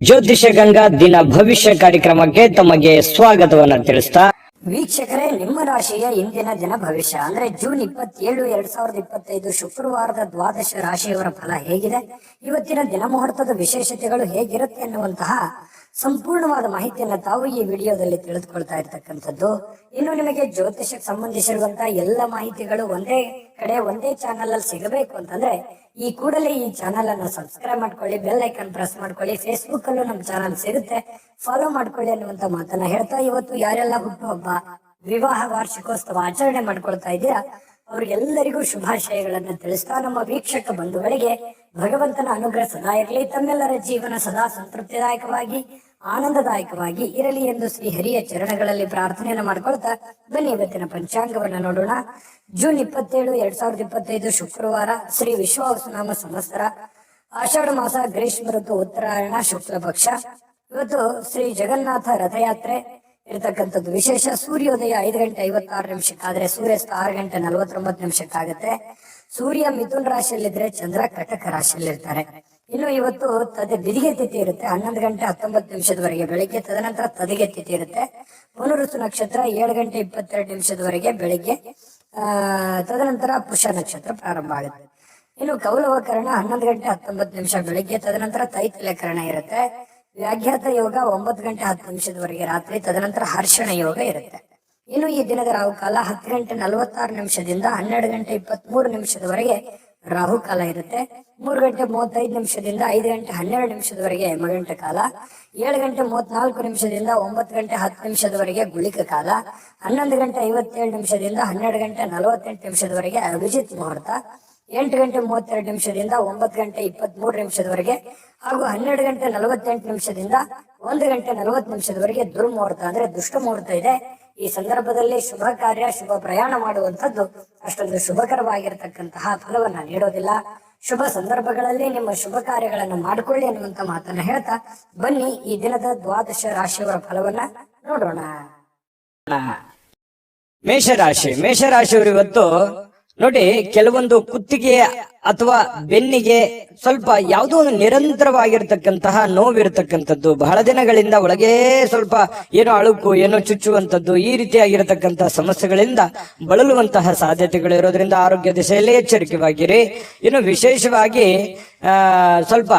ಜ್ಯೋತಿಷ ಗಂಗಾ ದಿನ ಭವಿಷ್ಯ ಕಾರ್ಯಕ್ರಮಕ್ಕೆ ತಮಗೆ ಸ್ವಾಗತವನ್ನ ತಿಳಿಸ್ತಾ ವೀಕ್ಷಕರೇ, ನಿಮ್ಮ ರಾಶಿಯ ಇಂದಿನ ದಿನ ಭವಿಷ್ಯ ಅಂದ್ರೆ ಜೂನ್ 27, 2025 ಶುಕ್ರವಾರದ ದ್ವಾದಶ ರಾಶಿಯವರ ಫಲ ಹೇಗಿದೆ, ಇವತ್ತಿನ ದಿನ ಮುಹೂರ್ತದ ವಿಶೇಷತೆಗಳು ಹೇಗಿರುತ್ತೆ ಅನ್ನುವಂತಹ ಸಂಪೂರ್ಣವಾದ ಮಾಹಿತಿಯನ್ನ ತಾವು ಈ ವಿಡಿಯೋದಲ್ಲಿ ತಿಳಿದುಕೊಳ್ತಾ ಇರ್ತಕ್ಕಂಥದ್ದು. ಇನ್ನು ನಿಮಗೆ ಜ್ಯೋತಿಷಕ್ಕೆ ಸಂಬಂಧಿಸಿರುವಂತಹ ಎಲ್ಲ ಮಾಹಿತಿಗಳು ಒಂದೇ ಕಡೆ ಒಂದೇ ಚಾನಲ್ ಅಲ್ಲಿ ಸಿಗಬೇಕು ಅಂತಂದ್ರೆ ಈ ಕೂಡಲೇ ಈ ಚಾನಲ್ ಅನ್ನು ಸಬ್ಸ್ಕ್ರೈಬ್ ಮಾಡ್ಕೊಳ್ಳಿ, ಬೆಲ್ ಐಕನ್ ಪ್ರೆಸ್ ಮಾಡ್ಕೊಳ್ಳಿ. ಫೇಸ್ಬುಕ್ ಅಲ್ಲೂ ನಮ್ಮ ಚಾನಲ್ ಸಿಗುತ್ತೆ, ಫಾಲೋ ಮಾಡ್ಕೊಳ್ಳಿ ಅನ್ನುವಂತ ಮಾತನ್ನ ಹೇಳ್ತಾ, ಇವತ್ತು ಯಾರೆಲ್ಲ ಹುಟ್ಟುಹಬ್ಬ, ವಿವಾಹ ವಾರ್ಷಿಕೋತ್ಸವ ಆಚರಣೆ ಮಾಡ್ಕೊಳ್ತಾ ಇದ್ದೀರಾ ಅವ್ರಿಗೆಲ್ಲರಿಗೂ ಶುಭಾಶಯಗಳನ್ನ ತಿಳಿಸ್ತಾ, ನಮ್ಮ ವೀಕ್ಷಕ ಬಂಧುಗಳಿಗೆ ಭಗವಂತನ ಅನುಗ್ರಹ ಸದಾ ಇರಲಿ, ತಮ್ಮೆಲ್ಲರ ಜೀವನ ಸದಾ ಸಂತೃಪ್ತಿದಾಯಕವಾಗಿ ಆನಂದದಾಯಕವಾಗಿ ಇರಲಿ ಎಂದು ಶ್ರೀ ಹರಿಯ ಚರಣಗಳಲ್ಲಿ ಪ್ರಾರ್ಥನೆಯನ್ನು ಮಾಡ್ಕೊಳ್ತಾ ಬನ್ನಿ ಇವತ್ತಿನ ಪಂಚಾಂಗವನ್ನ ನೋಡೋಣ. ಜೂನ್ 27, 2025 ಶುಕ್ರವಾರ, ಶ್ರೀ ವಿಶ್ವಾವಸುನಾಮ ಸಂವತ್ಸರ, ಆಷಾಢ ಮಾಸ, ಗ್ರೀಷ್ಮ ಋತು, ಉತ್ತರಾಯಣ, ಶುಕ್ಲ ಪಕ್ಷ. ಇವತ್ತು ಶ್ರೀ ಜಗನ್ನಾಥ ರಥಯಾತ್ರೆ ಇರತಕ್ಕಂಥದ್ದು ವಿಶೇಷ. ಸೂರ್ಯೋದಯ 5 ಗಂಟೆ 56 ನಿಮಿಷಕ್ಕಾದ್ರೆ ಸೂರ್ಯಾಸ್ತ 6 ಗಂಟೆ 49 ನಿಮಿಷಕ್ಕಾಗತ್ತೆ. ಸೂರ್ಯ ಮಿಥುನ್ ರಾಶಿಯಲ್ಲಿದ್ರೆ ಚಂದ್ರ ಕಟಕ ರಾಶಿಯಲ್ಲಿರ್ತಾರೆ. ಇನ್ನು ಇವತ್ತು ಬಿದಿಗೆ ತಿಥಿ ಇರುತ್ತೆ 11 ಗಂಟೆ 19 ನಿಮಿಷದವರೆಗೆ ಬೆಳಿಗ್ಗೆ, ತದನಂತರ ತದಿಗೆ ತಿಥಿ ಇರುತ್ತೆ. ಪುನರುಸು ನಕ್ಷತ್ರ 7 ಗಂಟೆ 22 ನಿಮಿಷದವರೆಗೆ ಬೆಳಿಗ್ಗೆ, ತದನಂತರ ಪುಷ ನಕ್ಷತ್ರ ಪ್ರಾರಂಭ ಆಗುತ್ತೆ. ಇನ್ನು ಕೌಲವಕರಣ 11 ಗಂಟೆ 19 ನಿಮಿಷ ಬೆಳಿಗ್ಗೆ, ತದನಂತರ ತೈತಲ್ಯಕರಣ ಇರುತ್ತೆ. ವ್ಯಾಘ್ಯಾತ ಯೋಗ 9 ಗಂಟೆ 10 ನಿಮಿಷದವರೆಗೆ ರಾತ್ರಿ, ತದನಂತರ ಹರ್ಷಣ ಯೋಗ ಇರುತ್ತೆ. ಇನ್ನು ಈ ದಿನದ ರಾಹುಕಾಲ 10 ಗಂಟೆ 46 ನಿಮಿಷದಿಂದ 12 ಗಂಟೆ 23 ನಿಮಿಷದವರೆಗೆ ರಾಹುಕಾಲ ಇರುತ್ತೆ. 3 ಗಂಟೆ 35 ನಿಮಿಷದಿಂದ 5 ಗಂಟೆ 12 ನಿಮಿಷದವರೆಗೆ ಯಮಗಂಟ ಕಾಲ. 7 ಗಂಟೆ 34 ನಿಮಿಷದಿಂದ 9 ಗಂಟೆ 10 ನಿಮಿಷದವರೆಗೆ ಗುಳಿಕ ಕಾಲ. 11 ಗಂಟೆ 57 ನಿಮಿಷದಿಂದ 12 ಗಂಟೆ 48 ನಿಮಿಷದವರೆಗೆ ಅಭಿಜಿತ್ ಮುಹೂರ್ತ. 8 ಗಂಟೆ 32 ನಿಮಿಷದಿಂದ 9 ಗಂಟೆ 23 ನಿಮಿಷದವರೆಗೆ ಹಾಗೂ 12 ಗಂಟೆ 48 ನಿಮಿಷದಿಂದ 1 ಗಂಟೆ 40 ನಿಮಿಷದವರೆಗೆ ದುರ್ಮುಹೂರ್ತ ಅಂದ್ರೆ ದುಷ್ಟ ಮುಹೂರ್ತ ಇದೆ. ಈ ಸಂದರ್ಭದಲ್ಲಿ ಶುಭ ಕಾರ್ಯ, ಶುಭ ಪ್ರಯಾಣ ಮಾಡುವಂತದ್ದು ಅಷ್ಟೊಂದು ಶುಭಕರವಾಗಿರತಕ್ಕಂತಹ ಫಲವನ್ನ ನೀಡೋದಿಲ್ಲ. ಶುಭ ಸಂದರ್ಭಗಳಲ್ಲಿ ನಿಮ್ಮ ಶುಭ ಕಾರ್ಯಗಳನ್ನು ಮಾಡಿಕೊಳ್ಳಿ ಅನ್ನುವಂತ ಮಾತನ್ನ ಹೇಳ್ತಾ ಬನ್ನಿ ಈ ದಿನದ ದ್ವಾದಶ ರಾಶಿಯವರ ಫಲವನ್ನ ನೋಡೋಣ. ಮೇಷರಾಶಿಯವರು ಇವತ್ತು ನೋಡಿ, ಕೆಲವೊಂದು ಕುತ್ತಿಗೆ ಅಥವಾ ಬೆನ್ನಿಗೆ ಸ್ವಲ್ಪ ಯಾವುದೋ ಒಂದು ನಿರಂತರವಾಗಿರ್ತಕ್ಕಂತಹ ನೋವಿರತಕ್ಕಂಥದ್ದು, ಬಹಳ ದಿನಗಳಿಂದ ಒಳಗೆ ಸ್ವಲ್ಪ ಏನೋ ಅಳುಕು, ಏನೋ ಚುಚ್ಚುವಂತದ್ದು, ಈ ರೀತಿಯಾಗಿರತಕ್ಕಂತಹ ಸಮಸ್ಯೆಗಳಿಂದ ಬಳಲುವಂತಹ ಸಾಧ್ಯತೆಗಳು ಇರೋದ್ರಿಂದ ಆರೋಗ್ಯ ದಿಶೆಯಲ್ಲಿ ಎಚ್ಚರಿಕೆವಾಗಿರಿ. ಇನ್ನು ವಿಶೇಷವಾಗಿ ಸ್ವಲ್ಪ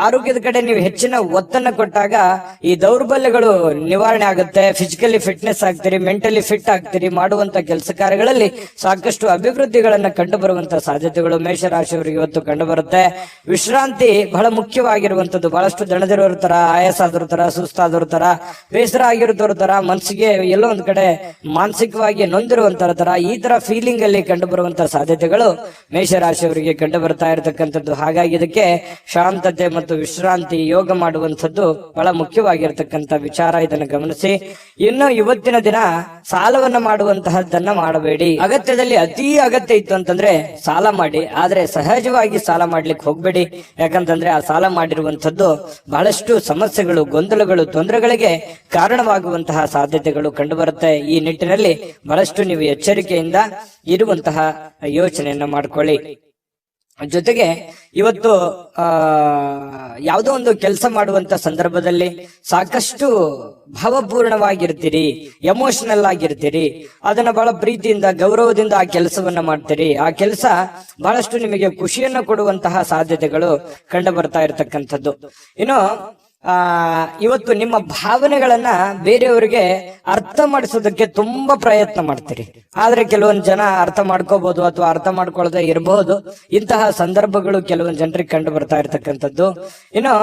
ಆರೋಗ್ಯದ ಕಡೆ ನೀವು ಹೆಚ್ಚಿನ ಒತ್ತನ್ನ ಕೊಟ್ಟಾಗ ಈ ದೌರ್ಬಲ್ಯಗಳು ನಿವಾರಣೆ ಆಗುತ್ತೆ. ಫಿಸಿಕಲಿ ಫಿಟ್ನೆಸ್ ಆಗ್ತೀರಿ, ಮೆಂಟಲಿ ಫಿಟ್ ಆಗ್ತೀರಿ. ಮಾಡುವಂತ ಕೆಲಸ ಕಾರ್ಯಗಳಲ್ಲಿ ಸಾಕಷ್ಟು ಅಭಿವೃದ್ಧಿಗಳನ್ನ ಕಂಡು ಬರುವಂತಹ ಸಾಧ್ಯತೆಗಳು ಮೇಷರಾಶಿಯವರಿಗೆ ಇವತ್ತು ಕಂಡು ಬರುತ್ತೆ. ವಿಶ್ರಾಂತಿ ಬಹಳ ಮುಖ್ಯವಾಗಿರುವಂತದ್ದು. ಬಹಳಷ್ಟು ದಣದಿರೋರ ತರ, ಆಯಾಸ ಆದವ್ರ ತರ, ಸುಸ್ತಾದವ್ರ ತರ, ಬೇಸರ ಆಗಿರೋದ್ರ ತರ, ಮನಸ್ಸಿಗೆ ಎಲ್ಲೋ ಒಂದ್ ಕಡೆ ಮಾನಸಿಕವಾಗಿ ನೊಂದಿರುವಂತರ ತರ, ಈ ತರ ಫೀಲಿಂಗ್ ಅಲ್ಲಿ ಕಂಡು ಬರುವಂತಹ ಸಾಧ್ಯತೆಗಳು ಮೇಷರಾಶಿಯವರಿಗೆ ಕಂಡು ಬರ್ತಾ ಇರತಕ್ಕಂಥದ್ದು. ಹಾಗಾಗಿ ಇದಕ್ಕೆ ಶಾಂತತೆ ಮತ್ತು ವಿಶ್ರಾಂತಿ, ಯೋಗ ಮಾಡುವಂಥದ್ದು ಬಹಳ ಮುಖ್ಯವಾಗಿರ್ತಕ್ಕಂಥ ವಿಚಾರ. ಇದನ್ನು ಗಮನಿಸಿ. ಇನ್ನು ಇವತ್ತಿನ ದಿನ ಸಾಲವನ್ನ ಮಾಡುವಂತಹದ್ದನ್ನ ಮಾಡಬೇಡಿ. ಅಗತ್ಯದಲ್ಲಿ ಅತಿ ಅಗತ್ಯ ಇತ್ತು ಅಂತಂದ್ರೆ ಸಾಲ ಮಾಡಿ, ಆದ್ರೆ ಸಹಜವಾಗಿ ಸಾಲ ಮಾಡ್ಲಿಕ್ಕೆ ಹೋಗ್ಬೇಡಿ. ಯಾಕಂತಂದ್ರೆ ಆ ಸಾಲ ಮಾಡಿರುವಂತದ್ದು ಬಹಳಷ್ಟು ಸಮಸ್ಯೆಗಳು, ಗೊಂದಲಗಳು, ತೊಂದರೆಗಳಿಗೆ ಕಾರಣವಾಗುವಂತಹ ಸಾಧ್ಯತೆಗಳು ಕಂಡು ಬರುತ್ತೆ. ಈ ನಿಟ್ಟಿನಲ್ಲಿ ಬಹಳಷ್ಟು ನೀವು ಎಚ್ಚರಿಕೆಯಿಂದ ಇರುವಂತಹ ಯೋಚನೆಯನ್ನ ಮಾಡ್ಕೊಳ್ಳಿ. ಜೊತೆಗೆ ಇವತ್ತು ಯಾವುದೋ ಒಂದು ಕೆಲಸ ಮಾಡುವಂತ ಸಂದರ್ಭದಲ್ಲಿ ಸಾಕಷ್ಟು ಭಾವಪೂರ್ಣವಾಗಿರ್ತೀರಿ, ಎಮೋಷನಲ್ ಆಗಿರ್ತೀರಿ. ಅದನ್ನ ಬಹಳ ಪ್ರೀತಿಯಿಂದ, ಗೌರವದಿಂದ ಆ ಕೆಲಸವನ್ನ ಮಾಡ್ತೀರಿ. ಆ ಕೆಲಸ ಬಹಳಷ್ಟು ನಿಮಗೆ ಖುಷಿಯನ್ನ ಕೊಡುವಂತಹ ಸಾಧ್ಯತೆಗಳು ಕಂಡು ಬರ್ತಾ ಇರತಕ್ಕಂಥದ್ದು. ಇನ್ನು ಇವತ್ತು ನಿಮ್ಮ ಭಾವನೆಗಳನ್ನ ಬೇರೆಯವರಿಗೆ ಅರ್ಥ ಮಾಡಿಸೋದಕ್ಕೆ ತುಂಬಾ ಪ್ರಯತ್ನ ಮಾಡ್ತೀರಿ. ಆದ್ರೆ ಕೆಲವೊಂದು ಜನ ಅರ್ಥ ಮಾಡ್ಕೋಬಹುದು ಅಥವಾ ಅರ್ಥ ಮಾಡ್ಕೊಳ್ಳದೆ ಇರಬಹುದು. ಇಂತಹ ಸಂದರ್ಭಗಳು ಕೆಲವೊಂದು ಜನರಿಗೆ ಕಂಡು ಬರ್ತಾ ಇರತಕ್ಕಂಥದ್ದು. ಇನ್ನು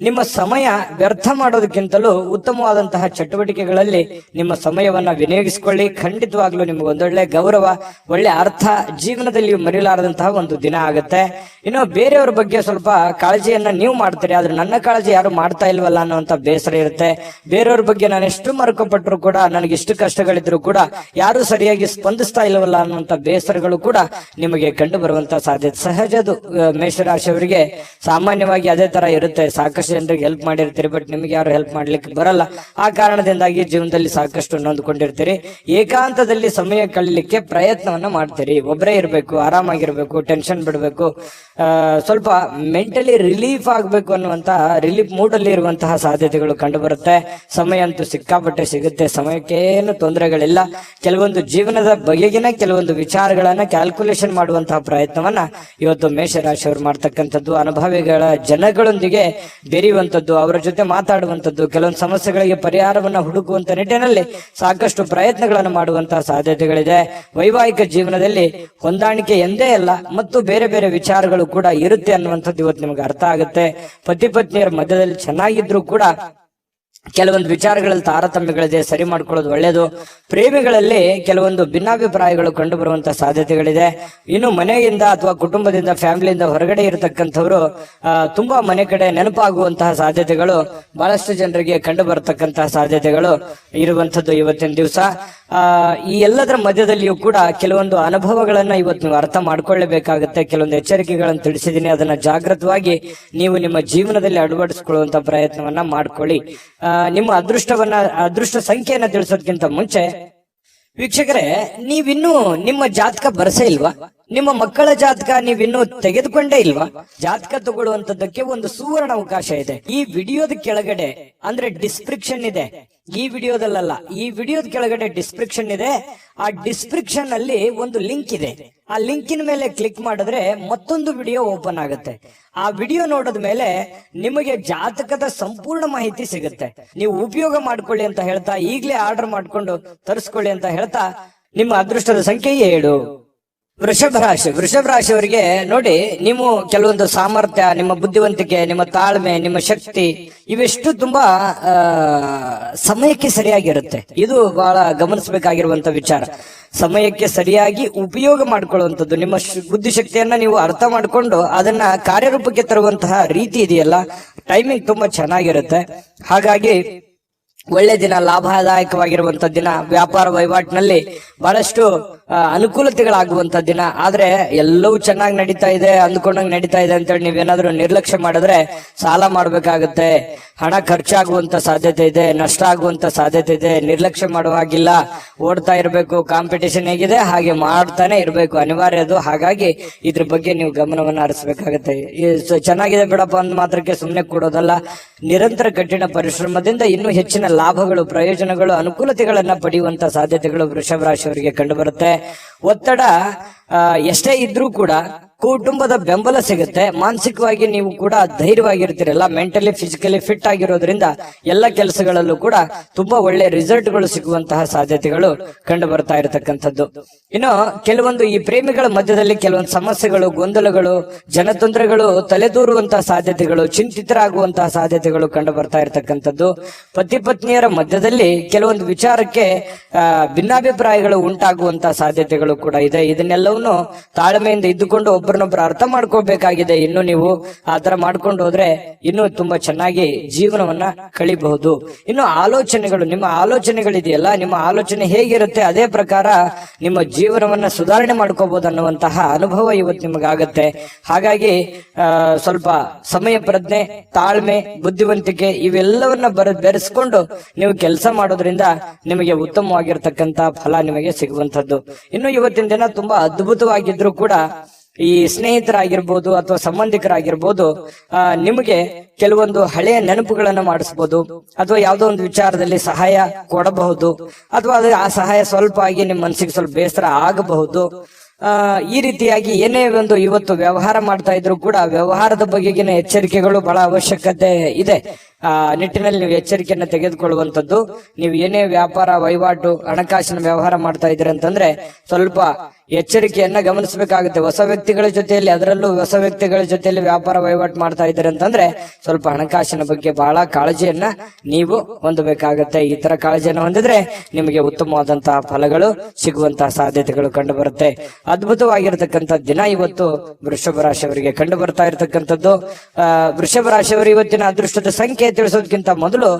ನಿಮ್ಮ ಸಮಯ ವ್ಯರ್ಥ ಮಾಡೋದಕ್ಕಿಂತಲೂ ಉತ್ತಮವಾದಂತಹ ಚಟುವಟಿಕೆಗಳಲ್ಲಿ ನಿಮ್ಮ ಸಮಯವನ್ನ ವಿನಿಯೋಗಿಸಿಕೊಳ್ಳಿ. ಖಂಡಿತವಾಗ್ಲೂ ನಿಮ್ಗೆ ಒಂದೊಳ್ಳೆ ಗೌರವ, ಒಳ್ಳೆ ಅರ್ಥ ಜೀವನದಲ್ಲಿ ಮರೆಯಲಾರದಂತಹ ಒಂದು ದಿನ ಆಗುತ್ತೆ. ಇನ್ನು ಬೇರೆಯವ್ರ ಬಗ್ಗೆ ಸ್ವಲ್ಪ ಕಾಳಜಿಯನ್ನ ನೀವು ಮಾಡ್ತೀರಿ, ಆದ್ರೆ ನನ್ನ ಕಾಳಜಿ ಯಾರು ಮಾಡ್ತಾ ಸ್ಪಂದಿಸ್ತಾ ಇಲ್ವಲ್ಲ ಅನ್ನುವಂತ ಬೇಸರ ಇರುತ್ತೆ. ಬೇರೆಯವ್ರ ಬಗ್ಗೆ ನಾನು ಎಷ್ಟು ಮರುಕಪಟ್ಟರು ಕೂಡ, ನನಗೆ ಇಷ್ಟು ಕಷ್ಟಗಳಿದ್ರು ಕೂಡ ಯಾರು ಸರಿಯಾಗಿ ಸ್ಪಂದಿಸ್ತಾ ಇಲ್ವಲ್ಲ ಅನ್ನುವಂತ ಬೇಸರಗಳು ಕೂಡ ನಿಮಗೆ ಕಂಡು ಬರುವಂತ ಸಾಧ್ಯತೆ ಸಹಜ. ಅದು ಮೇಷರಾಶಿಯವರಿಗೆ ಸಾಮಾನ್ಯವಾಗಿ ಅದೇ ತರ ಇರುತ್ತೆ. ಸಾಕಷ್ಟು ಜನರಿಗೆ ಹೆಲ್ಪ್ ಮಾಡಿರ್ತೀರಿ, ಬಟ್ ನಿಮ್ಗೆ ಯಾರು ಹೆಲ್ಪ್ ಮಾಡ್ಲಿಕ್ಕೆ ಬರಲ್ಲ. ಆ ಕಾರಣದಿಂದಾಗಿ ಜೀವನದಲ್ಲಿ ಸಾಕಷ್ಟು ನೊಂದ್ಕೊಂಡಿರ್ತೀರಿ. ಏಕಾಂತದಲ್ಲಿ ಸಮಯ ಕಳೀಲಿಕ್ಕೆ ಪ್ರಯತ್ನವನ್ನ ಮಾಡ್ತೀರಿ. ಒಬ್ಬರೇ ಇರಬೇಕು, ಆರಾಮಾಗಿರ್ಬೇಕು, ಟೆನ್ಷನ್ ಬಿಡಬೇಕು, ಸ್ವಲ್ಪ ಮೆಂಟಲಿ ರಿಲೀಫ್ ಆಗ್ಬೇಕು ಅನ್ನುವಂತ ರಿಲೀಫ್ ಮೂಡ್ ಅಲ್ಲಿ ಇರುವಂತಹ ಸಾಧ್ಯತೆಗಳು ಕಂಡು ಬರುತ್ತೆ. ಸಮಯ ಅಂತೂ ಸಿಕ್ಕಾಪಟ್ಟೆ ಸಿಗುತ್ತೆ, ಸಮಯಕ್ಕೇನು ತೊಂದರೆಗಳಿಲ್ಲ. ಕೆಲವೊಂದು ಜೀವನದ ಬಗೆಗಿನ ಕೆಲವೊಂದು ವಿಚಾರಗಳನ್ನ ಕ್ಯಾಲ್ಕುಲೇಷನ್ ಮಾಡುವಂತಹ ಪ್ರಯತ್ನವನ್ನ ಇವತ್ತು ಮೇಷರಾಶಿಯವರು ಮಾಡ್ತಕ್ಕಂಥದ್ದು. ಅನುಭವಿಗಳ ಜನಗಳೊಂದಿಗೆ ಬೆರೆಯುವಂಥದ್ದು, ಅವರ ಜೊತೆ ಮಾತಾಡುವಂಥದ್ದು, ಕೆಲವೊಂದು ಸಮಸ್ಯೆಗಳಿಗೆ ಪರಿಹಾರವನ್ನ ಹುಡುಕುವಂತ ನಿಟ್ಟಿನಲ್ಲಿ ಸಾಕಷ್ಟು ಪ್ರಯತ್ನಗಳನ್ನು ಮಾಡುವಂತಹ ಸಾಧ್ಯತೆಗಳಿದೆ. ವೈವಾಹಿಕ ಜೀವನದಲ್ಲಿ ಹೊಂದಾಣಿಕೆ ಎಂದೇ ಅಲ್ಲ ಮತ್ತು ಬೇರೆ ಬೇರೆ ವಿಚಾರಗಳು ಕೂಡ ಇರುತ್ತೆ ಅನ್ನುವಂಥದ್ದು ಇವತ್ತು ನಿಮಗೆ ಅರ್ಥ ಆಗುತ್ತೆ. ಪತಿ ಪತ್ನಿಯರ ಮಧ್ಯದಲ್ಲಿ ಚೆನ್ನಾಗಿದ್ರು ಕೂಡ ಕೆಲವೊಂದು ವಿಚಾರಗಳಲ್ಲಿ ತಾರತಮ್ಯಗಳಿದೆ, ಸರಿ ಮಾಡ್ಕೊಳ್ಳೋದು ಒಳ್ಳೆಯದು. ಪ್ರೇಮಿಗಳಲ್ಲಿ ಕೆಲವೊಂದು ಭಿನ್ನಾಭಿಪ್ರಾಯಗಳು ಕಂಡು ಬರುವಂತಹ ಸಾಧ್ಯತೆಗಳಿದೆ. ಇನ್ನು ಮನೆಯಿಂದ ಅಥವಾ ಕುಟುಂಬದಿಂದ, ಫ್ಯಾಮಿಲಿಯಿಂದ ಹೊರಗಡೆ ಇರತಕ್ಕಂಥವ್ರು ತುಂಬಾ ಮನೆ ಕಡೆ ನೆನಪಾಗುವಂತಹ ಸಾಧ್ಯತೆಗಳು ಬಹಳಷ್ಟು ಜನರಿಗೆ ಕಂಡು ಬರತಕ್ಕಂತಹ ಸಾಧ್ಯತೆಗಳು ಇರುವಂತದ್ದು ಇವತ್ತಿನ ದಿವಸ. ಈ ಎಲ್ಲದರ ಮಧ್ಯದಲ್ಲಿಯೂ ಕೂಡ ಕೆಲವೊಂದು ಅನುಭವಗಳನ್ನ ಇವತ್ತು ನೀವು ಅರ್ಥ ಮಾಡ್ಕೊಳ್ಳೇಬೇಕಾಗುತ್ತೆ. ಕೆಲವೊಂದು ಎಚ್ಚರಿಕೆಗಳನ್ನು ತಿಳಿಸಿದ್ದೀನಿ, ಅದನ್ನ ಜಾಗೃತವಾಗಿ ನೀವು ನಿಮ್ಮ ಜೀವನದಲ್ಲಿ ಅಳವಡಿಸಿಕೊಳ್ಳುವಂತ ಪ್ರಯತ್ನವನ್ನ ಮಾಡ್ಕೊಳ್ಳಿ. ನಿಮ್ಮ ಅದೃಷ್ಟ ಸಂಖ್ಯೆಯನ್ನ ತಿಳಿಸೋದಕ್ಕಿಂತ ಮುಂಚೆ ವೀಕ್ಷಕರೇ, ನೀವಿನ್ನೂ ನಿಮ್ಮ ಜಾತಕ ಬರಸೇ ಇಲ್ವಾ? ನಿಮ್ಮ ಮಕ್ಕಳ ಜಾತಕ ನೀವಿನ್ನೂ ತೆಗೆದುಕೊಂಡೇ ಇಲ್ವಾ? ಜಾತಕ ತಗೊಳ್ಳುವಂತದ್ದಕ್ಕೆ ಒಂದು ಸುವರ್ಣ ಅವಕಾಶ ಇದೆ. ಈ ವಿಡಿಯೋದ ಕೆಳಗಡೆ ಅಂದ್ರೆ ಡಿಸ್ಕ್ರಿಪ್ಷನ್ ಇದೆ, ಈ ವಿಡಿಯೋದಲ್ಲ, ಈ ವಿಡಿಯೋದ ಕೆಳಗಡೆ ಡಿಸ್ಕ್ರಿಪ್ಷನ್ ಇದೆ. ಆ ಡಿಸ್ಕ್ರಿಪ್ಷನ್ ಅಲ್ಲಿ ಒಂದು ಲಿಂಕ್ ಇದೆ. ಆ ಲಿಂಕಿನ ಮೇಲೆ ಕ್ಲಿಕ್ ಮಾಡಿದ್ರೆ ಮತ್ತೊಂದು ವಿಡಿಯೋ ಓಪನ್ ಆಗುತ್ತೆ. ಆ ವಿಡಿಯೋ ನೋಡಿದ ಮೇಲೆ ನಿಮಗೆ ಜಾತಕದ ಸಂಪೂರ್ಣ ಮಾಹಿತಿ ಸಿಗುತ್ತೆ. ನೀವು ಉಪಯೋಗ ಮಾಡ್ಕೊಳ್ಳಿ ಅಂತ ಹೇಳ್ತಾ, ಈಗಲೇ ಆರ್ಡರ್ ಮಾಡ್ಕೊಂಡು ತರಿಸ್ಕೊಳ್ಳಿ ಅಂತ ಹೇಳ್ತಾ, ನಿಮ್ಮ ಅದೃಷ್ಟದ ಸಂಖ್ಯೆ 7. ವೃಷಭ ರಾಶಿಯವರಿಗೆ ನೋಡಿ, ನೀವು ಕೆಲವೊಂದು ಸಾಮರ್ಥ್ಯ, ನಿಮ್ಮ ಬುದ್ಧಿವಂತಿಕೆ, ನಿಮ್ಮ ತಾಳ್ಮೆ, ನಿಮ್ಮ ಶಕ್ತಿ ಇವೆಷ್ಟು ತುಂಬಾ ಸಮಯಕ್ಕೆ ಸರಿಯಾಗಿರುತ್ತೆ. ಇದು ಬಹಳ ಗಮನಿಸಬೇಕಾಗಿರುವಂತ ವಿಚಾರ. ಸಮಯಕ್ಕೆ ಸರಿಯಾಗಿ ಉಪಯೋಗ ಮಾಡ್ಕೊಳ್ಳುವಂಥದ್ದು, ನಿಮ್ಮ ಬುದ್ಧಿಶಕ್ತಿಯನ್ನ ನೀವು ಅರ್ಥ ಮಾಡಿಕೊಂಡು ಅದನ್ನ ಕಾರ್ಯರೂಪಕ್ಕೆ ತರುವಂತಹ ರೀತಿ ಇದೆಯಲ್ಲ, ಟೈಮಿಂಗ್ ತುಂಬಾ ಚೆನ್ನಾಗಿರುತ್ತೆ. ಹಾಗಾಗಿ ಒಳ್ಳೆ ದಿನ, ಲಾಭದಾಯಕವಾಗಿರುವಂತ ದಿನ, ವ್ಯಾಪಾರ ವಹಿವಾಟಿನಲ್ಲಿ ಬಹಳಷ್ಟು ಅನುಕೂಲತೆಗಳಾಗುವಂತ ದಿನ. ಆದ್ರೆ ಎಲ್ಲವೂ ಚೆನ್ನಾಗಿ ನಡೀತಾ ಇದೆ, ಅಂದ್ಕೊಂಡಂಗೆ ನಡೀತಾ ಇದೆ ಅಂತೇಳಿ ನೀವೇನಾದ್ರೂ ನಿರ್ಲಕ್ಷ್ಯ ಮಾಡಿದ್ರೆ ಸಾಲ ಮಾಡ್ಬೇಕಾಗತ್ತೆ, ಹಣ ಖರ್ಚಾಗುವಂತ ಸಾಧ್ಯತೆ ಇದೆ, ನಷ್ಟ ಆಗುವಂತ ಸಾಧ್ಯತೆ ಇದೆ. ನಿರ್ಲಕ್ಷ್ಯ ಮಾಡುವಾಗಿಲ್ಲ, ಓಡ್ತಾ ಇರಬೇಕು. ಕಾಂಪಿಟೇಷನ್ ಹೇಗಿದೆ ಹಾಗೆ ಮಾಡ್ತಾನೆ ಇರಬೇಕು, ಅನಿವಾರ್ಯ ಅದು. ಹಾಗಾಗಿ ಇದ್ರ ಬಗ್ಗೆ ನೀವು ಗಮನವನ್ನ ಹರಿಸಬೇಕಾಗತ್ತೆ. ಚೆನ್ನಾಗಿದೆ ಬಿಡಪ್ಪ ಅಂದ ಮಾತ್ರಕ್ಕೆ ಸುಮ್ಮನೆ ಕೊಡೋದಲ್ಲ, ನಿರಂತರ ಕಠಿಣ ಪರಿಶ್ರಮದಿಂದ ಇನ್ನೂ ಹೆಚ್ಚಿನ ಲಾಭಗಳು, ಪ್ರಯೋಜನಗಳು, ಅನುಕೂಲತೆಗಳನ್ನ ಪಡೆಯುವಂತ ಸಾಧ್ಯತೆಗಳು ವೃಷಭ ರಾಶಿಯವರಿಗೆ ಕಂಡು ಬರುತ್ತೆ. ಒತ್ತಡ ಎಷ್ಟೇ ಇದ್ರೂ ಕೂಡ ಕುಟುಂಬದ ಬೆಂಬಲ ಸಿಗುತ್ತೆ. ಮಾನಸಿಕವಾಗಿ ನೀವು ಕೂಡ ಧೈರ್ಯವಾಗಿರ್ತೀರಲ್ಲ, ಮೆಂಟಲಿ ಫಿಸಿಕಲಿ ಫಿಟ್ ಆಗಿರೋದ್ರಿಂದ ಎಲ್ಲ ಕೆಲಸಗಳಲ್ಲೂ ಕೂಡ ತುಂಬಾ ಒಳ್ಳೆ ರಿಸಲ್ಟ್ ಗಳು ಸಿಗುವಂತಹ ಸಾಧ್ಯತೆಗಳು ಕಂಡು ಬರ್ತಾ ಇರತಕ್ಕಂಥದ್ದು. ಇನ್ನು ಕೆಲವೊಂದು ಈ ಪ್ರೇಮಿಗಳ ಮಧ್ಯದಲ್ಲಿ ಕೆಲವೊಂದು ಸಮಸ್ಯೆಗಳು, ಗೊಂದಲಗಳು, ಜನತೊಂದರೆಗಳು ತಲೆದೂರುವಂತಹ ಸಾಧ್ಯತೆಗಳು, ಚಿಂತಿತರಾಗುವಂತಹ ಸಾಧ್ಯತೆಗಳು ಕಂಡು ಬರ್ತಾ ಇರತಕ್ಕಂಥದ್ದು. ಪತಿ ಪತ್ನಿಯರ ಮಧ್ಯದಲ್ಲಿ ಕೆಲವೊಂದು ವಿಚಾರಕ್ಕೆ ಭಿನ್ನಾಭಿಪ್ರಾಯಗಳು ಉಂಟಾಗುವಂತಹ ಸಾಧ್ಯತೆಗಳು ಕೂಡ ಇದೆ. ಇದನ್ನೆಲ್ಲವನ್ನು ತಾಳ್ಮೆಯಿಂದ ಇದ್ದುಕೊಂಡು ಒಬ್ಬರನ್ನೊಬ್ಬರು ಅರ್ಥ ಮಾಡ್ಕೋಬೇಕಾಗಿದೆ. ಇನ್ನು ನೀವು ಆತರ ಮಾಡ್ಕೊಂಡು ಹೋದ್ರೆ ಇನ್ನೂ ತುಂಬಾ ಚೆನ್ನಾಗಿ ಜೀವನವನ್ನ ಕಳಿಬಹುದು. ಇನ್ನು ಆಲೋಚನೆಗಳು, ನಿಮ್ಮ ಆಲೋಚನೆಗಳಿದೆಯಲ್ಲ, ನಿಮ್ಮ ಆಲೋಚನೆ ಹೇಗಿರುತ್ತೆ ಅದೇ ಪ್ರಕಾರ ನಿಮ್ಮ ಜೀವನವನ್ನ ಸುಧಾರಣೆ ಮಾಡ್ಕೋಬಹುದು ಅನ್ನುವಂತಹ ಅನುಭವ ಇವತ್ತು ನಿಮಗಾಗತ್ತೆ. ಹಾಗಾಗಿ ಸ್ವಲ್ಪ ಸಮಯ ಪ್ರಜ್ಞೆ, ತಾಳ್ಮೆ, ಬುದ್ಧಿವಂತಿಕೆ ಇವೆಲ್ಲವನ್ನ ಬೆರೆಸ್ಕೊಂಡು ನೀವು ಕೆಲಸ ಮಾಡೋದ್ರಿಂದ ನಿಮಗೆ ಉತ್ತಮವಾಗಿರ್ತಕ್ಕಂತ ಫಲ ನಿಮಗೆ ಸಿಗುವಂತದ್ದು. ಇನ್ನು ಇವತ್ತಿನ ದಿನ ತುಂಬಾ ಅದ್ಭುತವಾಗಿದ್ರು ಕೂಡ ಈ ಸ್ನೇಹಿತರಾಗಿರ್ಬೋದು ಅಥವಾ ಸಂಬಂಧಿಕರಾಗಿರ್ಬೋದು ನಿಮಗೆ ಕೆಲವೊಂದು ಹಳೆಯ ನೆನಪುಗಳನ್ನ ಮಾಡಿಸಬಹುದು, ಅಥವಾ ಯಾವುದೋ ಒಂದು ವಿಚಾರದಲ್ಲಿ ಸಹಾಯ ಕೊಡಬಹುದು, ಅಥವಾ ಆ ಸಹಾಯ ಸ್ವಲ್ಪ ಆಗಿ ನಿಮ್ಮ ಮನಸ್ಸಿಗೆ ಸ್ವಲ್ಪ ಬೇಸರ ಆಗಬಹುದು. ಈ ರೀತಿಯಾಗಿ ಏನೇ ಒಂದು ಇವತ್ತು ವ್ಯವಹಾರ ಮಾಡ್ತಾ ಇದ್ರು ಕೂಡ ವ್ಯವಹಾರದ ಬಗೆಗಿನ ಎಚ್ಚರಿಕೆಗಳು ಬಹಳ ಅವಶ್ಯಕತೆ ಇದೆ. ನಿಟ್ಟಿನಲ್ಲಿ ನೀವು ಎಚ್ಚರಿಕೆಯನ್ನ ತೆಗೆದುಕೊಳ್ಳುವಂತದ್ದು. ನೀವು ಏನೇ ವ್ಯಾಪಾರ ವಹಿವಾಟು, ಹಣಕಾಸಿನ ವ್ಯವಹಾರ ಮಾಡ್ತಾ ಇದ್ದೀರಿ ಅಂತಂದ್ರೆ ಸ್ವಲ್ಪ ಎಚ್ಚರಿಕೆಯನ್ನ ಗಮನಿಸಬೇಕಾಗುತ್ತೆ. ಹೊಸ ವ್ಯಕ್ತಿಗಳ ಜೊತೆಯಲ್ಲಿ, ಅದರಲ್ಲೂ ಹೊಸ ವ್ಯಕ್ತಿಗಳ ಜೊತೆಯಲ್ಲಿ ವ್ಯಾಪಾರ ವಹಿವಾಟು ಮಾಡ್ತಾ ಇದ್ದೀರಿ ಅಂತಂದ್ರೆ ಸ್ವಲ್ಪ ಹಣಕಾಸಿನ ಬಗ್ಗೆ ಬಹಳ ಕಾಳಜಿಯನ್ನ ನೀವು ಹೊಂದಬೇಕಾಗತ್ತೆ. ಈ ತರ ಕಾಳಜಿಯನ್ನು ಹೊಂದಿದ್ರೆ ನಿಮಗೆ ಉತ್ತಮವಾದಂತಹ ಫಲಗಳು ಸಿಗುವಂತಹ ಸಾಧ್ಯತೆಗಳು ಕಂಡು ಬರುತ್ತೆ. ಅದ್ಭುತವಾಗಿರತಕ್ಕಂಥ ದಿನ ಇವತ್ತು ವೃಷಭ ರಾಶಿಯವರಿಗೆ ಕಂಡು ಬರ್ತಾ ಇರತಕ್ಕಂಥದ್ದು. ವೃಷಭ ರಾಶಿಯವರು ಇವತ್ತಿನ ಅದೃಷ್ಟದ ಸಂಖ್ಯೆ ಸಂಖ್ಯೆ ತಿಳಿಸೋದಕ್ಕಿಂತ ಮೊದಲು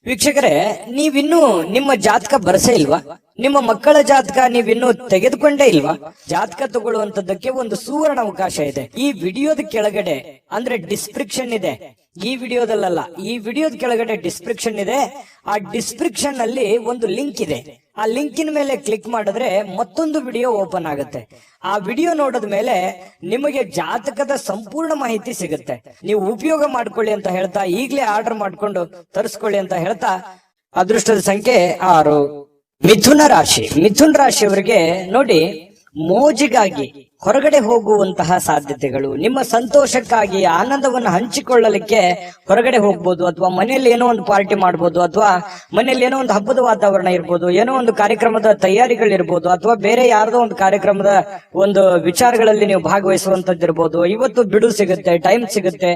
ವೀಕ್ಷಕರೇ, ನೀವಿನ್ನೂ ನಿಮ್ಮ ಜಾತಕ ಬರಸೇ ಇಲ್ವಾ? ನಿಮ್ಮ ಮಕ್ಕಳ ಜಾತಕ ನೀವಿನ್ನೂ ತೆಗೆದುಕೊಂಡೇ ಇಲ್ವಾ? ಜಾತಕ ತಗೊಳ್ಳುವಂತದ್ದಕ್ಕೆ ಒಂದು ಸುವರ್ಣ ಅವಕಾಶ ಇದೆ. ಈ ವಿಡಿಯೋದ ಕೆಳಗಡೆ ಅಂದ್ರೆ ಡಿಸ್ಕ್ರಿಪ್ಷನ್ ಇದೆ. ಈ ವಿಡಿಯೋದಲ್ಲ, ಈ ವಿಡಿಯೋದ ಕೆಳಗಡೆ ಡಿಸ್ಕ್ರಿಪ್ಷನ್ ಇದೆ. ಆ ಡಿಸ್ಕ್ರಿಪ್ಷನ್ ಅಲ್ಲಿ ಒಂದು ಲಿಂಕ್ ಇದೆ. ಆ ಲಿಂಕಿನ ಮೇಲೆ ಕ್ಲಿಕ್ ಮಾಡಿದ್ರೆ ಮತ್ತೊಂದು ವಿಡಿಯೋ ಓಪನ್ ಆಗುತ್ತೆ. ಆ ವಿಡಿಯೋ ನೋಡಿದ ಮೇಲೆ ನಿಮಗೆ ಜಾತಕದ ಸಂಪೂರ್ಣ ಮಾಹಿತಿ ಸಿಗುತ್ತೆ. ನೀವು ಉಪಯೋಗ ಮಾಡ್ಕೊಳ್ಳಿ ಅಂತ ಹೇಳ್ತಾ, ಈಗಲೇ ಆರ್ಡರ್ ಮಾಡ್ಕೊಂಡು ತರಿಸ್ಕೊಳ್ಳಿ ಅಂತ ಹೇಳ್ತಾ, ಅದೃಷ್ಟದ ಸಂಖ್ಯೆ 6. ಮಿಥುನ ರಾಶಿ. ಮಿಥುನ ರಾಶಿಯವರಿಗೆ ನೋಡಿ, ಮೋಜಿಗಾಗಿ ಹೊರಗಡೆ ಹೋಗುವಂತಹ ಸಾಧ್ಯತೆಗಳು, ನಿಮ್ಮ ಸಂತೋಷಕ್ಕಾಗಿ ಆನಂದವನ್ನು ಹಂಚಿಕೊಳ್ಳಲಿಕ್ಕೆ ಹೊರಗಡೆ ಹೋಗ್ಬೋದು, ಅಥವಾ ಮನೆಯಲ್ಲಿ ಏನೋ ಒಂದು ಪಾರ್ಟಿ ಮಾಡ್ಬೋದು, ಅಥವಾ ಮನೆಯಲ್ಲಿ ಏನೋ ಒಂದು ಹಬ್ಬದ ವಾತಾವರಣ ಇರ್ಬೋದು, ಏನೋ ಒಂದು ಕಾರ್ಯಕ್ರಮದ ತಯಾರಿಗಳಿರ್ಬೋದು, ಅಥವಾ ಬೇರೆ ಯಾರ್ದೋ ಒಂದು ಕಾರ್ಯಕ್ರಮದ ಒಂದು ವಿಚಾರಗಳಲ್ಲಿ ನೀವು ಭಾಗವಹಿಸುವಂತದ್ದಿರ್ಬೋದು. ಇವತ್ತು ಬಿಡು ಸಿಗುತ್ತೆ, ಟೈಮ್ ಸಿಗುತ್ತೆ,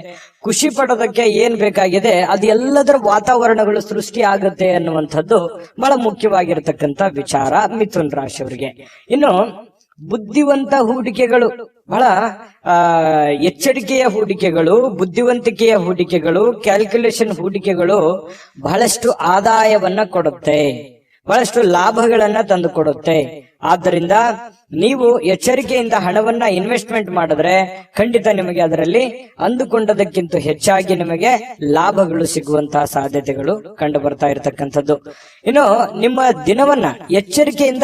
ಖುಷಿ ಪಡೋದಕ್ಕೆ ಏನ್ ಬೇಕಾಗಿದೆ ಅದು ಎಲ್ಲದರ ವಾತಾವರಣಗಳು ಸೃಷ್ಟಿ ಆಗುತ್ತೆ ಅನ್ನುವಂಥದ್ದು ಬಹಳ ಮುಖ್ಯವಾಗಿರ್ತಕ್ಕಂಥ ವಿಚಾರ ಮಿಥುನ್ ರಾಶಿಯವರಿಗೆ. ಇನ್ನು ಬುದ್ಧಿವಂತ ಹೂಡಿಕೆಗಳು, ಬಹಳ ಎಚ್ಚರಿಕೆಯ ಹೂಡಿಕೆಗಳು, ಬುದ್ಧಿವಂತಿಕೆಯ ಹೂಡಿಕೆಗಳು, ಕ್ಯಾಲ್ಕುಲೇಷನ್ ಹೂಡಿಕೆಗಳು ಬಹಳಷ್ಟು ಆದಾಯವನ್ನ ಕೊಡುತ್ತೆ, ಬಹಳಷ್ಟು ಲಾಭಗಳನ್ನ ತಂದು ಕೊಡುತ್ತೆ. ಆದ್ದರಿಂದ ನೀವು ಎಚ್ಚರಿಕೆಯಿಂದ ಹಣವನ್ನ ಇನ್ವೆಸ್ಟ್ಮೆಂಟ್ ಮಾಡಿದ್ರೆ ಖಂಡಿತ ನಿಮಗೆ ಅದರಲ್ಲಿ ಅಂದುಕೊಂಡದಕ್ಕಿಂತ ಹೆಚ್ಚಾಗಿ ನಿಮಗೆ ಲಾಭಗಳು ಸಿಗುವಂತಹ ಸಾಧ್ಯತೆಗಳು ಕಂಡು ಬರ್ತಾ ಇರತಕ್ಕಂಥದ್ದು. ಇನ್ನು ನಿಮ್ಮ ದಿನವನ್ನ ಎಚ್ಚರಿಕೆಯಿಂದ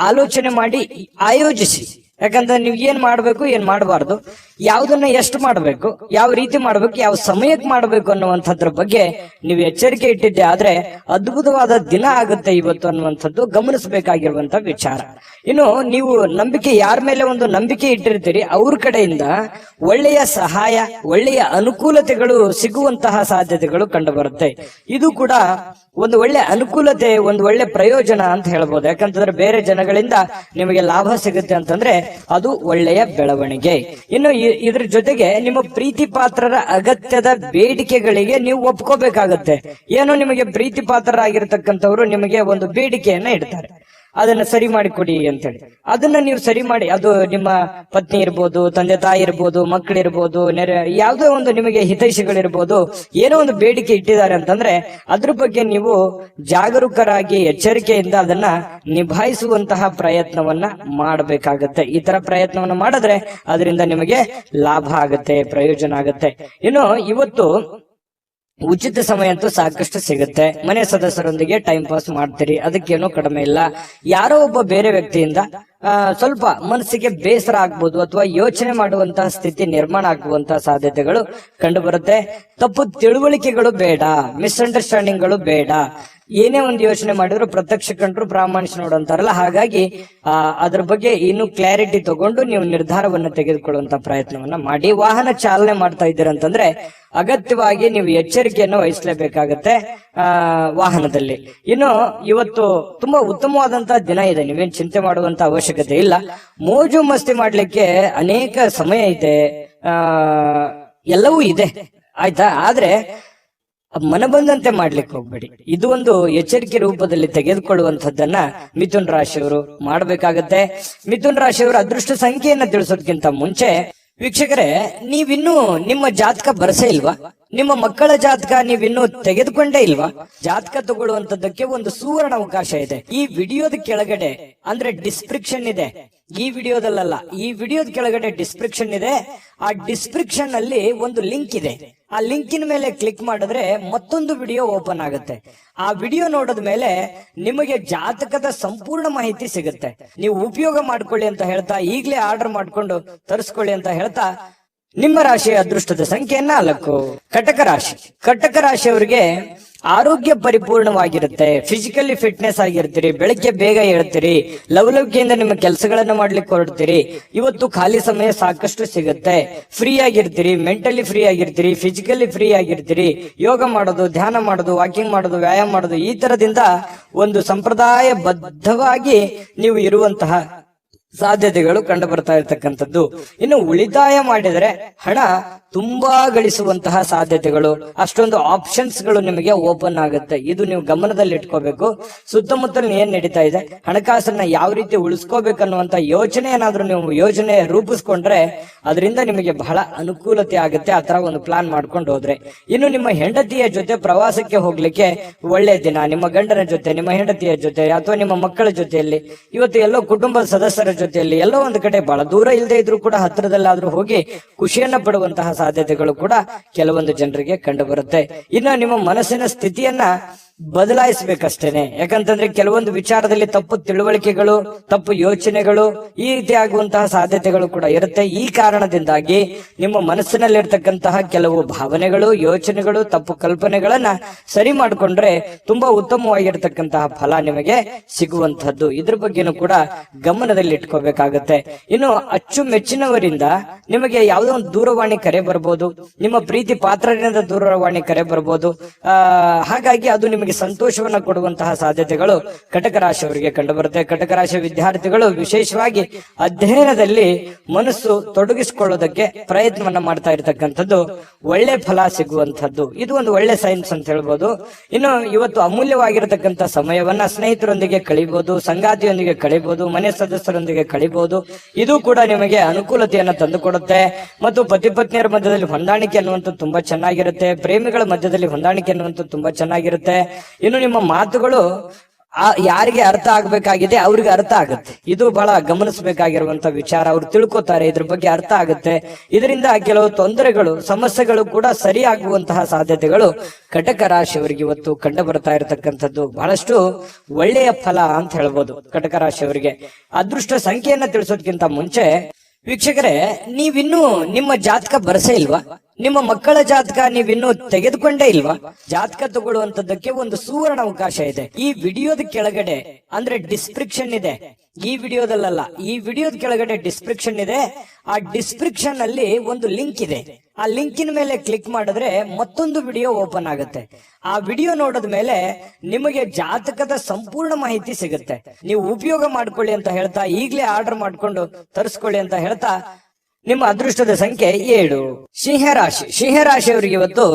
ಆಲೋಚನೆ ಮಾಡಿ ಆಯೋಜಿಸಿ. ಯಾಕಂದ್ರೆ ನೀವು ಏನ್ ಮಾಡ್ಬೇಕು, ಏನ್ ಮಾಡಬಾರ್ದು, ಯಾವ್ದನ್ನ ಎಷ್ಟು ಮಾಡ್ಬೇಕು, ಯಾವ ರೀತಿ ಮಾಡ್ಬೇಕು, ಯಾವ ಸಮಯಕ್ಕೆ ಮಾಡ್ಬೇಕು ಅನ್ನುವಂಥದ್ರ ಬಗ್ಗೆ ನೀವು ಎಚ್ಚರಿಕೆ ಇಟ್ಟಿದ್ದೆ ಆದ್ರೆ ಅದ್ಭುತವಾದ ದಿನ ಆಗುತ್ತೆ ಇವತ್ತು ಅನ್ನುವಂಥದ್ದು ಗಮನಿಸಬೇಕಾಗಿರುವಂತ ವಿಚಾರ. ಇನ್ನು ನೀವು ನಂಬಿಕೆ, ಯಾರ ಮೇಲೆ ಒಂದು ನಂಬಿಕೆ ಇಟ್ಟಿರ್ತೀರಿ ಅವ್ರ ಕಡೆಯಿಂದ ಒಳ್ಳೆಯ ಸಹಾಯ, ಒಳ್ಳೆಯ ಅನುಕೂಲತೆಗಳು ಸಿಗುವಂತಹ ಸಾಧ್ಯತೆಗಳು ಕಂಡು ಬರುತ್ತೆ. ಇದು ಕೂಡ ಒಂದು ಒಳ್ಳೆ ಅನುಕೂಲತೆ, ಒಂದು ಒಳ್ಳೆ ಪ್ರಯೋಜನ ಅಂತ ಹೇಳ್ಬೋದು. ಯಾಕಂತಂದ್ರೆ ಬೇರೆ ಜನಗಳಿಂದ ನಿಮಗೆ ಲಾಭ ಸಿಗುತ್ತೆ ಅಂತಂದ್ರೆ ಅದು ಒಳ್ಳೆಯ ಬೆಳವಣಿಗೆ. ಇನ್ನು ಇದ್ರ ಜೊತೆಗೆ ನಿಮ್ಮ ಪ್ರೀತಿ ಪಾತ್ರರ ಅಗತ್ಯದ ಬೇಡಿಕೆಗಳಿಗೆ ನೀವು ಒಪ್ಕೋಬೇಕಾಗತ್ತೆ. ಏನೋ ನಿಮಗೆ ಪ್ರೀತಿ ಪಾತ್ರರಾಗಿರ್ತಕ್ಕಂಥವ್ರು ನಿಮಗೆ ಒಂದು ಬೇಡಿಕೆಯನ್ನ ಇಡ್ತಾರೆ, ಅದನ್ನ ಸರಿ ಮಾಡಿ ಕೊಡಿ ಅಂತೇಳಿ. ಅದನ್ನ ನೀವು ಸರಿ ಮಾಡಿ, ಅದು ನಿಮ್ಮ ಪತ್ನಿ ಇರ್ಬೋದು, ತಂದೆ ತಾಯಿ ಇರ್ಬೋದು, ಮಕ್ಕಳಿರ್ಬೋದು, ಯಾವುದೋ ಒಂದು ನಿಮಗೆ ಹಿತೈಷಿಗಳಿರ್ಬೋದು, ಏನೋ ಒಂದು ಬೇಡಿಕೆ ಇಟ್ಟಿದ್ದಾರೆ ಅಂತಂದ್ರೆ ಅದ್ರ ಬಗ್ಗೆ ನೀವು ಜಾಗರೂಕರಾಗಿ ಎಚ್ಚರಿಕೆಯಿಂದ ಅದನ್ನ ನಿಭಾಯಿಸುವಂತಹ ಪ್ರಯತ್ನವನ್ನ ಮಾಡಬೇಕಾಗತ್ತೆ. ಈ ತರ ಪ್ರಯತ್ನವನ್ನ ಮಾಡಿದ್ರೆ ಅದರಿಂದ ನಿಮಗೆ ಲಾಭ ಆಗತ್ತೆ, ಪ್ರಯೋಜನ ಆಗತ್ತೆ. ಇನ್ನು ಇವತ್ತು ಉಚಿತ ಸಮಯ ಅಂತೂ ಸಾಕಷ್ಟು ಸಿಗುತ್ತೆ. ಮನೆ ಸದಸ್ಯರೊಂದಿಗೆ ಟೈಮ್ ಪಾಸ್ ಮಾಡ್ತೀರಿ, ಅದಕ್ಕೇನೋ ಕಡಿಮೆ ಇಲ್ಲ. ಯಾರೋ ಒಬ್ಬ ಬೇರೆ ವ್ಯಕ್ತಿಯಿಂದ ಸ್ವಲ್ಪ ಮನಸ್ಸಿಗೆ ಬೇಸರ ಆಗ್ಬೋದು, ಅಥವಾ ಯೋಚನೆ ಮಾಡುವಂತಹ ಸ್ಥಿತಿ ನಿರ್ಮಾಣ ಆಗುವಂತಹ ಸಾಧ್ಯತೆಗಳು ಕಂಡು ಬರುತ್ತೆ. ತಪ್ಪು ತಿಳುವಳಿಕೆಗಳು ಬೇಡ, ಮಿಸ್ಅಂಡರ್ಸ್ಟ್ಯಾಂಡಿಂಗ್ಗಳು ಬೇಡ. ಏನೇ ಒಂದು ಯೋಚನೆ ಮಾಡಿದ್ರು ಪ್ರತ್ಯಕ್ಷ ಕಂಡ್ರು ಪ್ರಾಮಾಣಿಕ ನೋಡು ಅಂತಾರಲ್ಲ, ಹಾಗಾಗಿ ಅದ್ರ ಬಗ್ಗೆ ಇನ್ನು ಕ್ಲಾರಿಟಿ ತಗೊಂಡು ನೀವು ನಿರ್ಧಾರವನ್ನ ತೆಗೆದುಕೊಳ್ಳುವಂತ ಪ್ರಯತ್ನವನ್ನ ಮಾಡಿ. ವಾಹನ ಚಾಲನೆ ಮಾಡ್ತಾ ಇದ್ದೀರಂತಂದ್ರೆ ಅಗತ್ಯವಾಗಿ ನೀವು ಎಚ್ಚರಿಕೆಯನ್ನು ವಹಿಸಲೇಬೇಕಾಗತ್ತೆ ವಾಹನದಲ್ಲಿ. ಇನ್ನು ಇವತ್ತು ತುಂಬಾ ಉತ್ತಮವಾದಂತಹ ದಿನ ಇದೆ, ನೀವೇನ್ ಚಿಂತೆ ಮಾಡುವಂತ ಅವಶ್ಯಕತೆ ಇಲ್ಲ. ಮೋಜು ಮಸ್ತಿ ಮಾಡ್ಲಿಕ್ಕೆ ಅನೇಕ ಸಮಯ ಇದೆ, ಎಲ್ಲವೂ ಇದೆ, ಆಯ್ತಾ. ಆದ್ರೆ ಮನ ಬಂದಂತೆ ಮಾಡ್ಲಿಕ್ಕೆ ಹೋಗ್ಬೇಡಿ. ಇದು ಒಂದು ಎಚ್ಚರಿಕೆ ರೂಪದಲ್ಲಿ ತೆಗೆದುಕೊಳ್ಳುವಂತದ್ದನ್ನ ಮಿಥುನ್ ರಾಶಿಯವರು ಮಾಡಬೇಕಾಗತ್ತೆ. ಮಿಥುನ್ ರಾಶಿಯವರ ಅದೃಷ್ಟ ಸಂಖ್ಯೆಯನ್ನ ತಿಳಿಸೋದಕ್ಕಿಂತ ಮುಂಚೆ ವೀಕ್ಷಕರೇ, ನೀವಿನ್ನೂ ನಿಮ್ಮ ಜಾತಕ ಬರಸೇ ಇಲ್ವಾ? ನಿಮ್ಮ ಮಕ್ಕಳ ಜಾತಕ ನೀವಿನ್ನೂ ತೆಗೆದುಕೊಂಡೇ ಇಲ್ವಾ? ಜಾತಕ ತಗೊಳ್ಳುವಂತದ್ದಕ್ಕೆ ಒಂದು ಸುವರ್ಣ ಅವಕಾಶ ಇದೆ. ಈ ವಿಡಿಯೋದ ಕೆಳಗಡೆ ಅಂದ್ರೆ ಡಿಸ್ಕ್ರಿಪ್ಷನ್ ಇದೆ. ಈ ವಿಡಿಯೋದಲ್ಲ, ಈ ವಿಡಿಯೋದ ಕೆಳಗಡೆ ಡಿಸ್ಕ್ರಿಪ್ಷನ್ ಇದೆ. ಆ ಡಿಸ್ಕ್ರಿಪ್ಷನ್ ಅಲ್ಲಿ ಒಂದು ಲಿಂಕ್ ಇದೆ. ಆ ಲಿಂಕಿನ ಮೇಲೆ ಕ್ಲಿಕ್ ಮಾಡಿದ್ರೆ ಮತ್ತೊಂದು ವಿಡಿಯೋ ಓಪನ್ ಆಗುತ್ತೆ. ಆ ವಿಡಿಯೋ ನೋಡಿದ ಮೇಲೆ ನಿಮಗೆ ಜಾತಕದ ಸಂಪೂರ್ಣ ಮಾಹಿತಿ ಸಿಗುತ್ತೆ. ನೀವು ಉಪಯೋಗ ಮಾಡ್ಕೊಳ್ಳಿ ಅಂತ ಹೇಳ್ತಾ, ಈಗಲೇ ಆರ್ಡರ್ ಮಾಡ್ಕೊಂಡು ತರಿಸ್ಕೊಳ್ಳಿ ಅಂತ ಹೇಳ್ತಾ, ನಿಮ್ಮ ರಾಶಿಯ ಅದೃಷ್ಟದ ಸಂಖ್ಯೆ 4. ಕಟಕ ರಾಶಿ. ಕಟಕ ರಾಶಿಯವರಿಗೆ ಆರೋಗ್ಯ ಪರಿಪೂರ್ಣವಾಗಿರುತ್ತೆ, ಫಿಸಿಕಲಿ ಫಿಟ್ನೆಸ್ ಆಗಿರ್ತೀರಿ, ಬೆಳಗ್ಗೆ ಬೇಗ ಹೇಳ್ತೀರಿ, ಲವಲವಿಕೆಯಿಂದ ನಿಮ್ಮ ಕೆಲಸಗಳನ್ನ ಮಾಡ್ಲಿಕ್ಕೆ ಹೊರಡ್ತೀರಿ. ಇವತ್ತು ಖಾಲಿ ಸಮಯ ಸಾಕಷ್ಟು ಸಿಗುತ್ತೆ, ಫ್ರೀ ಆಗಿರ್ತೀರಿ, ಮೆಂಟಲಿ ಫ್ರೀ ಆಗಿರ್ತೀರಿ, ಫಿಸಿಕಲಿ ಫ್ರೀ ಆಗಿರ್ತೀರಿ. ಯೋಗ ಮಾಡೋದು, ಧ್ಯಾನ ಮಾಡೋದು, ವಾಕಿಂಗ್ ಮಾಡೋದು, ವ್ಯಾಯಾಮ ಮಾಡೋದು, ಈ ತರದಿಂದ ಒಂದು ಸಂಪ್ರದಾಯ ಬದ್ಧವಾಗಿ ನೀವು ಇರುವಂತಹ ಸಾಧ್ಯತೆಗಳು ಕಂಡು ಬರ್ತಾ ಇರ್ತಕ್ಕಂಥದ್ದು. ಇನ್ನು ಉಳಿತಾಯ ಮಾಡಿದರೆ ಹಣ ತುಂಬಾ ಗಳಿಸುವಂತಹ ಸಾಧ್ಯತೆಗಳು, ಅಷ್ಟೊಂದು ಆಪ್ಷನ್ಸ್ ಗಳು ನಿಮಗೆ ಓಪನ್ ಆಗುತ್ತೆ. ಇದು ನೀವು ಗಮನದಲ್ಲಿ ಇಟ್ಕೋಬೇಕು. ಸುತ್ತಮುತ್ತಲು ಏನ್ ನಡೀತಾ ಇದೆ, ಹಣಕಾಸನ್ನ ಯಾವ ರೀತಿ ಉಳಿಸ್ಕೋಬೇಕನ್ನುವಂತ ಯೋಚನೆ ಏನಾದ್ರೂ ನೀವು ಯೋಜನೆ ರೂಪಿಸ್ಕೊಂಡ್ರೆ ಅದರಿಂದ ನಿಮಗೆ ಬಹಳ ಅನುಕೂಲತೆ ಆಗುತ್ತೆ. ಆ ತರ ಒಂದು ಪ್ಲಾನ್ ಮಾಡ್ಕೊಂಡು ಹೋದ್ರೆ. ಇನ್ನು ನಿಮ್ಮ ಹೆಂಡತಿಯ ಜೊತೆ ಪ್ರವಾಸಕ್ಕೆ ಹೋಗ್ಲಿಕ್ಕೆ ಒಳ್ಳೆ ದಿನ. ನಿಮ್ಮ ಗಂಡನ ಜೊತೆ, ನಿಮ್ಮ ಹೆಂಡತಿಯ ಜೊತೆ ಅಥವಾ ನಿಮ್ಮ ಮಕ್ಕಳ ಜೊತೆಯಲ್ಲಿ, ಇವತ್ತು ಎಲ್ಲೋ ಕುಟುಂಬದ ಸದಸ್ಯರ ಜೊತೆಯಲ್ಲಿ ಎಲ್ಲೋ ಒಂದು ಕಡೆ ಬಹಳ ದೂರ ಇಲ್ಲದೆ ಇದ್ರೂ ಕೂಡ ಹತ್ತಿರದಲ್ಲಾದ್ರೂ ಹೋಗಿ ಖುಷಿಯನ್ನ ಪಡುವಂತಹ ಸಾಧ್ಯತೆಗಳು ಕೂಡ ಕೆಲವೊಂದು ಜನರಿಗೆ ಕಂಡು ಬರುತ್ತೆ. ಇನ್ನು ನಿಮ್ಮ ಮನಸ್ಸಿನ ಸ್ಥಿತಿಯನ್ನ ಬದಲಾಯಿಸಬೇಕಷ್ಟೇನೆ. ಯಾಕಂತಂದ್ರೆ ಕೆಲವೊಂದು ವಿಚಾರದಲ್ಲಿ ತಪ್ಪು ತಿಳುವಳಿಕೆಗಳು, ತಪ್ಪು ಯೋಚನೆಗಳು ಈ ರೀತಿ ಆಗುವಂತಹ ಸಾಧ್ಯತೆಗಳು ಕೂಡ ಇರುತ್ತೆ. ಈ ಕಾರಣದಿಂದಾಗಿ ನಿಮ್ಮ ಮನಸ್ಸಿನಲ್ಲಿರ್ತಕ್ಕಂತಹ ಕೆಲವು ಭಾವನೆಗಳು, ಯೋಚನೆಗಳು, ತಪ್ಪು ಕಲ್ಪನೆಗಳನ್ನ ಸರಿ ಮಾಡಿಕೊಂಡ್ರೆ ತುಂಬಾ ಉತ್ತಮವಾಗಿರ್ತಕ್ಕಂತಹ ಫಲ ನಿಮಗೆ ಸಿಗುವಂತಹದ್ದು. ಇದ್ರ ಬಗ್ಗೆನೂ ಕೂಡ ಗಮನದಲ್ಲಿ ಇಟ್ಕೋಬೇಕಾಗತ್ತೆ. ಇನ್ನು ಅಚ್ಚುಮೆಚ್ಚಿನವರಿಂದ ನಿಮಗೆ ಯಾವುದೋ ಒಂದು ದೂರವಾಣಿ ಕರೆ ಬರ್ಬೋದು, ನಿಮ್ಮ ಪ್ರೀತಿ ಪಾತ್ರರಿಂದ ದೂರವಾಣಿ ಕರೆ ಬರ್ಬೋದು. ಹಾಗಾಗಿ ಅದು ನಿಮಗೆ ಸಂತೋಷವನ್ನ ಕೊಡುವಂತಹ ಸಾಧ್ಯತೆಗಳು ಕಟಕ ರಾಶಿಯವರಿಗೆ ಕಂಡು ಬರುತ್ತೆ. ಕಟಕ ರಾಶಿಯ ವಿದ್ಯಾರ್ಥಿಗಳು ವಿಶೇಷವಾಗಿ ಅಧ್ಯಯನದಲ್ಲಿ ಮನಸ್ಸು ತೊಡಗಿಸಿಕೊಳ್ಳೋದಕ್ಕೆ ಪ್ರಯತ್ನವನ್ನ ಮಾಡ್ತಾ ಇರತಕ್ಕಂಥದ್ದು ಒಳ್ಳೆ ಫಲ ಸಿಗುವಂತಹದ್ದು. ಇದು ಒಂದು ಒಳ್ಳೆ ಸೈನ್ಸ್ ಅಂತ ಹೇಳ್ಬೋದು. ಇನ್ನು ಇವತ್ತು ಅಮೂಲ್ಯವಾಗಿರತಕ್ಕಂಥ ಸಮಯವನ್ನ ಸ್ನೇಹಿತರೊಂದಿಗೆ ಕಳಿಬಹುದು, ಸಂಗಾತಿಯೊಂದಿಗೆ ಕಳಿಬಹುದು, ಮನೆ ಸದಸ್ಯರೊಂದಿಗೆ ಕಳಿಬಹುದು. ಇದು ಕೂಡ ನಿಮಗೆ ಅನುಕೂಲತೆಯನ್ನ ತಂದುಕೊಡುತ್ತೆ. ಮತ್ತು ಪತಿ ಪತ್ನಿಯರ ಮಧ್ಯದಲ್ಲಿ ಹೊಂದಾಣಿಕೆ ಅನ್ನುವಂಥದ್ದು ತುಂಬಾ ಚೆನ್ನಾಗಿರುತ್ತೆ. ಪ್ರೇಮಿಗಳ ಮಧ್ಯದಲ್ಲಿ ಹೊಂದಾಣಿಕೆ ಅನ್ನುವಂಥದ್ದು ತುಂಬಾ ಚೆನ್ನಾಗಿರುತ್ತೆ. ಇನ್ನು ನಿಮ್ಮ ಮಾತುಗಳು ಯಾರಿಗೆ ಅರ್ಥ ಆಗ್ಬೇಕಾಗಿದೆ ಅವ್ರಿಗೆ ಅರ್ಥ ಆಗುತ್ತೆ. ಇದು ಬಹಳ ಗಮನಿಸಬೇಕಾಗಿರುವಂತ ವಿಚಾರ. ಅವ್ರು ತಿಳ್ಕೊತಾರೆ, ಇದ್ರ ಬಗ್ಗೆ ಅರ್ಥ ಆಗುತ್ತೆ. ಇದರಿಂದ ಕೆಲವು ತೊಂದರೆಗಳು, ಸಮಸ್ಯೆಗಳು ಕೂಡ ಸರಿಯಾಗುವಂತಹ ಸಾಧ್ಯತೆಗಳು ಕಟಕ ರಾಶಿಯವರಿಗೆ ಇವತ್ತು ಕಂಡು ಬರ್ತಾ ಇರತಕ್ಕಂಥದ್ದು ಬಹಳಷ್ಟು ಒಳ್ಳೆಯ ಫಲ ಅಂತ ಹೇಳ್ಬೋದು. ಕಟಕ ರಾಶಿಯವರಿಗೆ ಅದೃಷ್ಟ ಸಂಖ್ಯೆಯನ್ನ ತಿಳಿಸೋದಕ್ಕಿಂತ ಮುಂಚೆ ವೀಕ್ಷಕರೇ, ನೀವಿನ್ನೂ ನಿಮ್ಮ ಜಾತಕ ಬರಸೇ ಇಲ್ವಾ? ನಿಮ್ಮ ಮಕ್ಕಳ ಜಾತಕ ನೀವಿನ್ನೂ ತೆಗೆದುಕೊಂಡೇ ಇಲ್ವಾ? ಜಾತಕ ತಗೊಳ್ಳುವಂತದ್ದಕ್ಕೆ ಒಂದು ಸುವರ್ಣ ಅವಕಾಶ ಇದೆ. ಈ ವಿಡಿಯೋದ ಕೆಳಗಡೆ ಅಂದ್ರೆ ಡಿಸ್ಕ್ರಿಪ್ಷನ್ ಇದೆ. ಈ ವಿಡಿಯೋದಲ್ಲ, ಈ ವಿಡಿಯೋದ ಕೆಳಗಡೆ ಡಿಸ್ಕ್ರಿಪ್ಷನ್ ಇದೆ. ಆ ಡಿಸ್ಕ್ರಿಪ್ಷನ್ ಅಲ್ಲಿ ಒಂದು ಲಿಂಕ್ ಇದೆ. ಆ ಲಿಂಕಿನ ಮೇಲೆ ಕ್ಲಿಕ್ ಮಾಡಿದ್ರೆ ಮತ್ತೊಂದು ವಿಡಿಯೋ ಓಪನ್ ಆಗುತ್ತೆ. ಆ ವಿಡಿಯೋ ನೋಡಿದ ಮೇಲೆ ನಿಮಗೆ ಜಾತಕದ ಸಂಪೂರ್ಣ ಮಾಹಿತಿ ಸಿಗುತ್ತೆ. ನೀವು ಉಪಯೋಗ ಮಾಡ್ಕೊಳ್ಳಿ ಅಂತ ಹೇಳ್ತಾ, ಈಗಲೇ ಆರ್ಡರ್ ಮಾಡ್ಕೊಂಡು ತರಿಸ್ಕೊಳ್ಳಿ ಅಂತ ಹೇಳ್ತಾ, ನಿಮ್ಮ ಅದೃಷ್ಟದ ಸಂಖ್ಯೆ 7. ಸಿಂಹರಾಶಿ. ಸಿಂಹರಾಶಿಯವರಿಗೆ ಇವತ್ತು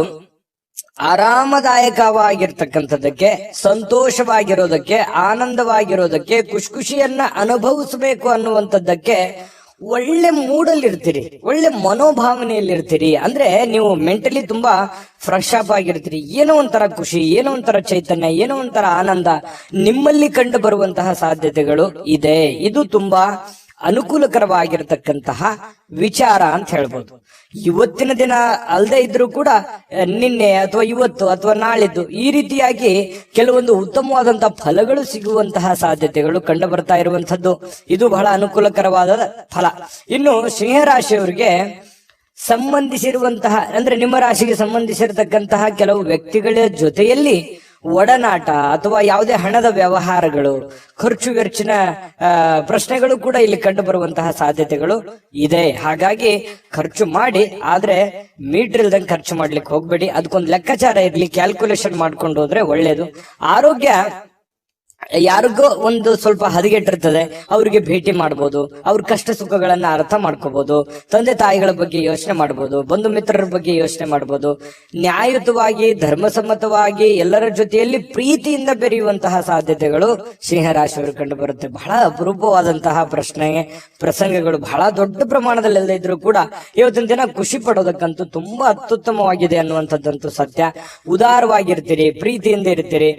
ಆರಾಮದಾಯಕವಾಗಿರ್ತಕ್ಕಂಥದ್ದಕ್ಕೆ, ಸಂತೋಷವಾಗಿರೋದಕ್ಕೆ, ಆನಂದವಾಗಿರೋದಕ್ಕೆ, ಖುಷಿಯನ್ನ ಅನುಭವಿಸಬೇಕು ಅನ್ನುವಂಥದ್ದಕ್ಕೆ ಒಳ್ಳೆ ಮೂಡಲ್ಲಿ ಇರ್ತೀರಿ, ಒಳ್ಳೆ ಮನೋಭಾವನೆಯಲ್ಲಿ ಇರ್ತೀರಿ. ಅಂದ್ರೆ ನೀವು ಮೆಂಟಲಿ ತುಂಬಾ ಫ್ರೆಶ್ ಅಪ್ ಆಗಿರ್ತೀರಿ. ಏನೋ ಒಂಥರ ಖುಷಿ, ಏನೋ ಒಂಥರ ಚೈತನ್ಯ, ಏನೋ ಒಂಥರ ಆನಂದ ನಿಮ್ಮಲ್ಲಿ ಕಂಡು ಬರುವಂತಹ ಸಾಧ್ಯತೆಗಳು ಇದೆ. ಇದು ತುಂಬಾ ಅನುಕೂಲಕರವಾಗಿರತಕ್ಕಂತಹ ವಿಚಾರ ಅಂತ ಹೇಳ್ಬೋದು. ಇವತ್ತಿನ ದಿನ ಅಲ್ಲದೆ ಇದ್ರೂ ಕೂಡ ನಿನ್ನೆ ಅಥವಾ ಇವತ್ತು ಅಥವಾ ನಾಳಿದ್ದು ಈ ರೀತಿಯಾಗಿ ಕೆಲವೊಂದು ಉತ್ತಮವಾದಂತಹ ಫಲಗಳು ಸಿಗುವಂತಹ ಸಾಧ್ಯತೆಗಳು ಕಂಡು ಬರ್ತಾ ಇರುವಂತದ್ದು. ಇದು ಬಹಳ ಅನುಕೂಲಕರವಾದ ಫಲ. ಇನ್ನು ಸಿಂಹರಾಶಿಯವರಿಗೆ ಸಂಬಂಧಿಸಿರುವಂತಹ ಅಂದ್ರೆ ನಿಮ್ಮ ರಾಶಿಗೆ ಸಂಬಂಧಿಸಿರತಕ್ಕಂತಹ ಕೆಲವು ವ್ಯಕ್ತಿಗಳ ಜೊತೆಯಲ್ಲಿ ಒಡನಾಟ ಅಥವಾ ಯಾವುದೇ ಹಣದ ವ್ಯವಹಾರಗಳು, ಖರ್ಚು ವೆಚ್ಚಿನ ಪ್ರಶ್ನೆಗಳು ಕೂಡ ಇಲ್ಲಿ ಕಂಡು ಬರುವಂತಹ ಸಾಧ್ಯತೆಗಳು ಇದೆ. ಹಾಗಾಗಿ ಖರ್ಚು ಮಾಡಿ, ಆದ್ರೆ ಮೀಟರ್ ಇಲ್ದಂಗೆ ಖರ್ಚು ಮಾಡ್ಲಿಕ್ಕೆ ಹೋಗ್ಬೇಡಿ. ಅದಕ್ಕೊಂದು ಲೆಕ್ಕಾಚಾರ ಇರ್ಲಿ, ಕ್ಯಾಲ್ಕುಲೇಷನ್ ಮಾಡ್ಕೊಂಡು ಹೋದ್ರೆ ಒಳ್ಳೇದು. ಆರೋಗ್ಯ ಯಾರಿಗೋ ಒಂದು ಸ್ವಲ್ಪ ಹದಗೆಟ್ಟಿರ್ತದೆ, ಅವ್ರಿಗೆ ಭೇಟಿ ಮಾಡ್ಬೋದು, ಅವ್ರ ಕಷ್ಟ ಸುಖಗಳನ್ನ ಅರ್ಥ ಮಾಡ್ಕೋಬಹುದು, ತಂದೆ ತಾಯಿಗಳ ಬಗ್ಗೆ ಯೋಚನೆ ಮಾಡ್ಬೋದು, ಬಂಧು ಮಿತ್ರರ ಬಗ್ಗೆ ಯೋಚನೆ ಮಾಡ್ಬೋದು. ನ್ಯಾಯಯುತವಾಗಿ, ಧರ್ಮಸಮ್ಮತವಾಗಿ ಎಲ್ಲರ ಜೊತೆಯಲ್ಲಿ ಪ್ರೀತಿಯಿಂದ ಬೆರೆಯುವಂತಹ ಸಾಧ್ಯತೆಗಳು ಸಿಂಹರಾಶಿಯವರು ಕಂಡು ಬರುತ್ತೆ. ಬಹಳ ಅಪರೂಪವಾದಂತಹ ಪ್ರಸಂಗಗಳು ಬಹಳ ದೊಡ್ಡ ಪ್ರಮಾಣದಲ್ಲಿ ಅಲ್ಲದೆ ಇದ್ರು ಕೂಡ ಇವತ್ತಿನ ದಿನ ಖುಷಿ ಪಡೋದಕ್ಕಂತೂ ತುಂಬಾ ಅತ್ಯುತ್ತಮವಾಗಿದೆ ಅನ್ನುವಂಥದ್ದಂತೂ ಸತ್ಯ. ಉದಾರವಾಗಿರ್ತೀರಿ, ಪ್ರೀತಿಯಿಂದ ಇರ್ತೀರಿ,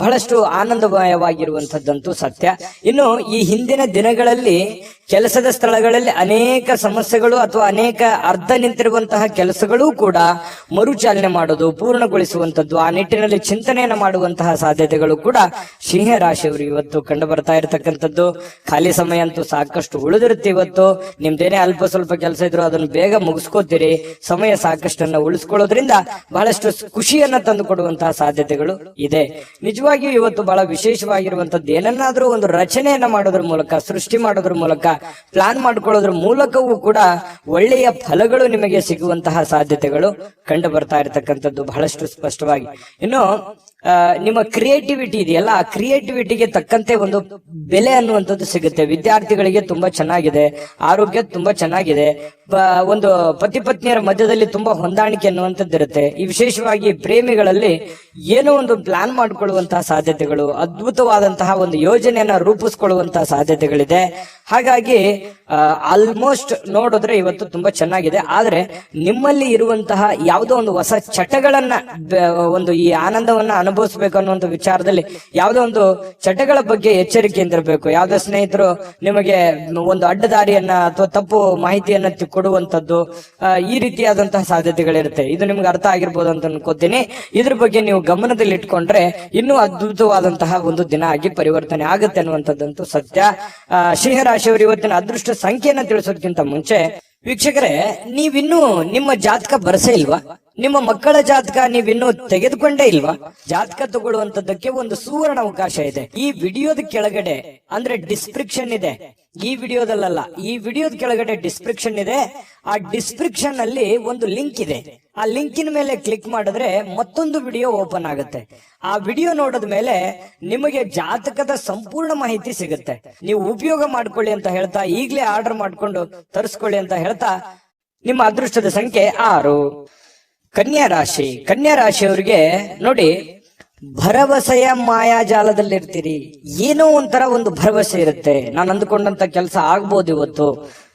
ಬಹಳಷ್ಟು ಆನಂದಮಯವಾಗಿರುವಂತದ್ದಂತೂ ಸತ್ಯ. ಇನ್ನು ಈ ಹಿಂದಿನ ದಿನಗಳಲ್ಲಿ ಕೆಲಸದ ಸ್ಥಳಗಳಲ್ಲಿ ಅನೇಕ ಸಮಸ್ಯೆಗಳು ಅಥವಾ ಅನೇಕ ಅರ್ಧ ನಿಂತಿರುವಂತಹ ಕೆಲಸಗಳೂ ಕೂಡ ಮರುಚಾಲನೆ ಮಾಡೋದು, ಪೂರ್ಣಗೊಳಿಸುವಂತದ್ದು, ಆ ನಿಟ್ಟಿನಲ್ಲಿ ಚಿಂತನೆಯನ್ನು ಮಾಡುವಂತಹ ಸಾಧ್ಯತೆಗಳು ಕೂಡ ಸಿಂಹ ರಾಶಿಯವರು ಇವತ್ತು ಕಂಡು ಬರ್ತಾ ಇರತಕ್ಕಂಥದ್ದು. ಖಾಲಿ ಸಮಯ ಅಂತೂ ಸಾಕಷ್ಟು ಉಳಿದಿರುತ್ತೆ. ಇವತ್ತು ನಿಮ್ದೇನೇ ಅಲ್ಪ ಸ್ವಲ್ಪ ಕೆಲಸ ಇದ್ರು ಅದನ್ನು ಬೇಗ ಮುಗಿಸ್ಕೋತೀರಿ. ಸಮಯ ಸಾಕಷ್ಟನ್ನ ಉಳಿಸ್ಕೊಳ್ಳೋದ್ರಿಂದ ಬಹಳಷ್ಟು ಖುಷಿಯನ್ನ ತಂದು ಕೊಡುವಂತಹ ಸಾಧ್ಯತೆಗಳು ಇದೆ. ನಿಜವಾಗಿಯೂ ಇವತ್ತು ಬಹಳ ವಿಶೇಷ ವಿಶೇಷವಾಗಿರುವಂತದ್ದು ಏನನ್ನಾದ್ರೂ ಒಂದು ರಚನೆಯನ್ನ ಮಾಡೋದ್ರ ಮೂಲಕ, ಸೃಷ್ಟಿ ಮಾಡೋದ್ರ ಮೂಲಕ, ಪ್ಲಾನ್ ಮಾಡ್ಕೊಳ್ಳೋದ್ರ ಮೂಲಕವೂ ಕೂಡ ಒಳ್ಳೆಯ ಫಲಗಳು ನಿಮಗೆ ಸಿಗುವಂತಹ ಸಾಧ್ಯತೆಗಳು ಕಂಡು ಬರ್ತಾ ಇರತಕ್ಕಂಥದ್ದು ಬಹಳಷ್ಟು ಸ್ಪಷ್ಟವಾಗಿ. ಇನ್ನು ನಿಮ್ಮ ಕ್ರಿಯೇಟಿವಿಟಿ ಇದೆಯಲ್ಲ, ಆ ಕ್ರಿಯೇಟಿವಿಟಿಗೆ ತಕ್ಕಂತೆ ಒಂದು ಬೆಲೆ ಅನ್ನುವಂಥದ್ದು ಸಿಗುತ್ತೆ. ವಿದ್ಯಾರ್ಥಿಗಳಿಗೆ ತುಂಬಾ ಚೆನ್ನಾಗಿದೆ, ಆರೋಗ್ಯ ತುಂಬಾ ಚೆನ್ನಾಗಿದೆ, ಒಂದು ಪತಿ ಪತ್ನಿಯರ ಮಧ್ಯದಲ್ಲಿ ತುಂಬಾ ಹೊಂದಾಣಿಕೆ ಅನ್ನುವಂಥದ್ದು ಇರುತ್ತೆ. ಈ ವಿಶೇಷವಾಗಿ ಪ್ರೇಮಿಗಳಲ್ಲಿ ಏನೋ ಒಂದು ಪ್ಲಾನ್ ಮಾಡಿಕೊಳ್ಳುವಂತಹ ಸಾಧ್ಯತೆಗಳು, ಅದ್ಭುತವಾದಂತಹ ಒಂದು ಯೋಜನೆಯನ್ನ ರೂಪಿಸ್ಕೊಳ್ಳುವಂತಹ ಸಾಧ್ಯತೆಗಳಿದೆ. ಹಾಗಾಗಿ ಆಲ್ಮೋಸ್ಟ್ ನೋಡಿದ್ರೆ ಇವತ್ತು ತುಂಬಾ ಚೆನ್ನಾಗಿದೆ. ಆದ್ರೆ ನಿಮ್ಮಲ್ಲಿ ಇರುವಂತಹ ಯಾವುದೋ ಒಂದು ಹೊಸ ಚಟಗಳನ್ನ, ಒಂದು ಈ ಆನಂದವನ್ನ ಅನುಭವಿಸ್ಬೇಕು ಅನ್ನುವಂಥ ವಿಚಾರದಲ್ಲಿ ಯಾವುದೋ ಒಂದು ಚಟಗಳ ಬಗ್ಗೆ ಎಚ್ಚರಿಕೆಯಿಂದ ಇರಬೇಕು. ಯಾವುದೋ ಸ್ನೇಹಿತರು ನಿಮಗೆ ಒಂದು ಅಡ್ಡದಾರಿಯನ್ನ ಅಥವಾ ತಪ್ಪು ಮಾಹಿತಿಯನ್ನ ಕೊಡುವಂತದ್ದು, ಈ ರೀತಿಯಾದಂತಹ ಸಾಧ್ಯತೆಗಳಿರುತ್ತೆ. ಇದು ನಿಮ್ಗೆ ಅರ್ಥ ಆಗಿರ್ಬೋದು ಅಂತ ಅನ್ಕೋತೀನಿ. ಇದ್ರ ಬಗ್ಗೆ ನೀವು ಗಮನದಲ್ಲಿ ಇಟ್ಕೊಂಡ್ರೆ ಇನ್ನೂ ಅದ್ಭುತವಾದಂತಹ ಒಂದು ದಿನ ಆಗಿ ಪರಿವರ್ತನೆ ಆಗುತ್ತೆ ಅನ್ನುವಂಥದ್ದಂತೂ ಸತ್ಯ. ಸಿಂಹರಾಶಿಯವರು ಇವತ್ತಿನ ಅದೃಷ್ಟ ಸಂಖ್ಯೆಯನ್ನ ತಿಳಿಸೋದಕ್ಕಿಂತ ಮುಂಚೆ ವೀಕ್ಷಕರೇ, ನೀವಿನ್ನೂ ನಿಮ್ಮ ಜಾತಕ ಬರಸೇ ಇಲ್ವಾ? ನಿಮ್ಮ ಮಕ್ಕಳ ಜಾತಕ ನೀವಿನ್ನೂ ತೆಗೆದುಕೊಂಡೇ ಇಲ್ವಾ? ಜಾತಕ ತಗೊಳ್ಳುವಂತದ್ದಕ್ಕೆ ಒಂದು ಸುವರ್ಣ ಅವಕಾಶ ಇದೆ. ಈ ವಿಡಿಯೋದ ಕೆಳಗಡೆ ಅಂದ್ರೆ ಡಿಸ್ಕ್ರಿಪ್ಷನ್ ಇದೆ, ಈ ವಿಡಿಯೋದಲ್ಲ, ಈ ವಿಡಿಯೋದ ಕೆಳಗಡೆ ಡಿಸ್ಕ್ರಿಪ್ಷನ್ ಇದೆ. ಆ ಡಿಸ್ಕ್ರಿಪ್ಷನ್ ಅಲ್ಲಿ ಒಂದು ಲಿಂಕ್ ಇದೆ. ಆ ಲಿಂಕಿನ ಮೇಲೆ ಕ್ಲಿಕ್ ಮಾಡಿದ್ರೆ ಮತ್ತೊಂದು ವಿಡಿಯೋ ಓಪನ್ ಆಗುತ್ತೆ. ಆ ವಿಡಿಯೋ ನೋಡಿದ ಮೇಲೆ ನಿಮಗೆ ಜಾತಕದ ಸಂಪೂರ್ಣ ಮಾಹಿತಿ ಸಿಗುತ್ತೆ. ನೀವು ಉಪಯೋಗ ಮಾಡ್ಕೊಳ್ಳಿ ಅಂತ ಹೇಳ್ತಾ, ಈಗಲೇ ಆರ್ಡರ್ ಮಾಡ್ಕೊಂಡು ತರಿಸ್ಕೊಳ್ಳಿ ಅಂತ ಹೇಳ್ತಾ, ನಿಮ್ಮ ಅದೃಷ್ಟದ ಸಂಖ್ಯೆ 6. ಕನ್ಯಾ ರಾಶಿ. ಕನ್ಯಾ ರಾಶಿಯವರಿಗೆ ನೋಡಿ, ಭರವಸೆಯ ಮಾಯಾಜಾಲದಲ್ಲಿರ್ತೀರಿ. ಏನೋ ಒಂಥರ ಒಂದು ಭರವಸೆ ಇರುತ್ತೆ. ನಾನು ಅಂದುಕೊಂಡಂತ ಕೆಲಸ ಆಗ್ಬೋದು ಇವತ್ತು,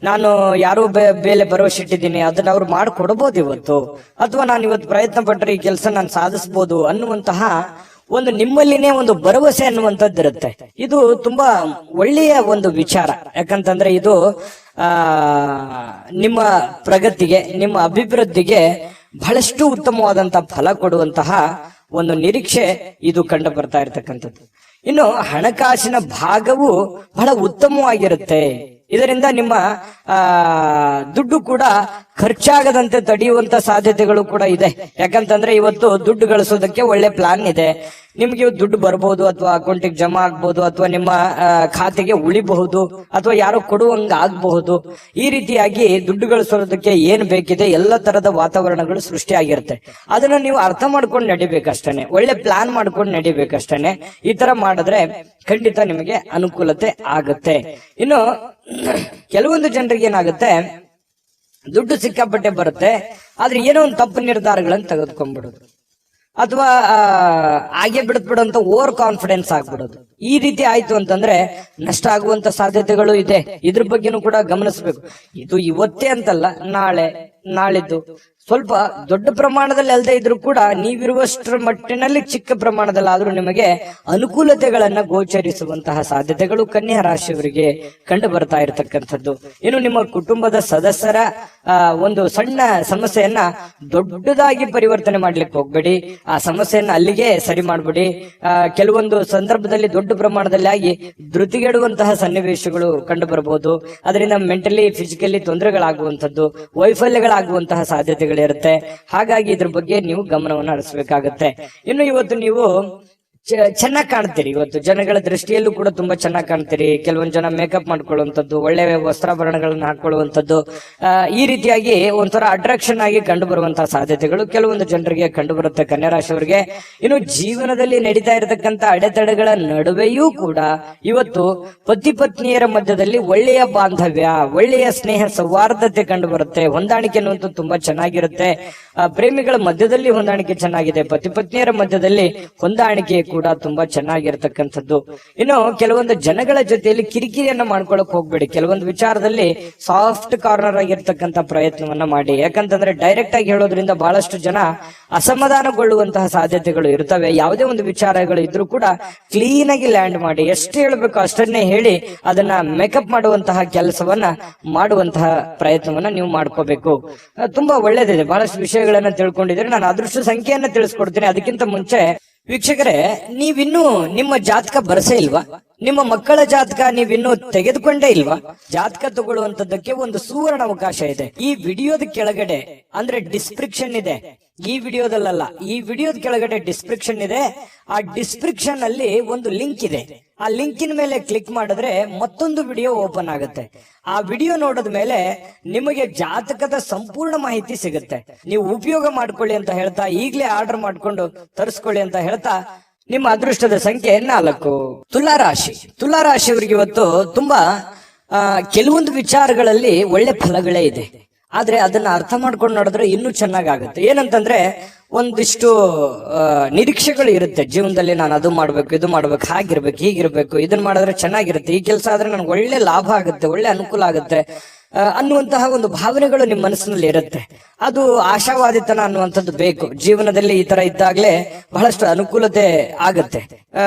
ನಾನು ಯಾರೋ ಬೇಲೆ ಭರವಸೆ ಇಟ್ಟಿದ್ದೀನಿ, ಅದನ್ನ ಅವ್ರು ಮಾಡ್ಕೊಡ್ಬೋದು ಇವತ್ತು, ಅಥವಾ ನಾನು ಇವತ್ತು ಪ್ರಯತ್ನ ಪಟ್ಟರೆ ಈ ಕೆಲಸ ನಾನು ಸಾಧಿಸ್ಬೋದು ಅನ್ನುವಂತಹ ಒಂದು ನಿಮ್ಮಲ್ಲಿನೇ ಒಂದು ಭರವಸೆ ಅನ್ನುವಂಥದ್ದು ಇರುತ್ತೆ. ಇದು ತುಂಬಾ ಒಳ್ಳೆಯ ಒಂದು ವಿಚಾರ. ಯಾಕಂತಂದ್ರೆ ಇದು ನಿಮ್ಮ ಪ್ರಗತಿಗೆ, ನಿಮ್ಮ ಅಭಿವೃದ್ಧಿಗೆ ಬಹಳಷ್ಟು ಉತ್ತಮವಾದಂತಹ ಫಲ ಕೊಡುವಂತಹ ಒಂದು ನಿರೀಕ್ಷೆ ಇದು ಕಂಡು ಬರ್ತಾ ಇರತಕ್ಕಂಥದ್ದು. ಇನ್ನು ಹಣಕಾಸಿನ ಭಾಗವು ಬಹಳ ಉತ್ತಮವಾಗಿರುತ್ತೆ. ಇದರಿಂದ ನಿಮ್ಮ ದುಡ್ಡು ಕೂಡ ಖರ್ಚಾಗದಂತೆ ತಡೆಯುವಂತ ಸಾಧ್ಯತೆಗಳು ಕೂಡ ಇದೆ. ಯಾಕಂತಂದ್ರೆ ಇವತ್ತು ದುಡ್ಡು ಗಳಿಸೋದಕ್ಕೆ ಒಳ್ಳೆ ಪ್ಲಾನ್ ಇದೆ. ನಿಮ್ಗೆ ದುಡ್ಡು ಬರ್ಬೋದು, ಅಥವಾ ಅಕೌಂಟಿಗೆ ಜಮಾ ಆಗ್ಬಹುದು, ಅಥವಾ ನಿಮ್ಮ ಖಾತೆಗೆ ಉಳಿಬಹುದು, ಅಥವಾ ಯಾರೋ ಕೊಡುವಂಗ ಆಗಬಹುದು. ಈ ರೀತಿಯಾಗಿ ದುಡ್ಡು ಗಳಿಸೋದಕ್ಕೆ ಏನ್ ಬೇಕಿದೆ ಎಲ್ಲ ತರದ ವಾತಾವರಣಗಳು ಸೃಷ್ಟಿಯಾಗಿರುತ್ತೆ. ಅದನ್ನ ನೀವು ಅರ್ಥ ಮಾಡ್ಕೊಂಡು ನಡಿಬೇಕಷ್ಟೇನೆ, ಒಳ್ಳೆ ಪ್ಲಾನ್ ಮಾಡ್ಕೊಂಡು ನಡಿಬೇಕಷ್ಟೇನೆ. ಈ ತರ ಮಾಡಿದ್ರೆ ಖಂಡಿತ ನಿಮಗೆ ಅನುಕೂಲತೆ ಆಗುತ್ತೆ. ಇನ್ನು ಕೆಲವೊಂದು ಜನರಿಗೆ ಏನಾಗುತ್ತೆ, ದುಡ್ಡು ಸಿಕ್ಕಾಪಟ್ಟೆ ಬರುತ್ತೆ, ಆದ್ರೆ ಏನೋ ಒಂದು ತಪ್ಪು ನಿರ್ಧಾರಗಳನ್ನು ತೆಗೆದುಕೊಂಡ್ಬಿಡೋದು, ಅಥವಾ ಹಾಗೆ ಬಿಡುತ್ತ ಓವರ್ ಕಾನ್ಫಿಡೆನ್ಸ್ ಆಗ್ಬಿಡೋದು. ಈ ರೀತಿ ಆಯ್ತು ಅಂತಂದ್ರೆ ನಷ್ಟ ಆಗುವಂತ ಸಾಧ್ಯತೆಗಳು ಇದೆ. ಇದ್ರ ಬಗ್ಗೆನೂ ಕೂಡ ಗಮನಿಸಬೇಕು. ಇದು ಇವತ್ತೇ ಅಂತಲ್ಲ, ನಾಳೆ, ನಾಳಿದ್ದು ಸ್ವಲ್ಪ ದೊಡ್ಡ ಪ್ರಮಾಣದಲ್ಲಿ ಅಲ್ಲದೆ ಇದ್ರೂ ಕೂಡ ನೀವಿರುವಷ್ಟರ ಮಟ್ಟಿನಲ್ಲಿ ಚಿಕ್ಕ ಪ್ರಮಾಣದಲ್ಲಾದ್ರೂ ನಿಮಗೆ ಅನುಕೂಲತೆಗಳನ್ನ ಗೋಚರಿಸುವಂತಹ ಸಾಧ್ಯತೆಗಳು ಕನ್ಯಾ ರಾಶಿಯವರಿಗೆ ಕಂಡು ಬರ್ತಾ ಇರತಕ್ಕಂಥದ್ದು. ಇನ್ನು ನಿಮ್ಮ ಕುಟುಂಬದ ಸದಸ್ಯರ ಒಂದು ಸಣ್ಣ ಸಮಸ್ಯೆಯನ್ನ ದೊಡ್ಡದಾಗಿ ಪರಿವರ್ತನೆ ಮಾಡ್ಲಿಕ್ಕೆ ಹೋಗ್ಬೇಡಿ. ಆ ಸಮಸ್ಯೆಯನ್ನ ಅಲ್ಲಿಗೆ ಸರಿ ಮಾಡ್ಬಿಡಿ. ಕೆಲವೊಂದು ಸಂದರ್ಭದಲ್ಲಿ ದೊಡ್ಡ ಪ್ರಮಾಣದಲ್ಲಿ ಆಗಿ ಧೃತಿಗೆಡುವಂತಹ ಸನ್ನಿವೇಶಗಳು ಕಂಡು ಬರಬಹುದು. ಅದರಿಂದ ಮೆಂಟಲಿ, ಫಿಸಿಕಲಿ ತೊಂದರೆಗಳಾಗುವಂಥದ್ದು, ವೈಫಲ್ಯಗಳಾಗುವಂತಹ ಸಾಧ್ಯತೆಗಳಿರುತ್ತೆ. ಹಾಗಾಗಿ ಇದ್ರ ಬಗ್ಗೆ ನೀವು ಗಮನವನ್ನು ಹರಿಸಬೇಕಾಗತ್ತೆ. ಇನ್ನು ಇವತ್ತು ನೀವು ಚೆನ್ನಾಗಿ ಕಾಣ್ತೀರಿ. ಇವತ್ತು ಜನಗಳ ದೃಷ್ಟಿಯಲ್ಲೂ ಕೂಡ ತುಂಬಾ ಚೆನ್ನಾಗಿ ಕಾಣ್ತೀರಿ. ಕೆಲವೊಂದು ಜನ ಮೇಕಪ್ ಮಾಡ್ಕೊಳ್ಳುವಂಥದ್ದು, ಒಳ್ಳೆ ವಸ್ತ್ರಾಭರಣಗಳನ್ನ ಹಾಕೊಳ್ಳುವಂಥದ್ದು, ಈ ರೀತಿಯಾಗಿ ಒಂಥರ ಅಟ್ರಾಕ್ಷನ್ ಆಗಿ ಕಂಡು ಬರುವಂತಹ ಸಾಧ್ಯತೆಗಳು ಕೆಲವೊಂದು ಜನರಿಗೆ ಕಂಡು ಬರುತ್ತೆ ಕನ್ಯಾ ರಾಶಿಯವರಿಗೆ. ಇನ್ನು ಜೀವನದಲ್ಲಿ ನಡೀತಾ ಇರತಕ್ಕಂತ ಅಡೆತಡೆಗಳ ನಡುವೆಯೂ ಕೂಡ ಇವತ್ತು ಪತಿ ಪತ್ನಿಯರ ಮಧ್ಯದಲ್ಲಿ ಒಳ್ಳೆಯ ಬಾಂಧವ್ಯ, ಒಳ್ಳೆಯ ಸ್ನೇಹ ಸೌಹಾರ್ದತೆ ಕಂಡು ಬರುತ್ತೆ. ಹೊಂದಾಣಿಕೆ ಅನ್ನುವಂಥದ್ದು ತುಂಬಾ ಚೆನ್ನಾಗಿರುತ್ತೆ. ಪ್ರೇಮಿಗಳ ಮಧ್ಯದಲ್ಲಿ ಹೊಂದಾಣಿಕೆ ಚೆನ್ನಾಗಿದೆ, ಪತಿ ಪತ್ನಿಯರ ಮಧ್ಯದಲ್ಲಿ ಹೊಂದಾಣಿಕೆ ಕೂಡ ತುಂಬಾ ಚೆನ್ನಾಗಿರ್ತಕ್ಕಂಥದ್ದು. ಇನ್ನು ಕೆಲವೊಂದು ಜನಗಳ ಜೊತೆಯಲ್ಲಿ ಕಿರಿಕಿರಿಯನ್ನ ಮಾಡ್ಕೊಳಕ್ ಹೋಗ್ಬೇಡಿ. ಕೆಲವೊಂದು ವಿಚಾರದಲ್ಲಿ ಸಾಫ್ಟ್ ಕಾರ್ನರ್ ಆಗಿರ್ತಕ್ಕಂಥ ಪ್ರಯತ್ನವನ್ನ ಮಾಡಿ. ಯಾಕಂತಂದ್ರೆ ಡೈರೆಕ್ಟ್ ಆಗಿ ಹೇಳೋದ್ರಿಂದ ಬಹಳಷ್ಟು ಜನ ಅಸಮಾಧಾನಗೊಳ್ಳುವಂತಹ ಸಾಧ್ಯತೆಗಳು ಇರ್ತವೆ. ಯಾವುದೇ ಒಂದು ವಿಚಾರಗಳು ಇದ್ರೂ ಕೂಡ ಕ್ಲೀನ್ ಆಗಿ ಲ್ಯಾಂಡ್ ಮಾಡಿ, ಎಷ್ಟು ಹೇಳ್ಬೇಕು ಅಷ್ಟನ್ನೇ ಹೇಳಿ ಅದನ್ನ ಮೇಕಪ್ ಮಾಡುವಂತಹ ಕೆಲಸವನ್ನ ಮಾಡುವಂತಹ ಪ್ರಯತ್ನವನ್ನ ನೀವು ಮಾಡ್ಕೋಬೇಕು. ತುಂಬಾ ಒಳ್ಳೇದಿದೆ. ಬಹಳಷ್ಟು ವಿಷಯಗಳನ್ನ ತಿಳ್ಕೊಂಡಿದ್ರೆ ನಾನು ಅದೃಷ್ಟ ಸಂಖ್ಯೆಯನ್ನ ತಿಳಿಸ್ಕೊಡ್ತೀನಿ. ಅದಕ್ಕಿಂತ ಮುಂಚೆ ವೀಕ್ಷಕರೇ, ನೀವಿನ್ನೂ ನಿಮ್ಮ ಜಾತಕ ಬರಸೇ ಇಲ್ವಾ? ನಿಮ್ಮ ಮಕ್ಕಳ ಜಾತಕ ನೀವಿನ್ನೂ ತೆಗೆದುಕೊಂಡೇ ಇಲ್ವಾ? ಜಾತಕ ತಗೊಳ್ಳುವಂತದ್ದಕ್ಕೆ ಒಂದು ಸುವರ್ಣ ಅವಕಾಶ ಇದೆ. ಈ ವಿಡಿಯೋದ ಕೆಳಗಡೆ ಅಂದ್ರೆ ಡಿಸ್ಕ್ರಿಪ್ಷನ್ ಇದೆ, ಈ ವಿಡಿಯೋದಲ್ಲ, ಈ ವಿಡಿಯೋದ ಕೆಳಗಡೆ ಡಿಸ್ಕ್ರಿಪ್ಷನ್ ಇದೆ. ಆ ಡಿಸ್ಕ್ರಿಪ್ಷನ್ ಅಲ್ಲಿ ಒಂದು ಲಿಂಕ್ ಇದೆ. ಆ ಲಿಂಕಿನ ಮೇಲೆ ಕ್ಲಿಕ್ ಮಾಡಿದ್ರೆ ಮತ್ತೊಂದು ವಿಡಿಯೋ ಓಪನ್ ಆಗುತ್ತೆ. ಆ ವಿಡಿಯೋ ನೋಡಿದ ಮೇಲೆ ನಿಮಗೆ ಜಾತಕದ ಸಂಪೂರ್ಣ ಮಾಹಿತಿ ಸಿಗುತ್ತೆ. ನೀವು ಉಪಯೋಗ ಮಾಡ್ಕೊಳ್ಳಿ ಅಂತ ಹೇಳ್ತಾ, ಈಗಲೇ ಆರ್ಡರ್ ಮಾಡ್ಕೊಂಡು ತರಿಸ್ಕೊಳ್ಳಿ ಅಂತ ಹೇಳ್ತಾ, ನಿಮ್ಮ ಅದೃಷ್ಟದ ಸಂಖ್ಯೆ 4. ತುಲಾರಾಶಿ. ತುಲಾರಾಶಿಯವರಿಗೆ ಇವತ್ತು ತುಂಬಾ ಕೆಲವೊಂದು ವಿಚಾರಗಳಲ್ಲಿ ಒಳ್ಳೆ ಫಲಗಳೇ ಇದೆ. ಆದ್ರೆ ಅದನ್ನ ಅರ್ಥ ಮಾಡ್ಕೊಂಡು ನೋಡಿದ್ರೆ ಇನ್ನೂ ಚೆನ್ನಾಗಾಗುತ್ತೆ. ಏನಂತಂದ್ರೆ ಒಂದಿಷ್ಟು ನಿರೀಕ್ಷೆಗಳು ಇರುತ್ತೆ ಜೀವನದಲ್ಲಿ. ನಾನು ಅದು ಮಾಡ್ಬೇಕು, ಇದು ಮಾಡ್ಬೇಕು, ಹಾಗಿರ್ಬೇಕು, ಹೀಗಿರ್ಬೇಕು, ಇದನ್ನ ಮಾಡಿದ್ರೆ ಚೆನ್ನಾಗಿರುತ್ತೆ, ಈ ಕೆಲಸ ಆದ್ರೆ ನನ್ಗೆ ಒಳ್ಳೆ ಲಾಭ ಆಗುತ್ತೆ, ಒಳ್ಳೆ ಅನುಕೂಲ ಆಗುತ್ತೆ ಅನ್ನುವಂತಹ ಒಂದು ಭಾವನೆಗಳು ನಿಮ್ಮ ಮನಸ್ಸಿನಲ್ಲಿ ಇರುತ್ತೆ. ಅದು ಆಶಾವಾದಿತನ ಅನ್ನುವಂಥದ್ದು ಬೇಕು ಜೀವನದಲ್ಲಿ. ಈ ತರ ಇದ್ದಾಗಲೇ ಬಹಳಷ್ಟು ಅನುಕೂಲತೆ ಆಗತ್ತೆ.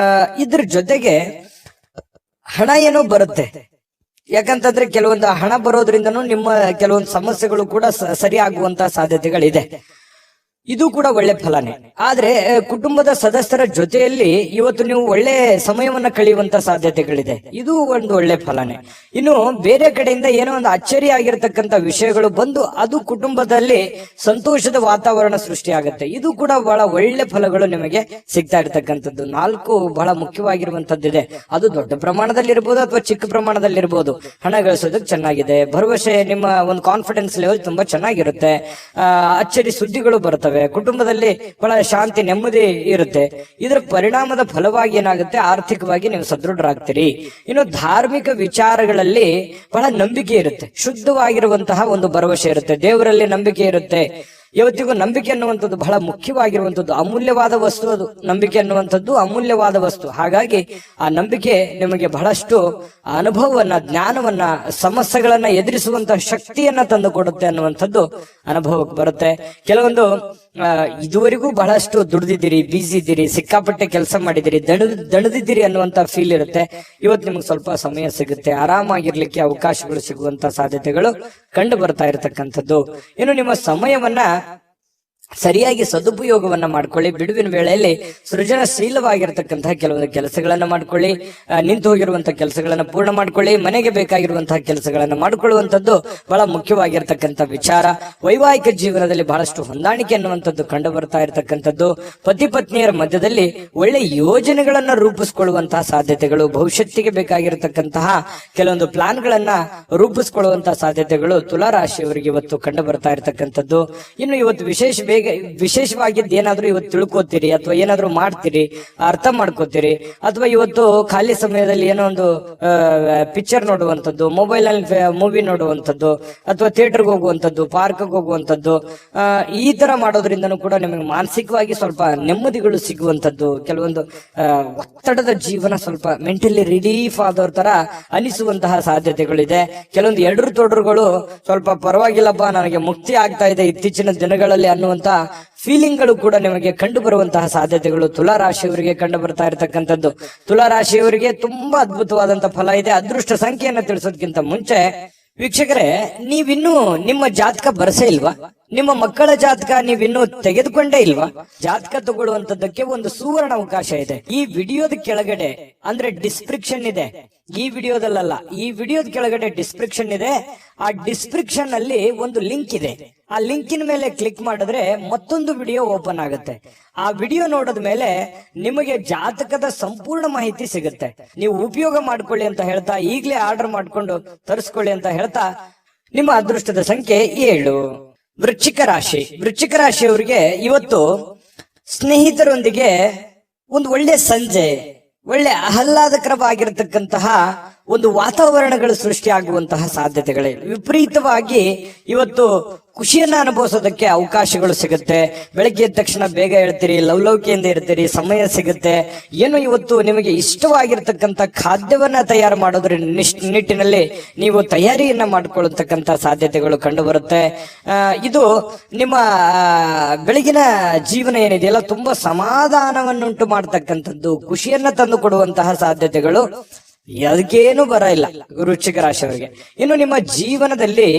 ಇದ್ರ ಜೊತೆಗೆ ಹಣ ಏನೋ ಬರುತ್ತೆ. ಯಾಕಂತಂದ್ರೆ ಕೆಲವೊಂದು ಹಣ ಬರೋದ್ರಿಂದನೂ ನಿಮ್ಮ ಕೆಲವೊಂದು ಸಮಸ್ಯೆಗಳು ಕೂಡ ಸರಿಯಾಗುವಂತಹ ಸಾಧ್ಯತೆಗಳಿದೆ. ಇದು ಕೂಡ ಒಳ್ಳೆ ಫಲನೇ. ಆದ್ರೆ ಕುಟುಂಬದ ಸದಸ್ಯರ ಜೊತೆಯಲ್ಲಿ ಇವತ್ತು ನೀವು ಒಳ್ಳೆ ಸಮಯವನ್ನ ಕಳೆಯುವಂತ ಸಾಧ್ಯತೆಗಳಿದೆ. ಇದು ಒಂದು ಒಳ್ಳೆ ಫಲನೇ. ಇನ್ನು ಬೇರೆ ಕಡೆಯಿಂದ ಏನೋ ಒಂದು ಅಚ್ಚರಿ ಆಗಿರ್ತಕ್ಕಂಥ ವಿಷಯಗಳು ಬಂದು ಅದು ಕುಟುಂಬದಲ್ಲಿ ಸಂತೋಷದ ವಾತಾವರಣ ಸೃಷ್ಟಿಯಾಗುತ್ತೆ. ಇದು ಕೂಡ ಬಹಳ ಒಳ್ಳೆ ಫಲಗಳು ನಿಮಗೆ ಸಿಗ್ತಾ ಇರ್ತಕ್ಕಂಥದ್ದು. 4 ಬಹಳ ಮುಖ್ಯವಾಗಿರುವಂತದ್ದಿದೆ. ಅದು ದೊಡ್ಡ ಪ್ರಮಾಣದಲ್ಲಿ ಇರ್ಬೋದು ಅಥವಾ ಚಿಕ್ಕ ಪ್ರಮಾಣದಲ್ಲಿ ಇರ್ಬೋದು. ಹಣ ಗಳಿಸೋದಕ್ಕೆ ಚೆನ್ನಾಗಿದೆ. ಭರವಸೆ, ನಿಮ್ಮ ಒಂದು ಕಾನ್ಫಿಡೆನ್ಸ್ ಲೆವೆಲ್ ತುಂಬಾ ಚೆನ್ನಾಗಿರುತ್ತೆ. ಅಚ್ಚರಿ ಸುದ್ದಿಗಳು ಬರ್ತವೆ. ಕುಟುಂಬದಲ್ಲಿ ಬಹಳ ಶಾಂತಿ, ನೆಮ್ಮದಿ ಇರುತ್ತೆ. ಇದರ ಪರಿಣಾಮದ ಫಲವಾಗಿ ಏನಾಗುತ್ತೆ, ಆರ್ಥಿಕವಾಗಿ ನೀವು ಸದೃಢರಾಗ್ತೀರಿ. ಇನ್ನು ಧಾರ್ಮಿಕ ವಿಚಾರಗಳಲ್ಲಿ ಬಹಳ ನಂಬಿಕೆ ಇರುತ್ತೆ. ಶುದ್ಧವಾಗಿರುವಂತಹ ಒಂದು ಭರವಸೆ ಇರುತ್ತೆ. ದೇವರಲ್ಲಿ ನಂಬಿಕೆ ಇರುತ್ತೆ. ಇವತ್ತಿಗೂ ನಂಬಿಕೆ ಅನ್ನುವಂಥದ್ದು ಬಹಳ ಮುಖ್ಯವಾಗಿರುವಂಥದ್ದು, ಅಮೂಲ್ಯವಾದ ವಸ್ತು. ಅದು ನಂಬಿಕೆ ಅನ್ನುವಂಥದ್ದು ಅಮೂಲ್ಯವಾದ ವಸ್ತು. ಹಾಗಾಗಿ ಆ ನಂಬಿಕೆ ನಿಮಗೆ ಬಹಳಷ್ಟು ಅನುಭವವನ್ನ, ಜ್ಞಾನವನ್ನ, ಸಮಸ್ಯೆಗಳನ್ನ ಎದುರಿಸುವಂತಹ ಶಕ್ತಿಯನ್ನ ತಂದು ಕೊಡುತ್ತೆ ಅನ್ನುವಂಥದ್ದು ಅನುಭವಕ್ಕೆ ಬರುತ್ತೆ. ಕೆಲವೊಂದು ಇದುವರೆಗೂ ಬಹಳಷ್ಟು ದುಡಿದಿದ್ದೀರಿ, ಬಿಸಿ ಇದ್ದೀರಿ, ಸಿಕ್ಕಾಪಟ್ಟೆ ಕೆಲಸ ಮಾಡಿದಿರಿ, ದಣದಿದ್ದೀರಿ ಅನ್ನುವಂತ ಫೀಲ್ ಇರುತ್ತೆ. ಇವತ್ತು ನಿಮ್ಗೆ ಸ್ವಲ್ಪ ಸಮಯ ಸಿಗುತ್ತೆ, ಆರಾಮಾಗಿರ್ಲಿಕ್ಕೆ ಅವಕಾಶಗಳು ಸಿಗುವಂತ ಸಾಧ್ಯತೆಗಳು ಕಂಡು ಬರ್ತಾ ಇರತಕ್ಕಂಥದ್ದು. ಇನ್ನು ನಿಮ್ಮ ಸಮಯವನ್ನ ಸರಿಯಾಗಿ ಸದುಪಯೋಗವನ್ನ ಮಾಡ್ಕೊಳ್ಳಿ. ಬಿಡುವಿನ ವೇಳೆಯಲ್ಲಿ ಸೃಜನಶೀಲವಾಗಿರ್ತಕ್ಕಂತಹ ಕೆಲವೊಂದು ಕೆಲಸಗಳನ್ನ ಮಾಡ್ಕೊಳ್ಳಿ. ನಿಂತು ಹೋಗಿರುವಂತಹ ಕೆಲಸಗಳನ್ನ ಪೂರ್ಣ ಮಾಡ್ಕೊಳ್ಳಿ. ಮನೆಗೆ ಬೇಕಾಗಿರುವಂತಹ ಕೆಲಸಗಳನ್ನ ಮಾಡಿಕೊಳ್ಳುವಂಥದ್ದು ಬಹಳ ಮುಖ್ಯವಾಗಿರ್ತಕ್ಕಂಥ ವಿಚಾರ. ವೈವಾಹಿಕ ಜೀವನದಲ್ಲಿ ಬಹಳಷ್ಟು ಹೊಂದಾಣಿಕೆ ಅನ್ನುವಂಥದ್ದು ಕಂಡು ಬರ್ತಾ ಇರತಕ್ಕಂಥದ್ದು. ಪತಿ ಪತ್ನಿಯರ ಮಧ್ಯದಲ್ಲಿ ಒಳ್ಳೆ ಯೋಜನೆಗಳನ್ನ ರೂಪಿಸಿಕೊಳ್ಳುವಂತಹ ಸಾಧ್ಯತೆಗಳು, ಭವಿಷ್ಯತ್ತಿಗೆ ಬೇಕಾಗಿರತಕ್ಕಂತಹ ಕೆಲವೊಂದು ಪ್ಲಾನ್ ಗಳನ್ನ ರೂಪಿಸಿಕೊಳ್ಳುವಂತಹ ಸಾಧ್ಯತೆಗಳು ತುಲಾರಾಶಿಯವರಿಗೆ ಇವತ್ತು ಕಂಡು ಬರ್ತಾ ಇರತಕ್ಕಂಥದ್ದು. ಇನ್ನು ಇವತ್ತು ವಿಶೇಷವಾಗಿದ್ದು ಏನಾದ್ರೂ ಇವತ್ತು ತಿಳ್ಕೊತೀರಿ ಅಥವಾ ಏನಾದ್ರೂ ಮಾಡ್ತೀರಿ, ಅರ್ಥ ಮಾಡ್ಕೋತೀರಿ. ಅಥವಾ ಇವತ್ತು ಖಾಲಿ ಸಮಯದಲ್ಲಿ ಏನೋ ಒಂದು ಪಿಕ್ಚರ್ ನೋಡುವಂಥದ್ದು, ಮೊಬೈಲ್ ಅಲ್ಲಿ ಮೂವಿ ನೋಡುವಂಥದ್ದು, ಅಥವಾ ಥಿಯೇಟರ್ಗೆ ಹೋಗುವಂಥದ್ದು, ಪಾರ್ಕ್ಗೆ ಹೋಗುವಂಥದ್ದು, ಈ ತರ ಮಾಡೋದ್ರಿಂದನೂ ಕೂಡ ನಿಮಗೆ ಮಾನಸಿಕವಾಗಿ ಸ್ವಲ್ಪ ನೆಮ್ಮದಿಗಳು ಸಿಗುವಂಥದ್ದು. ಕೆಲವೊಂದು ಒತ್ತಡದ ಜೀವನ ಸ್ವಲ್ಪ ಮೆಂಟಲಿ ರಿಲೀಫ್ ಆದವ್ರ ತರ ಅನಿಸುವಂತಹ ಸಾಧ್ಯತೆಗಳಿದೆ. ಕೆಲವೊಂದು ಎಡರು ತೊಡರುಗಳು ಸ್ವಲ್ಪ ಪರವಾಗಿಲ್ಲಪ್ಪ, ನನಗೆ ಮುಕ್ತಿ ಆಗ್ತಾ ಇದೆ ಇತ್ತೀಚಿನ ದಿನಗಳಲ್ಲಿ ಅನ್ನುವಂತ ಫೀಲಿಂಗ್ ಗಳು ಕೂಡ ನಿಮಗೆ ಕಂಡು ಬರುವಂತಹ ಸಾಧ್ಯತೆಗಳು ತುಲಾರಾಶಿಯವರಿಗೆ ಕಂಡು ಬರ್ತಾ ಇರತಕ್ಕಂಥದ್ದು. ತುಲಾರಾಶಿಯವರಿಗೆ ತುಂಬಾ ಅದ್ಭುತವಾದಂತಹ ಫಲ ಇದೆ. ಅದೃಷ್ಟ ಸಂಖ್ಯೆಯನ್ನ ತಿಳಿಸೋದಕ್ಕಿಂತ ಮುಂಚೆ ವೀಕ್ಷಕರೇ, ನೀವಿನ್ನೂ ನಿಮ್ಮ ಜಾತಕ ಬರಸೇ ಇಲ್ವಾ? ನಿಮ್ಮ ಮಕ್ಕಳ ಜಾತಕ ನೀವಿನ್ನೂ ತೆಗೆದುಕೊಂಡೇ ಇಲ್ವಾ? ಜಾತಕ ತಗೊಳ್ಳುವಂತದ್ದಕ್ಕೆ ಒಂದು ಸುವರ್ಣ ಅವಕಾಶ ಇದೆ. ಈ ವಿಡಿಯೋದ ಕೆಳಗಡೆ ಅಂದ್ರೆ ಡಿಸ್ಕ್ರಿಪ್ಷನ್ ಇದೆ. ಈ ವಿಡಿಯೋದಲ್ಲ, ಈ ವಿಡಿಯೋದ ಕೆಳಗಡೆ ಡಿಸ್ಕ್ರಿಪ್ಷನ್ ಇದೆ. ಆ ಡಿಸ್ಕ್ರಿಪ್ಷನ್ ಅಲ್ಲಿ ಒಂದು ಲಿಂಕ್ ಇದೆ. ಆ ಲಿಂಕಿನ ಮೇಲೆ ಕ್ಲಿಕ್ ಮಾಡಿದ್ರೆ ಮತ್ತೊಂದು ವಿಡಿಯೋ ಓಪನ್ ಆಗುತ್ತೆ. ಆ ವಿಡಿಯೋ ನೋಡಿದ ಮೇಲೆ ನಿಮಗೆ ಜಾತಕದ ಸಂಪೂರ್ಣ ಮಾಹಿತಿ ಸಿಗುತ್ತೆ. ನೀವು ಉಪಯೋಗ ಮಾಡ್ಕೊಳ್ಳಿ ಅಂತ ಹೇಳ್ತಾ, ಈಗಲೇ ಆರ್ಡರ್ ಮಾಡ್ಕೊಂಡು ತರಿಸ್ಕೊಳ್ಳಿ ಅಂತ ಹೇಳ್ತಾ, ನಿಮ್ಮ ಅದೃಷ್ಟದ ಸಂಖ್ಯೆ 7. ವೃಶ್ಚಿಕ ರಾಶಿ. ವೃಶ್ಚಿಕ ರಾಶಿಯವರಿಗೆ ಇವತ್ತು ಸ್ನೇಹಿತರೊಂದಿಗೆ ಒಂದು ಒಳ್ಳೆ ಸಂಜೆ, ಒಳ್ಳೆ ಆಹ್ಲಾದಕರವಾಗಿರತಕ್ಕಂತಹ ಒಂದು ವಾತಾವರಣಗಳು ಸೃಷ್ಟಿಯಾಗುವಂತಹ ಸಾಧ್ಯತೆಗಳೇ. ವಿಪರೀತವಾಗಿ ಇವತ್ತು ಖುಷಿಯನ್ನ ಅನುಭವಿಸೋದಕ್ಕೆ ಅವಕಾಶಗಳು ಸಿಗುತ್ತೆ. ಬೆಳಗ್ಗೆ ಎದ್ದ ತಕ್ಷಣ ಬೇಗ ಹೇಳ್ತೀರಿ, ಲವಲವಿಕೆಯಿಂದ ಇರ್ತೀರಿ, ಸಮಯ ಸಿಗುತ್ತೆ. ಏನು ಇವತ್ತು ನಿಮಗೆ ಇಷ್ಟವಾಗಿರ್ತಕ್ಕಂಥ ಖಾದ್ಯವನ್ನ ತಯಾರು ಮಾಡೋದ್ರ ನಿಟ್ಟಿನಲ್ಲಿ ನೀವು ತಯಾರಿಯನ್ನ ಮಾಡಿಕೊಳ್ಳತಕ್ಕಂಥ ಸಾಧ್ಯತೆಗಳು ಕಂಡು ಬರುತ್ತೆ. ಇದು ನಿಮ್ಮ ಬೆಳಗಿನ ಜೀವನ ಏನಿದೆಯಲ್ಲ ತುಂಬಾ ಸಮಾಧಾನವನ್ನುಂಟು ಮಾಡತಕ್ಕಂಥದ್ದು, ಖುಷಿಯನ್ನ ತಂದು ಕೊಡುವಂತಹ ಸಾಧ್ಯತೆಗಳು ಅದಕ್ಕೇನು ಬರ ಇಲ್ಲ ವೃಶ್ಚಿಕ ರಾಶಿಯವರಿಗೆ. ಇನ್ನು ನಿಮ್ಮ ಜೀವನದಲ್ಲಿ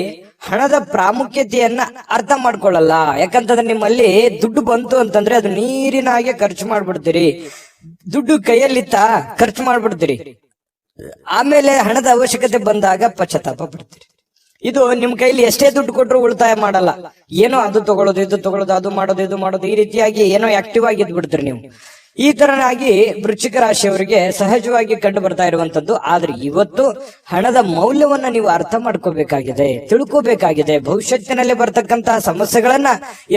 ಹಣದ ಪ್ರಾಮುಖ್ಯತೆಯನ್ನ ಅರ್ಥ ಮಾಡ್ಕೊಳ್ಳಲ್ಲ. ಯಾಕಂತಂದ್ರೆ ನಿಮ್ಮಲ್ಲಿ ದುಡ್ಡು ಬಂತು ಅಂತಂದ್ರೆ ಅದು ನೀರಿನ ಹಾಗೆ ಖರ್ಚು ಮಾಡ್ಬಿಡ್ತೀರಿ. ದುಡ್ಡು ಕೈಯಲ್ಲಿತ್ತ ಖರ್ಚು ಮಾಡ್ಬಿಡ್ತೀರಿ. ಆಮೇಲೆ ಹಣದ ಅವಶ್ಯಕತೆ ಬಂದಾಗ ಪಶ್ಚಾತ್ತಾಪ ಪಡ್ತೀರಿ. ಇದು ನಿಮ್ ಕೈಲಿ ಎಷ್ಟೇ ದುಡ್ಡು ಕೊಟ್ಟರು ಉಳಿತಾಯ ಮಾಡಲ್ಲ. ಏನೋ ಅದು ತಗೊಳ್ಳೋದು, ಇದು ತಗೊಳ್ಳೋದು, ಅದು ಮಾಡೋದು, ಇದು ಮಾಡೋದು, ಈ ರೀತಿಯಾಗಿ ಏನೋ ಆಕ್ಟಿವ್ ಆಗಿ ಇದ್ಬಿಡ್ತೀರಿ ನೀವು. ಈ ತರನಾಗಿ ವೃಶ್ಚಿಕ ರಾಶಿಯವರಿಗೆ ಸಹಜವಾಗಿ ಕಂಡು ಬರ್ತಾ ಇರುವಂತದ್ದು. ಆದ್ರೆ ಇವತ್ತು ಹಣದ ಮೌಲ್ಯವನ್ನ ನೀವು ಅರ್ಥ ಮಾಡ್ಕೋಬೇಕಾಗಿದೆ, ತಿಳ್ಕೋಬೇಕಾಗಿದೆ. ಭವಿಷ್ಯತ್ತಿನಲ್ಲಿ ಬರ್ತಕ್ಕಂತಹ ಸಮಸ್ಯೆಗಳನ್ನ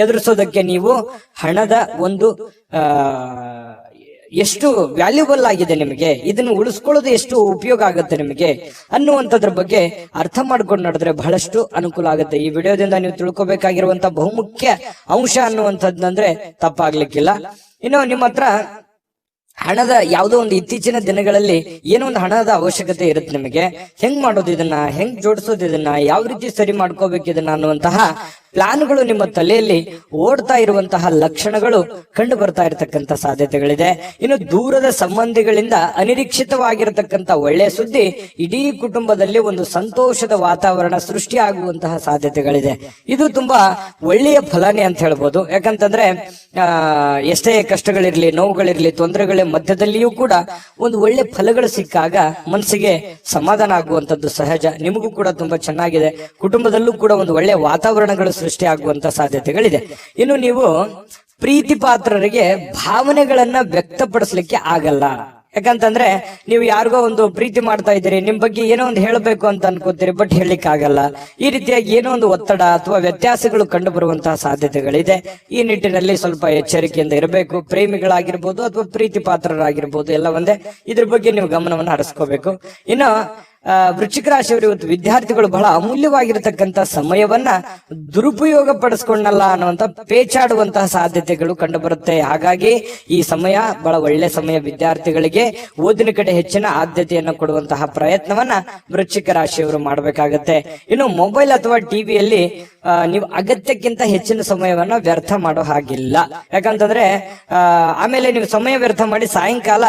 ಎದುರಿಸೋದಕ್ಕೆ ನೀವು ಹಣದ ಒಂದು ಎಷ್ಟು ವ್ಯಾಲ್ಯೂಬಲ್ ಆಗಿದೆ ನಿಮಗೆ, ಇದನ್ನು ಉಳಿಸ್ಕೊಳ್ಳೋದು ಎಷ್ಟು ಉಪಯೋಗ ಆಗುತ್ತೆ ನಿಮಗೆ ಅನ್ನುವಂಥದ್ರ ಬಗ್ಗೆ ಅರ್ಥ ಮಾಡ್ಕೊಂಡು ನಡೆದ್ರೆ ಬಹಳಷ್ಟು ಅನುಕೂಲ ಆಗುತ್ತೆ. ಈ ವಿಡಿಯೋದಿಂದ ನೀವು ತಿಳ್ಕೊಬೇಕಾಗಿರುವಂತ ಬಹುಮುಖ್ಯ ಅಂಶ ಅನ್ನುವಂಥದ್ದಂದ್ರೆ ತಪ್ಪಾಗ್ಲಿಕ್ಕಿಲ್ಲ. ಇನ್ನು ನಿಮ್ಮ ಹತ್ರ ಹಣದ ಯಾವುದೋ ಒಂದು ಇತ್ತೀಚಿನ ದಿನಗಳಲ್ಲಿ ಏನೋ ಒಂದು ಹಣದ ಅವಶ್ಯಕತೆ ಇರುತ್ತೆ ನಿಮಗೆ. ಹೆಂಗ್ ಮಾಡೋದು ಇದನ್ನ, ಹೆಂಗ್ ಜೋಡಿಸೋದು ಇದನ್ನ, ಯಾವ ರೀತಿ ಸರಿ ಮಾಡ್ಕೋಬೇಕು ಇದನ್ನ ಅನ್ನುವಂತಹ ಪ್ಲಾನ್ಗಳು ನಿಮ್ಮ ತಲೆಯಲ್ಲಿ ಓಡ್ತಾ ಇರುವಂತಹ ಲಕ್ಷಣಗಳು ಕಂಡು ಬರ್ತಾ ಇರತಕ್ಕಂತ ಸಾಧ್ಯತೆಗಳಿದೆ. ಇನ್ನು ದೂರದ ಸಂಬಂಧಿಗಳಿಂದ ಅನಿರೀಕ್ಷಿತವಾಗಿರತಕ್ಕಂತ ಒಳ್ಳೆಯ ಸುದ್ದಿ ಇಡೀ ಕುಟುಂಬದಲ್ಲಿ ಒಂದು ಸಂತೋಷದ ವಾತಾವರಣ ಸೃಷ್ಟಿಯಾಗುವಂತಹ ಸಾಧ್ಯತೆಗಳಿದೆ. ಇದು ತುಂಬಾ ಒಳ್ಳೆಯ ಫಲನೇ ಅಂತ ಹೇಳ್ಬೋದು. ಯಾಕಂತಂದ್ರೆ ಎಷ್ಟೇ ಕಷ್ಟಗಳಿರ್ಲಿ, ನೋವುಗಳಿರ್ಲಿ, ತೊಂದರೆಗಳ ಮಧ್ಯದಲ್ಲಿಯೂ ಕೂಡ ಒಂದು ಒಳ್ಳೆ ಫಲಗಳು ಸಿಕ್ಕಾಗ ಮನಸ್ಸಿಗೆ ಸಮಾಧಾನ ಆಗುವಂತದ್ದು ಸಹಜ. ನಿಮಗೂ ಕೂಡ ತುಂಬಾ ಚೆನ್ನಾಗಿದೆ. ಕುಟುಂಬದಲ್ಲೂ ಕೂಡ ಒಂದು ಒಳ್ಳೆ ವಾತಾವರಣಗಳು ಸೃಷ್ಟಿಯಾಗುವಂತ ಸಾಧ್ಯತೆಗಳಿದೆ. ಇನ್ನು ನೀವು ಪ್ರೀತಿ ಪಾತ್ರರಿಗೆ ಭಾವನೆಗಳನ್ನ ವ್ಯಕ್ತಪಡಿಸ್ಲಿಕ್ಕೆ ಆಗಲ್ಲ. ಯಾಕಂತಂದ್ರೆ ನೀವು ಯಾರಿಗೋ ಒಂದು ಪ್ರೀತಿ ಮಾಡ್ತಾ ಇದ್ದೀರಿ, ನಿಮ್ ಬಗ್ಗೆ ಏನೋ ಒಂದು ಹೇಳಬೇಕು ಅಂತ ಅನ್ಕೋತೀರಿ, ಬಟ್ ಹೇಳಲಿಕ್ಕೆ ಆಗಲ್ಲ. ಈ ರೀತಿಯಾಗಿ ಏನೋ ಒಂದು ಒತ್ತಡ ಅಥವಾ ವ್ಯತ್ಯಾಸಗಳು ಕಂಡು ಬರುವಂತಹ ಸಾಧ್ಯತೆಗಳಿದೆ. ಈ ನಿಟ್ಟಿನಲ್ಲಿ ಸ್ವಲ್ಪ ಎಚ್ಚರಿಕೆಯಿಂದ ಇರಬೇಕು. ಪ್ರೇಮಿಗಳಾಗಿರ್ಬೋದು ಅಥವಾ ಪ್ರೀತಿ ಪಾತ್ರರಾಗಿರ್ಬೋದು, ಎಲ್ಲ ಒಂದೇ. ಇದ್ರ ಬಗ್ಗೆ ನೀವು ಗಮನವನ್ನು ಹರಿಸ್ಕೋಬೇಕು. ಇನ್ನು ವೃಶ್ಚಿಕ ರಾಶಿಯವರು ಇವತ್ತು ವಿದ್ಯಾರ್ಥಿಗಳು ಬಹಳ ಅಮೂಲ್ಯವಾಗಿರತಕ್ಕಂತ ಸಮಯವನ್ನ ದುರುಪಯೋಗ ಪಡಿಸ್ಕೊಂಡಲ್ಲ ಅನ್ನುವಂತ ಪೇಚಾಡುವಂತಹ ಸಾಧ್ಯತೆಗಳು ಕಂಡು ಬರುತ್ತೆ. ಹಾಗಾಗಿ ಈ ಸಮಯ ಬಹಳ ಒಳ್ಳೆ ಸಮಯ. ವಿದ್ಯಾರ್ಥಿಗಳಿಗೆ ಓದಿನ ಕಡೆ ಹೆಚ್ಚಿನ ಆದ್ಯತೆಯನ್ನು ಕೊಡುವಂತಹ ಪ್ರಯತ್ನವನ್ನ ವೃಶ್ಚಿಕ ರಾಶಿಯವರು ಮಾಡಬೇಕಾಗತ್ತೆ. ಇನ್ನು ಮೊಬೈಲ್ ಅಥವಾ ಟಿವಿಯಲ್ಲಿ ನೀವು ಅಗತ್ಯಕ್ಕಿಂತ ಹೆಚ್ಚಿನ ಸಮಯವನ್ನ ವ್ಯರ್ಥ ಮಾಡೋ ಹಾಗಿಲ್ಲ. ಯಾಕಂತಂದ್ರೆ ಆಮೇಲೆ ನೀವು ಸಮಯ ವ್ಯರ್ಥ ಮಾಡಿ ಸಾಯಂಕಾಲ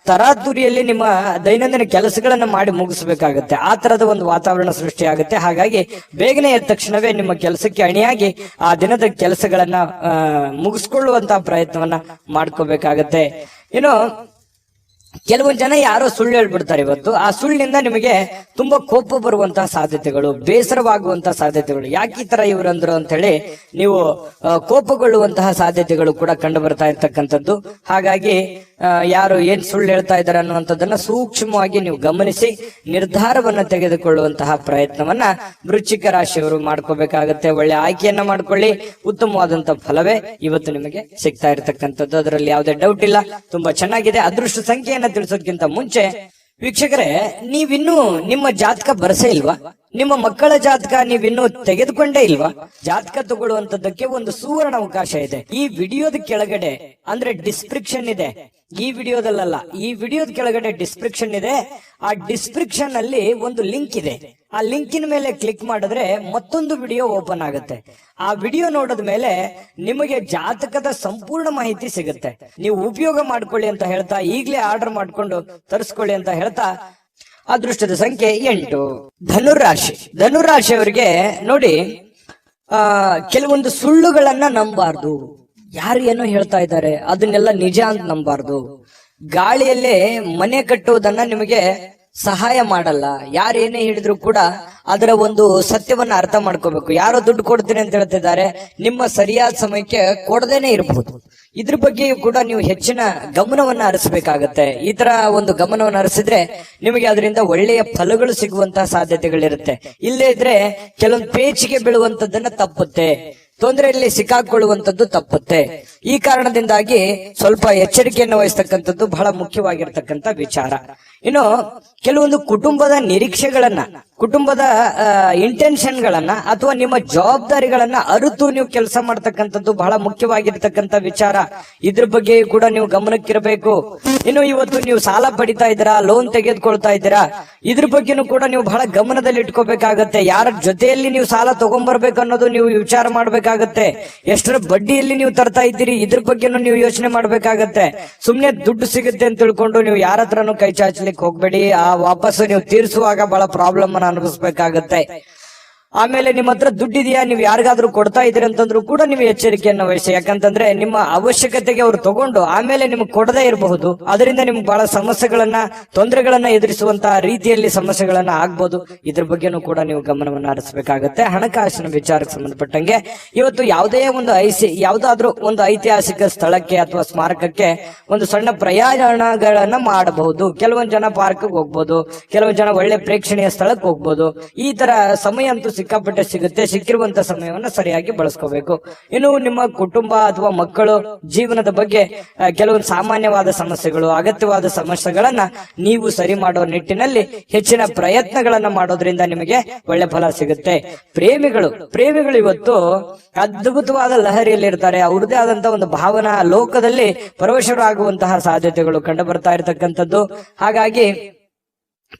ತರಾತುರಿಯಲ್ಲಿ ನಿಮ್ಮ ದೈನಂದಿನ ಕೆಲಸಗಳನ್ನ ಮಾಡಿ ಮುಗಿಸ್ಬೇಕಾಗತ್ತೆ. ಆ ತರದ ಒಂದು ವಾತಾವರಣ ಸೃಷ್ಟಿಯಾಗುತ್ತೆ. ಹಾಗಾಗಿ ಬೇಗನೆ ಎದ್ದ ತಕ್ಷಣವೇ ನಿಮ್ಮ ಕೆಲಸಕ್ಕೆ ಅಣಿಯಾಗಿ ಆ ದಿನದ ಕೆಲಸಗಳನ್ನ ಮುಗಿಸ್ಕೊಳ್ಳುವಂತಹ ಪ್ರಯತ್ನವನ್ನ ಮಾಡ್ಕೋಬೇಕಾಗತ್ತೆ. ಇನ್ನು ಕೆಲವೊಂದು ಜನ ಯಾರೋ ಸುಳ್ಳು ಹೇಳ್ಬಿಡ್ತಾರೆ ಇವತ್ತು. ಆ ಸುಳ್ಳಿನಿಂದ ನಿಮಗೆ ತುಂಬಾ ಕೋಪ ಬರುವಂತಹ ಸಾಧ್ಯತೆಗಳು, ಬೇಸರವಾಗುವಂತಹ ಸಾಧ್ಯತೆಗಳು, ಯಾಕೆ ಈ ತರ ಇವರು ಅಂದ್ರು ಅಂತ ಹೇಳಿ ನೀವು ಕೋಪಗೊಳ್ಳುವಂತಹ ಸಾಧ್ಯತೆಗಳು ಕೂಡ ಕಂಡು ಬರ್ತಾ ಇರ್ತಕ್ಕಂಥದ್ದು. ಹಾಗಾಗಿ ಯಾರು ಏನ್ ಸುಳ್ಳು ಹೇಳ್ತಾ ಇದ್ದಾರೆ ಅನ್ನುವಂಥದ್ದನ್ನ ಸೂಕ್ಷ್ಮವಾಗಿ ನೀವು ಗಮನಿಸಿ ನಿರ್ಧಾರವನ್ನ ತೆಗೆದುಕೊಳ್ಳುವಂತಹ ಪ್ರಯತ್ನವನ್ನ ವೃಶ್ಚಿಕ ರಾಶಿಯವರು ಮಾಡ್ಕೋಬೇಕಾಗತ್ತೆ. ಒಳ್ಳೆ ಆಯ್ಕೆಯನ್ನ ಮಾಡ್ಕೊಳ್ಳಿ. ಉತ್ತಮವಾದಂತಹ ಫಲವೇ ಇವತ್ತು ನಿಮಗೆ ಸಿಗ್ತಾ ಇರತಕ್ಕಂಥದ್ದು, ಅದರಲ್ಲಿ ಯಾವುದೇ ಡೌಟ್ ಇಲ್ಲ. ತುಂಬಾ ಚೆನ್ನಾಗಿದೆ. ಅದೃಷ್ಟ ಸಂಖ್ಯೆಯನ್ನ ತಿಳಿಸೋದಕ್ಕಿಂತ ಮುಂಚೆ ವೀಕ್ಷಕರೇ, ನೀವಿನ್ನೂ ನಿಮ್ಮ ಜಾತಕ ಬರಸೇ ಇಲ್ವಾ? ನಿಮ್ಮ ಮಕ್ಕಳ ಜಾತಕ ನೀವಿನ್ನೂ ತೆಗೆದುಕೊಂಡೇ ಇಲ್ವಾ? ಜಾತಕ ತಗೊಳ್ಳುವಂತದ್ದಕ್ಕೆ ಒಂದು ಸುವರ್ಣ ಅವಕಾಶ ಇದೆ. ಈ ವಿಡಿಯೋದ ಕೆಳಗಡೆ ಅಂದ್ರೆ ಡಿಸ್ಕ್ರಿಪ್ಷನ್ ಇದೆ. ಈ ವಿಡಿಯೋದಲ್ಲ, ಈ ವಿಡಿಯೋದ ಕೆಳಗಡೆ ಡಿಸ್ಕ್ರಿಪ್ಷನ್ ಇದೆ. ಆ ಡಿಸ್ಕ್ರಿಪ್ಷನ್ ಅಲ್ಲಿ ಒಂದು ಲಿಂಕ್ ಇದೆ. ಆ ಲಿಂಕಿನ ಮೇಲೆ ಕ್ಲಿಕ್ ಮಾಡಿದ್ರೆ ಮತ್ತೊಂದು ವಿಡಿಯೋ ಓಪನ್ ಆಗುತ್ತೆ. ಆ ವಿಡಿಯೋ ನೋಡಿದ ಮೇಲೆ ನಿಮಗೆ ಜಾತಕದ ಸಂಪೂರ್ಣ ಮಾಹಿತಿ ಸಿಗುತ್ತೆ. ನೀವು ಉಪಯೋಗ ಮಾಡ್ಕೊಳ್ಳಿ ಅಂತ ಹೇಳ್ತಾ, ಈಗಲೇ ಆರ್ಡರ್ ಮಾಡ್ಕೊಂಡು ತರಿಸ್ಕೊಳ್ಳಿ ಅಂತ ಹೇಳ್ತಾ, ಅದೃಷ್ಟದ ಸಂಖ್ಯೆ 8. ಧನುರಾಶಿ. ಧನುರಾಶಿಯವರಿಗೆ ನೋಡಿ, ಕೆಲವೊಂದು ಸುಳ್ಳುಗಳನ್ನ ನಂಬಾರ್ದು. ಯಾರು ಏನೋ ಹೇಳ್ತಾ ಇದ್ದಾರೆ ಅದನ್ನೆಲ್ಲ ನಿಜ ಅಂತ ನಂಬಾರ್ದು. ಗಾಳಿಯಲ್ಲೇ ಮನೆ ಕಟ್ಟುವುದನ್ನ ನಿಮಗೆ ಸಹಾಯ ಮಾಡಲ್ಲ. ಯಾರೇನೇ ಹೇಳಿದ್ರು ಕೂಡ ಅದರ ಒಂದು ಸತ್ಯವನ್ನ ಅರ್ಥ ಮಾಡ್ಕೋಬೇಕು. ಯಾರೋ ದುಡ್ಡು ಕೊಡ್ತೀನಿ ಅಂತ ಹೇಳ್ತಿದ್ದಾರೆ, ನಿಮ್ಮ ಸರಿಯಾದ ಸಮಯಕ್ಕೆ ಕೊಡದೇನೆ ಇರಬಹುದು. ಇದ್ರ ಬಗ್ಗೆಯೂ ಕೂಡ ನೀವು ಹೆಚ್ಚಿನ ಗಮನವನ್ನ ಹರಿಸಬೇಕಾಗತ್ತೆ. ಈ ತರ ಒಂದು ಗಮನವನ್ನು ಹರಿಸಿದ್ರೆ ನಿಮಗೆ ಅದರಿಂದ ಒಳ್ಳೆಯ ಫಲಗಳು ಸಿಗುವಂತಹ ಸಾಧ್ಯತೆಗಳಿರುತ್ತೆ. ಇಲ್ಲೇ ಇದ್ರೆ ಕೆಲವೊಂದು ಪೇಚಿಗೆ ಬೀಳುವಂತದ್ದನ್ನ ತಪ್ಪುತ್ತೆ, ತೊಂದರೆಯಲ್ಲಿ ಸಿಕ್ಕಾಕೊಳ್ಳುವಂತದ್ದು ತಪ್ಪುತ್ತೆ. ಈ ಕಾರಣದಿಂದಾಗಿ ಸ್ವಲ್ಪ ಎಚ್ಚರಿಕೆಯನ್ನು ವಹಿಸ್ತಕ್ಕಂಥದ್ದು ಬಹಳ ಮುಖ್ಯವಾಗಿರ್ತಕ್ಕಂಥ ವಿಚಾರ. ಇನ್ನು ಕೆಲವೊಂದು ಕುಟುಂಬದ ನಿರೀಕ್ಷೆಗಳನ್ನ, ಕುಟುಂಬದ ಇಂಟೆನ್ಷನ್ ಗಳನ್ನ ಅಥವಾ ನಿಮ್ಮ ಜವಾಬ್ದಾರಿಗಳನ್ನ ಅರಿತು ನೀವು ಕೆಲಸ ಮಾಡ್ತಕ್ಕಂಥದ್ದು ಬಹಳ ಮುಖ್ಯವಾಗಿರ್ತಕ್ಕಂಥ ವಿಚಾರ. ಇದ್ರ ಬಗ್ಗೆ ಕೂಡ ನೀವು ಗಮನಕ್ಕಿರಬೇಕು. ಇನ್ನು ಇವತ್ತು ನೀವು ಸಾಲ ಪಡಿತಾ ಇದ್ದೀರಾ, ಲೋನ್ ತೆಗೆದುಕೊಳ್ತಾ ಇದ್ದೀರಾ, ಇದ್ರ ಬಗ್ಗೆನೂ ಕೂಡ ನೀವು ಬಹಳ ಗಮನದಲ್ಲಿ ಇಟ್ಕೋಬೇಕಾಗತ್ತೆ. ಯಾರ ಜೊತೆಯಲ್ಲಿ ನೀವು ಸಾಲ ತಗೊಂಡ್ಬರ್ಬೇಕು ಅನ್ನೋದು ನೀವು ವಿಚಾರ ಮಾಡ್ಬೇಕಾಗತ್ತೆ. ಎಷ್ಟರ ಬಡ್ಡಿಯಲ್ಲಿ ನೀವು ತರ್ತಾ ಇದ್ದೀರಿ, ಇದ್ರ ಬಗ್ಗೆನೂ ನೀವು ಯೋಚನೆ ಮಾಡ್ಬೇಕಾಗತ್ತೆ. ಸುಮ್ನೆ ದುಡ್ಡು ಸಿಗುತ್ತೆ ಅಂತ ತಿಳ್ಕೊಂಡು ನೀವು ಯಾರ ಹತ್ರನೂ ಕೈ ಚಾಚಲಿಕ್ಕೆ ಹೋಗ್ಬೇಡಿ. ಆ ವಾಪಸ್ ನೀವು ತೀರಿಸುವಾಗ ಬಹಳ ಪ್ರಾಬ್ಲಮ್ ಅನ್ನ ಅನುಭವಿಸ್ಬೇಕಾಗತ್ತೆ. ಆಮೇಲೆ ನಿಮ್ಮ ಹತ್ರ ದುಡ್ಡಿದೆಯಾ, ನೀವು ಯಾರಿಗಾದ್ರೂ ಕೊಡ್ತಾ ಇದೀರಿ ಅಂತಂದ್ರೂ ಕೂಡ ನೀವು ಎಚ್ಚರಿಕೆಯನ್ನು ವಹಿಸಿ. ಯಾಕಂತಂದ್ರೆ ನಿಮ್ಮ ಅವಶ್ಯಕತೆಗೆ ಅವ್ರು ತಗೊಂಡು ಆಮೇಲೆ ನಿಮ್ಗೆ ಕೊಡದೇ ಇರಬಹುದು. ಅದರಿಂದ ನಿಮ್ಗೆ ಬಹಳ ಸಮಸ್ಯೆಗಳನ್ನ, ತೊಂದರೆಗಳನ್ನ ಎದುರಿಸುವಂತಹ ರೀತಿಯಲ್ಲಿ ಸಮಸ್ಯೆಗಳನ್ನ ಆಗ್ಬಹುದು. ಇದ್ರ ಬಗ್ಗೆನೂ ಕೂಡ ನೀವು ಗಮನವನ್ನು ಹರಿಸಬೇಕಾಗತ್ತೆ. ಹಣಕಾಸಿನ ವಿಚಾರಕ್ಕೆ ಸಂಬಂಧಪಟ್ಟಂಗೆ ಇವತ್ತು ಯಾವುದೇ ಒಂದು ಯಾವುದಾದ್ರೂ ಒಂದು ಐತಿಹಾಸಿಕ ಸ್ಥಳಕ್ಕೆ ಅಥವಾ ಸ್ಮಾರಕಕ್ಕೆ ಒಂದು ಸಣ್ಣ ಪ್ರಯಾಣಗಳನ್ನ ಮಾಡಬಹುದು. ಕೆಲವೊಂದು ಜನ ಪಾರ್ಕ್ ಹೋಗ್ಬೋದು, ಕೆಲವೊಂದು ಜನ ಒಳ್ಳೆ ಪ್ರೇಕ್ಷಣೀಯ ಸ್ಥಳಕ್ಕೆ ಹೋಗ್ಬೋದು. ಈ ತರ ಸಮಯ ಅಂತೂ ಸಿಕ್ಕಾಪಟ್ಟೆ ಸಿಗುತ್ತೆ. ಸಿಕ್ಕಿರುವಂತ ಸಮಯವನ್ನ ಸರಿಯಾಗಿ ಬಳಸ್ಕೋಬೇಕು. ಇನ್ನು ನಿಮ್ಮ ಕುಟುಂಬ ಅಥವಾ ಮಕ್ಕಳು ಜೀವನದ ಬಗ್ಗೆ ಕೆಲವೊಂದು ಸಾಮಾನ್ಯವಾದ ಸಮಸ್ಯೆಗಳು, ಅಗತ್ಯವಾದ ಸಮಸ್ಯೆಗಳನ್ನ ನೀವು ಸರಿ ಮಾಡೋ ನಿಟ್ಟಿನಲ್ಲಿ ಹೆಚ್ಚಿನ ಪ್ರಯತ್ನಗಳನ್ನ ಮಾಡೋದ್ರಿಂದ ನಿಮಗೆ ಒಳ್ಳೆ ಫಲ ಸಿಗುತ್ತೆ. ಪ್ರೇಮಿಗಳು ಇವತ್ತು ಅದ್ಭುತವಾದ ಲಹರಿಯಲ್ಲಿ ಇರ್ತಾರೆ. ಅವ್ರದೇ ಆದಂತಹ ಒಂದು ಭಾವನಾ ಲೋಕದಲ್ಲಿ ಪರವಶರಾಗುವಂತಹ ಸಾಧ್ಯತೆಗಳು ಕಂಡು ಬರ್ತಾ ಇರತಕ್ಕಂಥದ್ದು. ಹಾಗಾಗಿ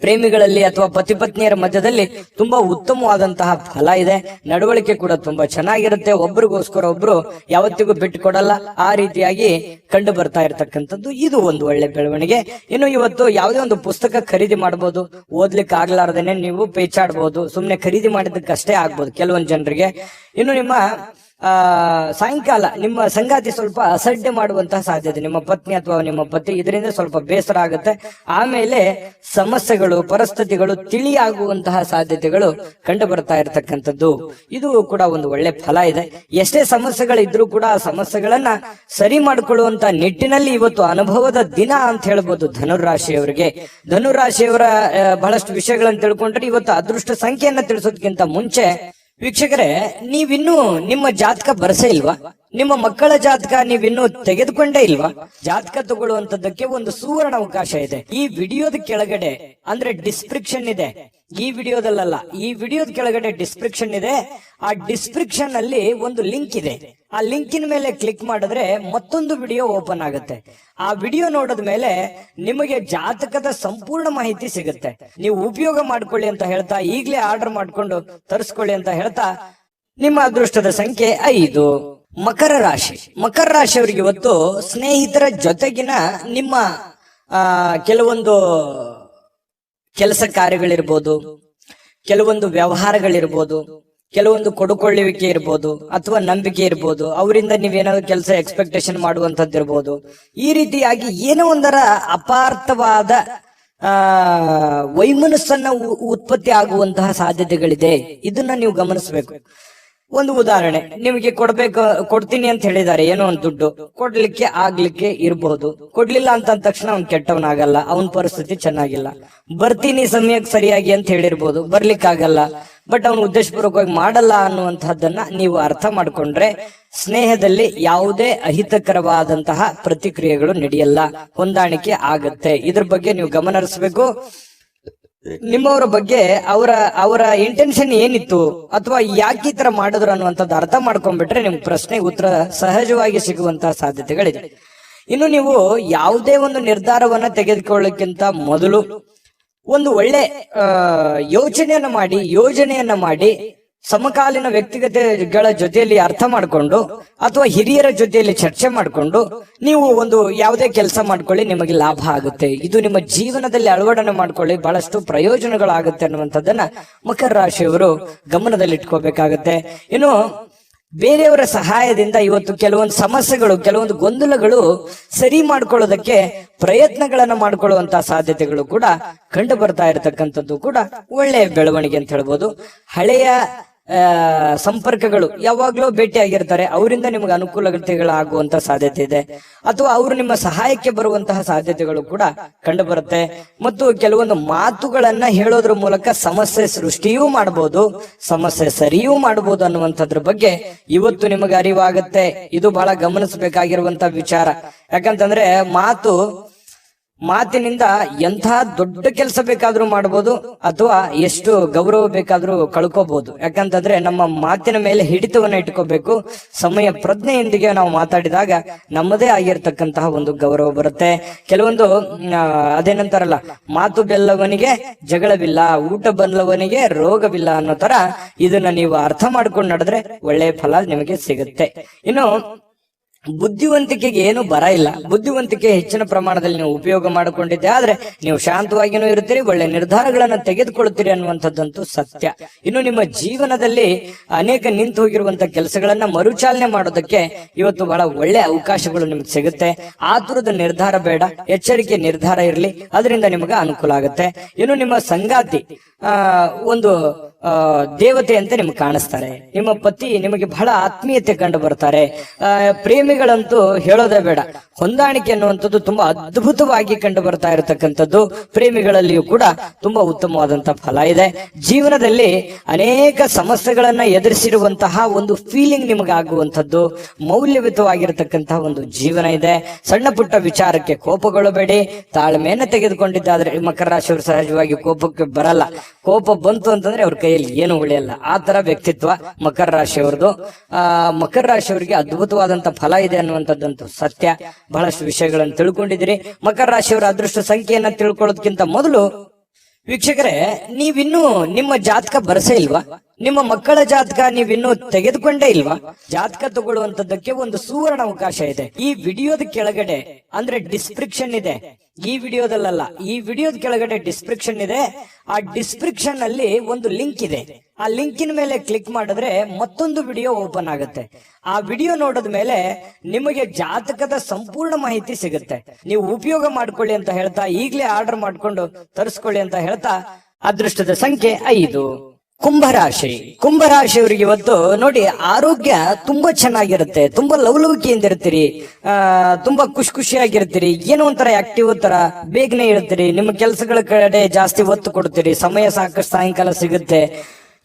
ಪ್ರೇಮಿಗಳಲ್ಲಿ ಅಥವಾ ಪತಿ ಪತ್ನಿಯರ ಮಧ್ಯದಲ್ಲಿ ತುಂಬಾ ಉತ್ತಮವಾದಂತಹ ಫಲ ಇದೆ. ನಡವಳಿಕೆ ಕೂಡ ತುಂಬಾ ಚೆನ್ನಾಗಿರುತ್ತೆ. ಒಬ್ರಿಗೋಸ್ಕರ ಒಬ್ರು ಯಾವತ್ತಿಗೂ ಬಿಟ್ಟು ಕೊಡಲ್ಲ. ಆ ರೀತಿಯಾಗಿ ಕಂಡು ಬರ್ತಾ ಇರತಕ್ಕಂಥದ್ದು ಇದು ಒಂದು ಒಳ್ಳೆ ಬೆಳವಣಿಗೆ. ಇನ್ನು ಇವತ್ತು ಯಾವುದೇ ಒಂದು ಪುಸ್ತಕ ಖರೀದಿ ಮಾಡಬಹುದು. ಓದ್ಲಿಕ್ಕೆ ಆಗ್ಲಾರ್ದೇನೆ ನೀವು ಪೇಚಾಡ್ಬಹುದು. ಸುಮ್ನೆ ಖರೀದಿ ಮಾಡಿದ್ದಕ್ಕಷ್ಟೇ ಆಗ್ಬೋದು ಕೆಲವೊಂದು ಜನರಿಗೆ. ಇನ್ನು ನಿಮ್ಮ ಸಾಯಂಕಾಲ ನಿಮ್ಮ ಸಂಗಾತಿ ಸ್ವಲ್ಪ ಅಸಡ್ಡೆ ಮಾಡುವಂತಹ ಸಾಧ್ಯತೆ, ನಿಮ್ಮ ಪತ್ನಿ ಅಥವಾ ನಿಮ್ಮ ಪತಿ, ಇದರಿಂದ ಸ್ವಲ್ಪ ಬೇಸರ ಆಗುತ್ತೆ. ಆಮೇಲೆ ಸಮಸ್ಯೆಗಳು, ಪರಿಸ್ಥಿತಿಗಳು ತಿಳಿಯಾಗುವಂತಹ ಸಾಧ್ಯತೆಗಳು ಕಂಡು ಬರ್ತಾ ಇರತಕ್ಕಂಥದ್ದು. ಇದು ಕೂಡ ಒಂದು ಒಳ್ಳೆ ಫಲ ಇದೆ. ಎಷ್ಟೇ ಸಮಸ್ಯೆಗಳಿದ್ರೂ ಕೂಡ ಆ ಸಮಸ್ಯೆಗಳನ್ನ ಸರಿ ಮಾಡಿಕೊಳ್ಳುವಂತ ನಿಟ್ಟಿನಲ್ಲಿ ಇವತ್ತು ಅನುಭವದ ದಿನ ಅಂತ ಹೇಳ್ಬೋದು ಧನುರಾಶಿಯವರಿಗೆ. ಧನುರಾಶಿಯವರ ಬಹಳಷ್ಟು ವಿಷಯಗಳನ್ನು ತಿಳ್ಕೊಂಡ್ರೆ ಇವತ್ತು ಅದೃಷ್ಟ ಸಂಖ್ಯೆಯನ್ನ ತಿಳಿಸೋದಕ್ಕಿಂತ ಮುಂಚೆ ವೀಕ್ಷಕರೇ, ನೀವಿನ್ನೂ ನಿಮ್ಮ ಜಾತಕ ಬರಸೇ ಇಲ್ವಾ? ನಿಮ್ಮ ಮಕ್ಕಳ ಜಾತಕ ನೀವಿನ್ನೂ ತೆಗೆದುಕೊಂಡೇ ಇಲ್ವಾ? ಜಾತಕ ತಗೊಳ್ಳುವಂತದ್ದಕ್ಕೆ ಒಂದು ಸುವರ್ಣ ಅವಕಾಶ ಇದೆ. ಈ ವಿಡಿಯೋದ ಕೆಳಗಡೆ ಅಂದ್ರೆ ಡಿಸ್ಕ್ರಿಪ್ಷನ್ ಇದೆ. ಈ ವಿಡಿಯೋದಲ್ಲ, ಈ ವಿಡಿಯೋದ ಕೆಳಗಡೆ ಡಿಸ್ಕ್ರಿಪ್ಷನ್ ಇದೆ. ಆ ಡಿಸ್ಕ್ರಿಪ್ಷನ್ ಅಲ್ಲಿ ಒಂದು ಲಿಂಕ್ ಇದೆ. ಆ ಲಿಂಕಿನ ಮೇಲೆ ಕ್ಲಿಕ್ ಮಾಡಿದ್ರೆ ಮತ್ತೊಂದು ವಿಡಿಯೋ ಓಪನ್ ಆಗುತ್ತೆ. ಆ ವಿಡಿಯೋ ನೋಡಿದ ಮೇಲೆ ನಿಮಗೆ ಜಾತಕದ ಸಂಪೂರ್ಣ ಮಾಹಿತಿ ಸಿಗುತ್ತೆ. ನೀವು ಉಪಯೋಗ ಮಾಡ್ಕೊಳ್ಳಿ ಅಂತ ಹೇಳ್ತಾ, ಈಗಲೇ ಆರ್ಡರ್ ಮಾಡ್ಕೊಂಡು ತರಿಸ್ಕೊಳ್ಳಿ ಅಂತ ಹೇಳ್ತಾ, ನಿಮ್ಮ ಅದೃಷ್ಟದ ಸಂಖ್ಯೆ 5. ಮಕರ ರಾಶಿಯವರಿಗೆ ಇವತ್ತು ಸ್ನೇಹಿತರ ಜೊತೆಗಿನ ನಿಮ್ಮ ಕೆಲವೊಂದು ಕೆಲಸ ಕಾರ್ಯಗಳಿರ್ಬೋದು, ಕೆಲವೊಂದು ವ್ಯವಹಾರಗಳಿರ್ಬೋದು, ಕೆಲವೊಂದು ಕೊಡುಕೊಳ್ಳುವಿಕೆ ಇರ್ಬೋದು, ಅಥವಾ ನಂಬಿಕೆ ಇರ್ಬೋದು. ಅವರಿಂದ ನೀವೇನಾದ್ರು ಕೆಲಸ ಎಕ್ಸ್ಪೆಕ್ಟೇಷನ್ ಮಾಡುವಂತದ್ದು ಇರ್ಬೋದು. ಈ ರೀತಿಯಾಗಿ ಏನೋ ಒಂದರ ಅಪಾರ್ಥವಾದ ವೈಮನಸ್ಸನ್ನ ಉತ್ಪತ್ತಿ ಆಗುವಂತಹ ಸಾಧ್ಯತೆಗಳಿದೆ. ಇದನ್ನ ನೀವು ಗಮನಿಸಬೇಕು. ಒಂದು ಉದಾಹರಣೆ, ನಿಮಗೆ ಕೊಡ್ತೀನಿ ಅಂತ ಹೇಳಿದ್ದಾರೆ ಏನೋ ಒಂದು ದುಡ್ಡು, ಕೊಡ್ಲಿಕ್ಕೆ ಆಗ್ಲಿಕ್ಕೆ ಇರಬಹುದು. ಕೊಡ್ಲಿಲ್ಲ ಅಂತ ಅಂದ ತಕ್ಷಣ ಅವ್ನ್ ಕೆಟ್ಟವನಾಗಲ್ಲ, ಅವನ ಪರಿಸ್ಥಿತಿ ಚೆನ್ನಾಗಿಲ್ಲ. ಬರ್ತೀನಿ ಸಮಯಕ್ಕೆ ಸರಿಯಾಗಿ ಅಂತ ಹೇಳಿರ್ಬೋದು, ಬರ್ಲಿಕ್ಕಾಗಲ್ಲ. ಬಟ್ ಅವನು ಉದ್ದೇಶಪೂರ್ವಕವಾಗಿ ಮಾಡಲ್ಲ ಅನ್ನುವಂತಹದ್ದನ್ನ ನೀವು ಅರ್ಥ ಮಾಡ್ಕೊಂಡ್ರೆ ಸ್ನೇಹದಲ್ಲಿ ಯಾವುದೇ ಅಹಿತಕರವಾದಂತಹ ಪ್ರತಿಕ್ರಿಯೆಗಳು ನಡೆಯಲ್ಲ, ಹೊಂದಾಣಿಕೆ ಆಗತ್ತೆ. ಇದ್ರ ಬಗ್ಗೆ ನೀವು ಗಮನ ಹರಿಸಬೇಕು. ನಿಮ್ಮವರ ಬಗ್ಗೆ ಅವರ ಇಂಟೆನ್ಷನ್ ಏನಿತ್ತು ಅಥವಾ ಯಾಕೆ ಈ ತರ ಮಾಡಿದ್ರು ಅನ್ನುವಂಥದ್ದು ಅರ್ಥ ಮಾಡ್ಕೊಂಡ್ಬಿಟ್ರೆ ನಿಮ್ಗೆ ಪ್ರಶ್ನೆಗೆ ಉತ್ತರ ಸಹಜವಾಗಿ ಸಿಗುವಂತಹ ಸಾಧ್ಯತೆಗಳಿದೆ. ಇನ್ನು ನೀವು ಯಾವುದೇ ಒಂದು ನಿರ್ಧಾರವನ್ನ ತೆಗೆದುಕೊಳ್ಳಕ್ಕಿಂತ ಮೊದಲು ಒಂದು ಒಳ್ಳೆ ಯೋಜನೆಯನ್ನ ಮಾಡಿ ಸಮಕಾಲೀನ ವ್ಯಕ್ತಿಗತೆಗಳ ಜೊತೆಯಲ್ಲಿ ಅರ್ಥ ಮಾಡಿಕೊಂಡು ಅಥವಾ ಹಿರಿಯರ ಜೊತೆಯಲ್ಲಿ ಚರ್ಚೆ ಮಾಡಿಕೊಂಡು ನೀವು ಒಂದು ಯಾವುದೇ ಕೆಲಸ ಮಾಡ್ಕೊಳ್ಳಿ, ನಿಮಗೆ ಲಾಭ ಆಗುತ್ತೆ. ಇದು ನಿಮ್ಮ ಜೀವನದಲ್ಲಿ ಅಳವಡನೆ ಮಾಡ್ಕೊಳ್ಳಿ, ಬಹಳಷ್ಟು ಪ್ರಯೋಜನಗಳಾಗುತ್ತೆ ಅನ್ನುವಂಥದ್ದನ್ನ ಮಕರ ರಾಶಿಯವರು ಗಮನದಲ್ಲಿಟ್ಕೋಬೇಕಾಗತ್ತೆ. ಇನ್ನು ಬೇರೆಯವರ ಸಹಾಯದಿಂದ ಇವತ್ತು ಕೆಲವೊಂದು ಸಮಸ್ಯೆಗಳು, ಕೆಲವೊಂದು ಗೊಂದಲಗಳು ಸರಿ ಮಾಡ್ಕೊಳ್ಳೋದಕ್ಕೆ ಪ್ರಯತ್ನಗಳನ್ನ ಮಾಡ್ಕೊಳ್ಳುವಂತಹ ಸಾಧ್ಯತೆಗಳು ಕೂಡ ಕಂಡು ಬರ್ತಾ ಇರತಕ್ಕಂಥದ್ದು ಕೂಡ ಒಳ್ಳೆಯ ಬೆಳವಣಿಗೆ ಅಂತ ಹೇಳ್ಬೋದು. ಹಳೆಯ ಸಂಪರ್ಕಗಳು ಯಾವಾಗ್ಲೂ ಭೇಟಿಯಾಗಿರ್ತಾರೆ, ಅವರಿಂದ ನಿಮ್ಗೆ ಅನುಕೂಲತೆಗಳಾಗುವಂತಹ ಸಾಧ್ಯತೆ ಇದೆ. ಅಥವಾ ಅವರು ನಿಮ್ಮ ಸಹಾಯಕ್ಕೆ ಬರುವಂತಹ ಸಾಧ್ಯತೆಗಳು ಕೂಡ ಕಂಡು ಬರುತ್ತೆ. ಮತ್ತು ಕೆಲವೊಂದು ಮಾತುಗಳನ್ನ ಹೇಳೋದ್ರ ಮೂಲಕ ಸಮಸ್ಯೆ ಸೃಷ್ಟಿಯೂ ಮಾಡಬಹುದು, ಸಮಸ್ಯೆ ಸರಿಯೂ ಮಾಡಬಹುದು ಅನ್ನುವಂಥದ್ರ ಬಗ್ಗೆ ಇವತ್ತು ನಿಮಗೆ ಅರಿವಾಗುತ್ತೆ. ಇದು ಬಹಳ ಗಮನಿಸಬೇಕಾಗಿರುವಂತಹ ವಿಚಾರ. ಯಾಕಂತಂದ್ರೆ ಮಾತಿನಿಂದ ಎಂಥ ದೊಡ್ಡ ಕೆಲಸ ಬೇಕಾದ್ರೂ ಮಾಡಬಹುದು ಅಥವಾ ಎಷ್ಟು ಗೌರವ ಬೇಕಾದ್ರೂ ಕಳ್ಕೋಬಹುದು. ಯಾಕಂತಂದ್ರೆ ನಮ್ಮ ಮಾತಿನ ಮೇಲೆ ಹಿಡಿತವನ್ನ ಇಟ್ಕೋಬೇಕು. ಸಮಯ ಪ್ರಜ್ಞೆಯೊಂದಿಗೆ ನಾವು ಮಾತಾಡಿದಾಗ ನಮ್ಮದೇ ಆಗಿರ್ತಕ್ಕಂತಹ ಒಂದು ಗೌರವ ಬರುತ್ತೆ. ಕೆಲವೊಂದು ಅದೇನಂತಾರಲ್ಲ, ಮಾತು ಬೆಲ್ಲವನಿಗೆ ಜಗಳವಿಲ್ಲ, ಊಟ ಬಲ್ಲವನಿಗೆ ರೋಗವಿಲ್ಲ ಅನ್ನೋ ತರ ಇದನ್ನ ನೀವು ಅರ್ಥ ಮಾಡ್ಕೊಂಡು ನಡೆದ್ರೆ ಒಳ್ಳೆಯ ಫಲ ನಿಮಗೆ ಸಿಗುತ್ತೆ. ಇನ್ನು ಬುದ್ಧಿವಂತಿಕೆಗೆ ಏನು ಬರ ಇಲ್ಲ. ಬುದ್ಧಿವಂತಿಕೆ ಹೆಚ್ಚಿನ ಪ್ರಮಾಣದಲ್ಲಿ ನೀವು ಉಪಯೋಗ ಮಾಡಿಕೊಂಡಿದ್ದೆ ಆದ್ರೆ ನೀವು ಶಾಂತವಾಗಿನೂ ಇರ್ತೀರಿ, ಒಳ್ಳೆ ನಿರ್ಧಾರಗಳನ್ನ ತೆಗೆದುಕೊಳ್ಳುತ್ತೀರಿ ಅನ್ನುವಂಥದ್ದಂತೂ ಸತ್ಯ. ಇನ್ನು ನಿಮ್ಮ ಜೀವನದಲ್ಲಿ ಅನೇಕ ನಿಂತು ಹೋಗಿರುವಂತಹ ಕೆಲಸಗಳನ್ನ ಮರುಚಾಲನೆ ಮಾಡೋದಕ್ಕೆ ಇವತ್ತು ಬಹಳ ಒಳ್ಳೆ ಅವಕಾಶಗಳು ನಿಮ್ಗೆ ಸಿಗುತ್ತೆ. ಆತುರದ ನಿರ್ಧಾರ ಬೇಡ, ಎಚ್ಚರಿಕೆ ನಿರ್ಧಾರ ಇರಲಿ, ಅದರಿಂದ ನಿಮಗೆ ಅನುಕೂಲ ಆಗುತ್ತೆ. ಇನ್ನು ನಿಮ್ಮ ಸಂಗಾತಿ ಒಂದು ದೇವತೆ ಅಂತ ನಿಮ್ಗೆ ಕಾಣಿಸ್ತಾರೆ. ನಿಮ್ಮ ಪತಿ ನಿಮಗೆ ಬಹಳ ಆತ್ಮೀಯತೆ ಕಂಡು ಬರ್ತಾರೆ. ಪ್ರೇಮಿಗಳಂತೂ ಹೇಳೋದೇ ಬೇಡ, ಹೊಂದಾಣಿಕೆ ಅನ್ನುವಂಥದ್ದು ತುಂಬಾ ಅದ್ಭುತವಾಗಿ ಕಂಡು ಬರ್ತಾ ಇರತಕ್ಕಂಥದ್ದು. ಪ್ರೇಮಿಗಳಲ್ಲಿಯೂ ಕೂಡ ತುಂಬಾ ಉತ್ತಮವಾದಂತಹ ಫಲ ಇದೆ. ಜೀವನದಲ್ಲಿ ಅನೇಕ ಸಮಸ್ಯೆಗಳನ್ನ ಎದುರಿಸಿರುವಂತಹ ಒಂದು ಫೀಲಿಂಗ್ ನಿಮಗಾಗುವಂಥದ್ದು, ಮೌಲ್ಯಯುತವಾಗಿರತಕ್ಕಂತಹ ಒಂದು ಜೀವನ ಇದೆ. ಸಣ್ಣ ಪುಟ್ಟ ವಿಚಾರಕ್ಕೆ ಕೋಪಗೊಳ್ಳಬೇಡಿ, ತಾಳ್ಮೆಯನ್ನ ತೆಗೆದುಕೊಂಡಿದ್ದಾದ್ರೆ ಮಕರ ರಾಶಿಯವರು ಸಹಜವಾಗಿ ಕೋಪಕ್ಕೆ ಬರಲ್ಲ. ಕೋಪ ಬಂತು ಅಂತಂದ್ರೆ ಅವ್ರ ಕೈಯಲ್ಲಿ ಏನು ಉಳಿಯಲ್ಲ, ಆ ತರ ವ್ಯಕ್ತಿತ್ವ ಮಕರ ರಾಶಿಯವರದು. ಮಕರ ರಾಶಿಯವರಿಗೆ ಅದ್ಭುತವಾದಂತ ಫಲ ಇದೆ ಅನ್ನುವಂಥದ್ದಂತೂ ಸತ್ಯ. ಬಹಳಷ್ಟು ವಿಷಯಗಳನ್ನು ತಿಳ್ಕೊಂಡಿದ್ದೀರಿ. ಮಕರ ರಾಶಿಯವರ ಅದೃಷ್ಟ ಸಂಖ್ಯೆಯನ್ನ ತಿಳ್ಕೊಳ್ಳೋದಕ್ಕಿಂತ ಮೊದಲು ವೀಕ್ಷಕರೇ, ನೀವಿನ್ನೂ ನಿಮ್ಮ ಜಾತಕ ಬರಸೇ ಇಲ್ವಾ? ನಿಮ್ಮ ಮಕ್ಕಳ ಜಾತಕ ನೀವಿನ್ನೂ ತೆಗೆದುಕೊಂಡೇ ಇಲ್ವಾ? ಜಾತಕ ತಗೊಳ್ಳುವಂತದ್ದಕ್ಕೆ ಒಂದು ಸುವರ್ಣ ಅವಕಾಶ ಇದೆ. ಈ ವಿಡಿಯೋದ ಕೆಳಗಡೆ ಅಂದ್ರೆ ಡಿಸ್ಕ್ರಿಪ್ಷನ್ ಇದೆ, ಈ ವಿಡಿಯೋದಲ್ಲ, ಈ ವಿಡಿಯೋದ ಕೆಳಗಡೆ ಡಿಸ್ಕ್ರಿಪ್ಷನ್ ಇದೆ. ಆ ಡಿಸ್ಕ್ರಿಪ್ಷನ್ ಅಲ್ಲಿ ಒಂದು ಲಿಂಕ್ ಇದೆ. ಆ ಲಿಂಕಿನ ಮೇಲೆ ಕ್ಲಿಕ್ ಮಾಡಿದ್ರೆ ಮತ್ತೊಂದು ವಿಡಿಯೋ ಓಪನ್ ಆಗುತ್ತೆ. ಆ ವಿಡಿಯೋ ನೋಡಿದ ಮೇಲೆ ನಿಮಗೆ ಜಾತಕದ ಸಂಪೂರ್ಣ ಮಾಹಿತಿ ಸಿಗುತ್ತೆ. ನೀವು ಉಪಯೋಗ ಮಾಡ್ಕೊಳ್ಳಿ ಅಂತ ಹೇಳ್ತಾ, ಈಗಲೇ ಆರ್ಡರ್ ಮಾಡ್ಕೊಂಡು ತರಿಸ್ಕೊಳ್ಳಿ ಅಂತ ಹೇಳ್ತಾ, ಅದೃಷ್ಟದ ಸಂಖ್ಯೆ 5. ಕುಂಭರಾಶಿ. ಕುಂಭರಾಶಿಯವರಿಗೆ ಇವತ್ತು ನೋಡಿ, ಆರೋಗ್ಯ ತುಂಬಾ ಚೆನ್ನಾಗಿರುತ್ತೆ, ತುಂಬಾ ಲವಲವಿಕೆಯಿಂದ ಇರ್ತೀರಿ, ತುಂಬಾ ಖುಷಿಯಾಗಿರ್ತೀರಿ, ಏನೋ ಒಂಥರ ಆಕ್ಟಿವ್ ತರ ಬೇಗನೆ ಇರ್ತೀರಿ, ನಿಮ್ಮ ಕೆಲಸಗಳ ಕಡೆ ಜಾಸ್ತಿ ಒತ್ತು ಕೊಡ್ತೀರಿ, ಸಮಯ ಸಾಕಷ್ಟು ಸಾಯಂಕಾಲ ಸಿಗುತ್ತೆ,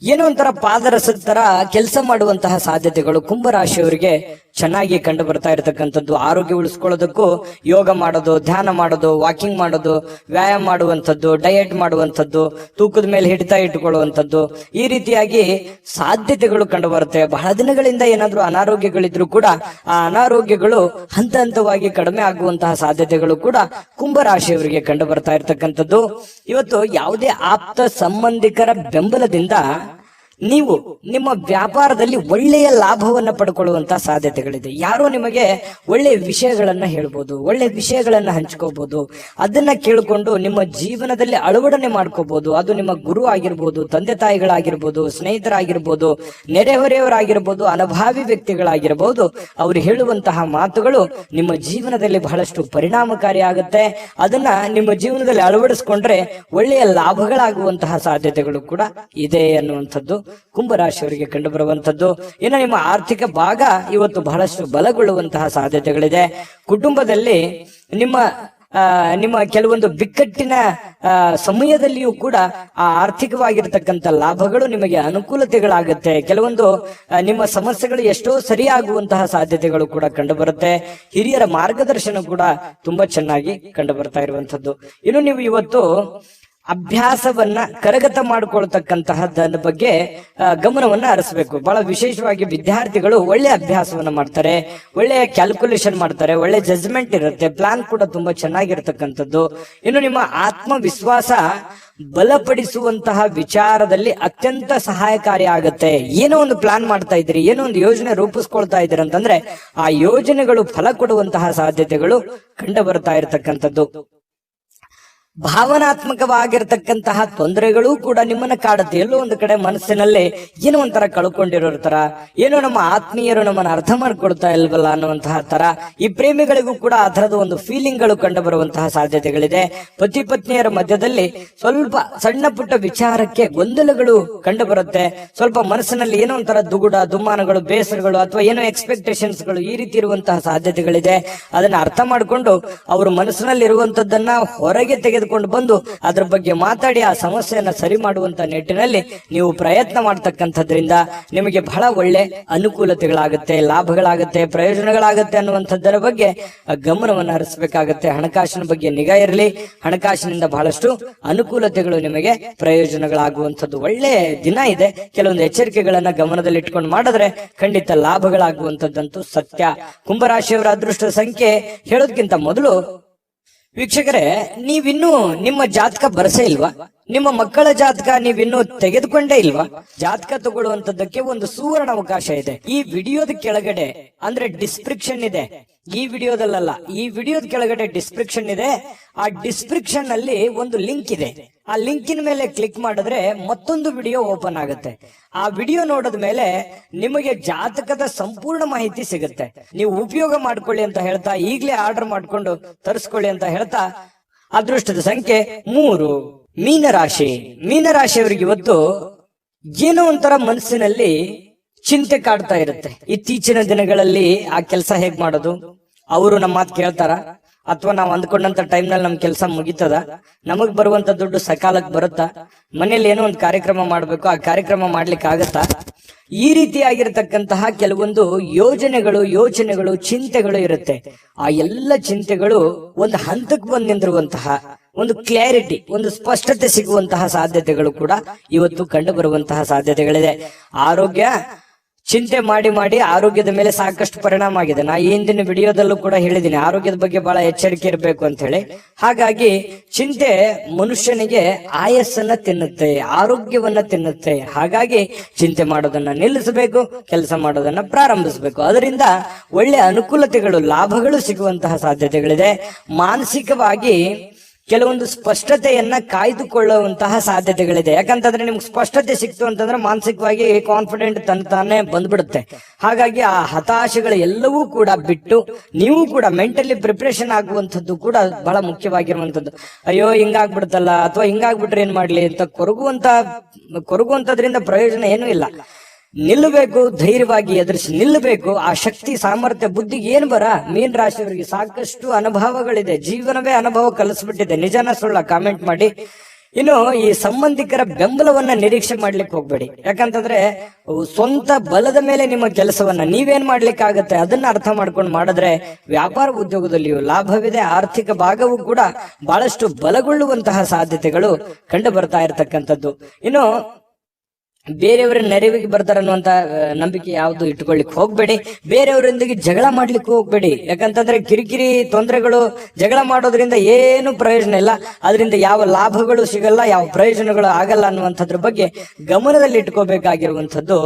ಏನೋ ಒಂಥರ ಪಾದರಸದ ತರ ಕೆಲಸ ಮಾಡುವಂತಹ ಸಾಧ್ಯತೆಗಳು ಕುಂಭರಾಶಿಯವರಿಗೆ ಚೆನ್ನಾಗಿ ಕಂಡು ಬರ್ತಾ ಇರತಕ್ಕಂಥದ್ದು. ಆರೋಗ್ಯ ಉಳಿಸ್ಕೊಳ್ಳೋದಕ್ಕೂ ಯೋಗ ಮಾಡೋದು, ಧ್ಯಾನ ಮಾಡೋದು, ವಾಕಿಂಗ್ ಮಾಡೋದು, ವ್ಯಾಯಾಮ ಮಾಡುವಂಥದ್ದು, ಡಯಟ್ ಮಾಡುವಂಥದ್ದು, ತೂಕದ ಮೇಲೆ ಹಿಡಿತ ಇಟ್ಟುಕೊಳ್ಳುವಂಥದ್ದು, ಈ ರೀತಿಯಾಗಿ ಸಾಧ್ಯತೆಗಳು ಕಂಡು ಬರುತ್ತೆ. ಬಹಳ ದಿನಗಳಿಂದ ಏನಾದ್ರೂ ಅನಾರೋಗ್ಯಗಳಿದ್ರು ಕೂಡ ಆ ಅನಾರೋಗ್ಯಗಳು ಹಂತ ಹಂತವಾಗಿ ಕಡಿಮೆ ಆಗುವಂತಹ ಸಾಧ್ಯತೆಗಳು ಕೂಡ ಕುಂಭರಾಶಿಯವರಿಗೆ ಕಂಡು ಬರ್ತಾ ಇರತಕ್ಕಂಥದ್ದು. ಇವತ್ತು ಯಾವುದೇ ಆಪ್ತ ಸಂಬಂಧಿಕರ ಬೆಂಬಲದಿಂದ ನೀವು ನಿಮ್ಮ ವ್ಯಾಪಾರದಲ್ಲಿ ಒಳ್ಳೆಯ ಲಾಭವನ್ನ ಪಡ್ಕೊಳ್ಳುವಂತಹ ಸಾಧ್ಯತೆಗಳಿದೆ. ಯಾರೋ ನಿಮಗೆ ಒಳ್ಳೆಯ ವಿಷಯಗಳನ್ನ ಹೇಳ್ಬೋದು, ಒಳ್ಳೆಯ ವಿಷಯಗಳನ್ನ ಹಂಚ್ಕೋಬಹುದು, ಅದನ್ನ ಕೇಳಿಕೊಂಡು ನಿಮ್ಮ ಜೀವನದಲ್ಲಿ ಅಳವಡನೆ ಮಾಡ್ಕೋಬಹುದು. ಅದು ನಿಮ್ಮ ಗುರು ಆಗಿರ್ಬೋದು, ತಂದೆ ತಾಯಿಗಳಾಗಿರ್ಬೋದು, ಸ್ನೇಹಿತರಾಗಿರ್ಬೋದು, ನೆರೆಹೊರೆಯವರಾಗಿರ್ಬೋದು, ಅನುಭಾವಿ ವ್ಯಕ್ತಿಗಳಾಗಿರ್ಬೋದು. ಅವರು ಹೇಳುವಂತಹ ಮಾತುಗಳು ನಿಮ್ಮ ಜೀವನದಲ್ಲಿ ಬಹಳಷ್ಟು ಪರಿಣಾಮಕಾರಿ ಆಗುತ್ತೆ. ಅದನ್ನ ನಿಮ್ಮ ಜೀವನದಲ್ಲಿ ಅಳವಡಿಸ್ಕೊಂಡ್ರೆ ಒಳ್ಳೆಯ ಲಾಭಗಳಾಗುವಂತಹ ಸಾಧ್ಯತೆಗಳು ಕೂಡ ಇದೆ ಅನ್ನುವಂಥದ್ದು ಕುಂಭರಾಶಿಯವರಿಗೆ ಕಂಡು ಬರುವಂತದ್ದು. ಇನ್ನು ನಿಮ್ಮ ಆರ್ಥಿಕ ಭಾಗ ಇವತ್ತು ಬಹಳಷ್ಟು ಬಲಗೊಳ್ಳುವಂತಹ ಸಾಧ್ಯತೆಗಳಿದೆ. ಕುಟುಂಬದಲ್ಲಿ ನಿಮ್ಮ ಕೆಲವೊಂದು ಬಿಕ್ಕಟ್ಟಿನ ಸಮಯದಲ್ಲಿಯೂ ಕೂಡ ಆ ಆರ್ಥಿಕವಾಗಿರ್ತಕ್ಕಂಥ ಲಾಭಗಳು ನಿಮಗೆ ಅನುಕೂಲತೆಗಳಾಗುತ್ತೆ. ಕೆಲವೊಂದು ನಿಮ್ಮ ಸಮಸ್ಯೆಗಳು ಎಷ್ಟೋ ಸರಿಯಾಗುವಂತಹ ಸಾಧ್ಯತೆಗಳು ಕೂಡ ಕಂಡು ಬರುತ್ತೆ. ಹಿರಿಯರ ಮಾರ್ಗದರ್ಶನ ಕೂಡ ತುಂಬಾ ಚೆನ್ನಾಗಿ ಕಂಡು ಬರ್ತಾ ಇರುವಂತದ್ದು. ಇನ್ನು ನೀವು ಇವತ್ತು ಅಭ್ಯಾಸವನ್ನ ಕರಗತ ಮಾಡಿಕೊಳ್ತಕ್ಕಂತಹದ ಬಗ್ಗೆ ಗಮನವನ್ನ ಹರಿಸಬೇಕು. ಬಹಳ ವಿಶೇಷವಾಗಿ ವಿದ್ಯಾರ್ಥಿಗಳು ಒಳ್ಳೆ ಅಭ್ಯಾಸವನ್ನ ಮಾಡ್ತಾರೆ, ಒಳ್ಳೆಯ ಕ್ಯಾಲ್ಕುಲೇಷನ್ ಮಾಡ್ತಾರೆ, ಒಳ್ಳೆ ಜಜ್ಮೆಂಟ್ ಇರುತ್ತೆ, ಪ್ಲಾನ್ ಕೂಡ ತುಂಬಾ ಚೆನ್ನಾಗಿರ್ತಕ್ಕಂಥದ್ದು. ಇನ್ನು ನಿಮ್ಮ ಆತ್ಮವಿಶ್ವಾಸ ಬಲಪಡಿಸುವಂತಹ ವಿಚಾರದಲ್ಲಿ ಅತ್ಯಂತ ಸಹಾಯಕಾರಿ ಆಗುತ್ತೆ. ಏನೋ ಒಂದು ಪ್ಲಾನ್ ಮಾಡ್ತಾ ಇದ್ದೀರಿ, ಏನೋ ಒಂದು ಯೋಜನೆ ರೂಪಿಸ್ಕೊಳ್ತಾ ಇದ್ದೀರಿ ಅಂತಂದ್ರೆ ಆ ಯೋಜನೆಗಳು ಫಲ ಕೊಡುವಂತಹ ಸಾಧ್ಯತೆಗಳು ಕಂಡು ಬರ್ತಾ ಇರತಕ್ಕಂಥದ್ದು. ಭಾವನಾತ್ಮಕವಾಗಿರ್ತಕ್ಕಂತಹ ತೊಂದರೆಗಳು ಕೂಡ ನಿಮ್ಮನ್ನ ಕಾಡುತ್ತೆ. ಎಲ್ಲೋ ಒಂದು ಕಡೆ ಮನಸ್ಸಿನಲ್ಲಿ ಏನೋ ಒಂಥರ ಕಳ್ಕೊಂಡಿರೋ ತರ, ಏನೋ ನಮ್ಮ ಆತ್ಮೀಯರು ನಮ್ಮನ್ನ ಅರ್ಥ ಮಾಡ್ಕೊಳ್ತಾ ಇಲ್ವಲ್ಲ ಅನ್ನುವಂತಹ ತರ. ಈ ಪ್ರೇಮಿಗಳಿಗೂ ಕೂಡ ಆ ತರದ ಒಂದು ಫೀಲಿಂಗ್ ಗಳು ಕಂಡು ಬರುವಂತಹ ಸಾಧ್ಯತೆಗಳಿದೆ. ಪತಿ ಪತ್ನಿಯರ ಮಧ್ಯದಲ್ಲಿ ಸ್ವಲ್ಪ ಸಣ್ಣ ಪುಟ್ಟ ವಿಚಾರಕ್ಕೆ ಗೊಂದಲಗಳು ಕಂಡು ಬರುತ್ತೆ. ಸ್ವಲ್ಪ ಮನಸ್ಸಿನಲ್ಲಿ ಏನೋ ಒಂಥರ ದುಗುಡ, ದುಮ್ಮಾನಗಳು, ಬೇಸರಗಳು ಅಥವಾ ಏನೋ ಎಕ್ಸ್ಪೆಕ್ಟೇಷನ್ಸ್ ಗಳು ಈ ರೀತಿ ಇರುವಂತಹ ಸಾಧ್ಯತೆಗಳಿದೆ. ಅದನ್ನ ಅರ್ಥ ಮಾಡಿಕೊಂಡು ಅವರು ಮನಸ್ಸಿನಲ್ಲಿ ಇರುವಂತದ್ದನ್ನ ಹೊರಗೆ ತೆಗೆದುಕೊಂಡು ಬಂದು ಅದ್ರ ಬಗ್ಗೆ ಮಾತಾಡಿ ಆ ಸಮಸ್ಯೆಯನ್ನ ಸರಿ ಮಾಡುವಂತ ನಿಟ್ಟಿನಲ್ಲಿ ನೀವು ಪ್ರಯತ್ನ ಮಾಡ್ತಕ್ಕಂಥದ್ರಿಂದ ನಿಮಗೆ ಬಹಳ ಒಳ್ಳೆ ಅನುಕೂಲತೆಗಳಾಗುತ್ತೆ, ಲಾಭಗಳಾಗುತ್ತೆ, ಪ್ರಯೋಜನಗಳಾಗುತ್ತೆ ಅನ್ನುವಂಥದ್ದರ ಬಗ್ಗೆ ಗಮನವನ್ನು ಹರಿಸಬೇಕಾಗುತ್ತೆ. ಹಣಕಾಸಿನ ಬಗ್ಗೆ ನಿಗಾ ಇರಲಿ. ಹಣಕಾಸಿನಿಂದ ಬಹಳಷ್ಟು ಅನುಕೂಲತೆಗಳು ನಿಮಗೆ ಪ್ರಯೋಜನಗಳಾಗುವಂಥದ್ದು ಒಳ್ಳೆ ದಿನ ಇದೆ. ಕೆಲವೊಂದು ಎಚ್ಚರಿಕೆಗಳನ್ನ ಗಮನದಲ್ಲಿ ಇಟ್ಕೊಂಡು ಮಾಡಿದ್ರೆ ಖಂಡಿತ ಲಾಭಗಳಾಗುವಂಥದ್ದಂತೂ ಸತ್ಯ. ಕುಂಭರಾಶಿಯವರ ಅದೃಷ್ಟ ಸಂಖ್ಯೆ ಹೇಳೋದಕ್ಕಿಂತ ಮೊದಲು ವೀಕ್ಷಕರೇ, ನೀವಿನ್ನೂ ನಿಮ್ಮ ಜಾತಕ ಬರಸೇ ಇಲ್ವಾ? ನಿಮ್ಮ ಮಕ್ಕಳ ಜಾತಕ ನೀವಿನ್ನೂ ತೆಗೆದುಕೊಂಡೇ ಇಲ್ವಾ? ಜಾತಕ ತಗೊಳ್ಳುವಂತದ್ದಕ್ಕೆ ಒಂದು ಸುವರ್ಣ ಅವಕಾಶ ಇದೆ. ಈ ವಿಡಿಯೋದ ಕೆಳಗಡೆ ಅಂದ್ರೆ ಡಿಸ್ಕ್ರಿಪ್ಷನ್ ಇದೆ, ಈ ವಿಡಿಯೋದಲ್ಲ, ಈ ವಿಡಿಯೋದ ಕೆಳಗಡೆ ಡಿಸ್ಕ್ರಿಪ್ಷನ್ ಇದೆ. ಆ ಡಿಸ್ಕ್ರಿಪ್ಷನ್ ಅಲ್ಲಿ ಒಂದು ಲಿಂಕ್ ಇದೆ. ಆ ಲಿಂಕಿನ ಮೇಲೆ ಕ್ಲಿಕ್ ಮಾಡಿದ್ರೆ ಮತ್ತೊಂದು ವಿಡಿಯೋ ಓಪನ್ ಆಗುತ್ತೆ. ಆ ವಿಡಿಯೋ ನೋಡಿದ ಮೇಲೆ ನಿಮಗೆ ಜಾತಕದ ಸಂಪೂರ್ಣ ಮಾಹಿತಿ ಸಿಗುತ್ತೆ. ನೀವು ಉಪಯೋಗ ಮಾಡ್ಕೊಳ್ಳಿ ಅಂತ ಹೇಳ್ತಾ, ಈಗಲೇ ಆರ್ಡರ್ ಮಾಡ್ಕೊಂಡು ತರಿಸ್ಕೊಳ್ಳಿ ಅಂತ ಹೇಳ್ತಾ, ಅದೃಷ್ಟದ ಸಂಖ್ಯೆ 3 ಮೀನರಾಶಿ. ಮೀನರಾಶಿಯವರಿಗೆ ಇವತ್ತು ಏನೋ ಒಂಥರ ಮನಸ್ಸಿನಲ್ಲಿ ಚಿಂತೆ ಕಾಡ್ತಾ ಇರುತ್ತೆ. ಇತ್ತೀಚಿನ ದಿನಗಳಲ್ಲಿ ಆ ಕೆಲಸ ಹೇಗ್ ಮಾಡೋದು, ಅವರು ನಮ್ಮ ಮಾತು ಕೇಳ್ತಾರ ಅಥವಾ ನಾವು ಅಂದ್ಕೊಂಡಂತ ಟೈಮ್ ನಲ್ಲಿ ನಮ್ ಕೆಲಸ ಮುಗಿತದ, ನಮಗ್ ಬರುವಂತ ದುಡ್ಡು ಸಕಾಲಕ್ಕೆ ಬರುತ್ತಾ, ಮನೇಲಿ ಏನೋ ಒಂದು ಕಾರ್ಯಕ್ರಮ ಮಾಡ್ಬೇಕು, ಆ ಕಾರ್ಯಕ್ರಮ ಮಾಡ್ಲಿಕ್ಕೆ ಆಗತ್ತಾ, ಈ ರೀತಿಯಾಗಿರ್ತಕ್ಕಂತಹ ಕೆಲವೊಂದು ಯೋಚನೆಗಳು ಚಿಂತೆಗಳು ಇರುತ್ತೆ. ಆ ಎಲ್ಲ ಚಿಂತೆಗಳು ಒಂದು ಹಂತಕ್ಕೆ ಬಂದು ನಿಂದಿರುವಂತಹ ಒಂದು ಕ್ಲಾರಿಟಿ, ಒಂದು ಸ್ಪಷ್ಟತೆ ಸಿಗುವಂತಹ ಸಾಧ್ಯತೆಗಳು ಕೂಡ ಇವತ್ತು ಕಂಡು ಬರುವಂತಹ ಸಾಧ್ಯತೆಗಳಿದೆ. ಆರೋಗ್ಯ ಚಿಂತೆ ಮಾಡಿ ಆರೋಗ್ಯದ ಮೇಲೆ ಸಾಕಷ್ಟು ಪರಿಣಾಮ ಆಗಿದೆ. ನಾ ಹಿಂದಿನ ವಿಡಿಯೋದಲ್ಲೂ ಕೂಡ ಹೇಳಿದ್ದೀನಿ, ಆರೋಗ್ಯದ ಬಗ್ಗೆ ಬಹಳ ಎಚ್ಚರಿಕೆ ಇರಬೇಕು ಅಂತ ಹೇಳಿ. ಹಾಗಾಗಿ ಚಿಂತೆ ಮನುಷ್ಯನಿಗೆ ಆಯಸ್ಸನ್ನ ತಿನ್ನುತ್ತೆ, ಆರೋಗ್ಯವನ್ನ ತಿನ್ನುತ್ತೆ. ಹಾಗಾಗಿ ಚಿಂತೆ ಮಾಡೋದನ್ನ ನಿಲ್ಲಿಸಬೇಕು, ಕೆಲಸ ಮಾಡೋದನ್ನ ಪ್ರಾರಂಭಿಸಬೇಕು. ಅದರಿಂದ ಒಳ್ಳೆ ಅನುಕೂಲತೆಗಳು, ಲಾಭಗಳು ಸಿಗುವಂತಹ ಸಾಧ್ಯತೆಗಳಿದೆ. ಮಾನಸಿಕವಾಗಿ ಕೆಲವೊಂದು ಸ್ಪಷ್ಟತೆಯನ್ನ ಕಾಯ್ದುಕೊಳ್ಳುವಂತಹ ಸಾಧ್ಯತೆಗಳಿದೆ. ಯಾಕಂತಂದ್ರೆ ನಿಮ್ಗೆ ಸ್ಪಷ್ಟತೆ ಸಿಕ್ತು ಅಂತಂದ್ರೆ ಮಾನಸಿಕವಾಗಿ ಕಾನ್ಫಿಡೆಂಟ್ ತಾನೇ ಬಂದ್ಬಿಡುತ್ತೆ. ಹಾಗಾಗಿ ಆ ಹತಾಶೆಗಳು ಎಲ್ಲವೂ ಕೂಡ ಬಿಟ್ಟು ನೀವು ಕೂಡ ಮೆಂಟಲಿ ಪ್ರಿಪರೇಷನ್ ಆಗುವಂಥದ್ದು ಕೂಡ ಬಹಳ ಮುಖ್ಯವಾಗಿರುವಂತದ್ದು. ಅಯ್ಯೋ ಹಿಂಗಾಗ್ಬಿಡುತ್ತಲ್ಲ ಅಥವಾ ಹಿಂಗಾಗ್ಬಿಟ್ರೆ ಏನ್ ಮಾಡ್ಲಿ ಅಂತ ಕೊರಗುವಂತದ್ರಿಂದ ಪ್ರಯೋಜನ ಏನೂ ಇಲ್ಲ. ನಿಲ್ಲಬೇಕು, ಧೈರ್ಯವಾಗಿ ಎದುರಿಸಿ ನಿಲ್ಲಬೇಕು. ಆ ಶಕ್ತಿ, ಸಾಮರ್ಥ್ಯ, ಬುದ್ಧಿಗೆ ಏನ್ ಮೀನ್ ರಾಶಿಯವರಿಗೆ ಸಾಕಷ್ಟು ಅನುಭವಗಳಿದೆ. ಜೀವನವೇ ಅನುಭವ ಕಲಿಸ್ಬಿಟ್ಟಿದೆ. ನಿಜನ ಸುಳ್ಳ ಕಾಮೆಂಟ್ ಮಾಡಿ. ಇನ್ನು ಈ ಸಂಬಂಧಿಕರ ಬೆಂಬಲವನ್ನ ನಿರೀಕ್ಷೆ ಮಾಡ್ಲಿಕ್ಕೆ ಹೋಗ್ಬೇಡಿ. ಯಾಕಂತಂದ್ರೆ ಸ್ವಂತ ಬಲದ ಮೇಲೆ ನಿಮ್ಮ ಕೆಲಸವನ್ನ ನೀವೇನ್ ಮಾಡ್ಲಿಕ್ಕೆ ಆಗತ್ತೆ ಅದನ್ನ ಅರ್ಥ ಮಾಡ್ಕೊಂಡು ಮಾಡಿದ್ರೆ ವ್ಯಾಪಾರ ಉದ್ಯೋಗದಲ್ಲಿಯೂ ಲಾಭವಿದೆ. ಆರ್ಥಿಕ ಭಾಗವೂ ಕೂಡ ಬಹಳಷ್ಟು ಬಲಗೊಳ್ಳುವಂತಹ ಸಾಧ್ಯತೆಗಳು ಕಂಡು ಬರ್ತಾ ಇರತಕ್ಕಂಥದ್ದು. ಇನ್ನು ಬೇರೆಯವರ ನೆರವಿಗೆ ಬರ್ತಾರನ್ನುವಂತ ನಂಬಿಕೆ ಯಾವ್ದು ಇಟ್ಕೊಳ್ಳಿಕ್ ಹೋಗ್ಬೇಡಿ. ಬೇರೆಯವರೊಂದಿಗೆ ಜಗಳ ಮಾಡ್ಲಿಕ್ಕೆ ಹೋಗ್ಬೇಡಿ. ಯಾಕಂತಂದ್ರೆ ಕಿರಿಕಿರಿ ತೊಂದರೆಗಳು, ಜಗಳ ಮಾಡೋದ್ರಿಂದ ಏನು ಪ್ರಯೋಜನ ಇಲ್ಲ. ಅದರಿಂದ ಯಾವ ಲಾಭಗಳು ಸಿಗಲ್ಲ, ಯಾವ ಪ್ರಯೋಜನಗಳು ಆಗಲ್ಲ ಅನ್ನುವಂಥದ್ರ ಬಗ್ಗೆ ಗಮನದಲ್ಲಿ ಇಟ್ಕೋಬೇಕಾಗಿರುವಂತದ್ದು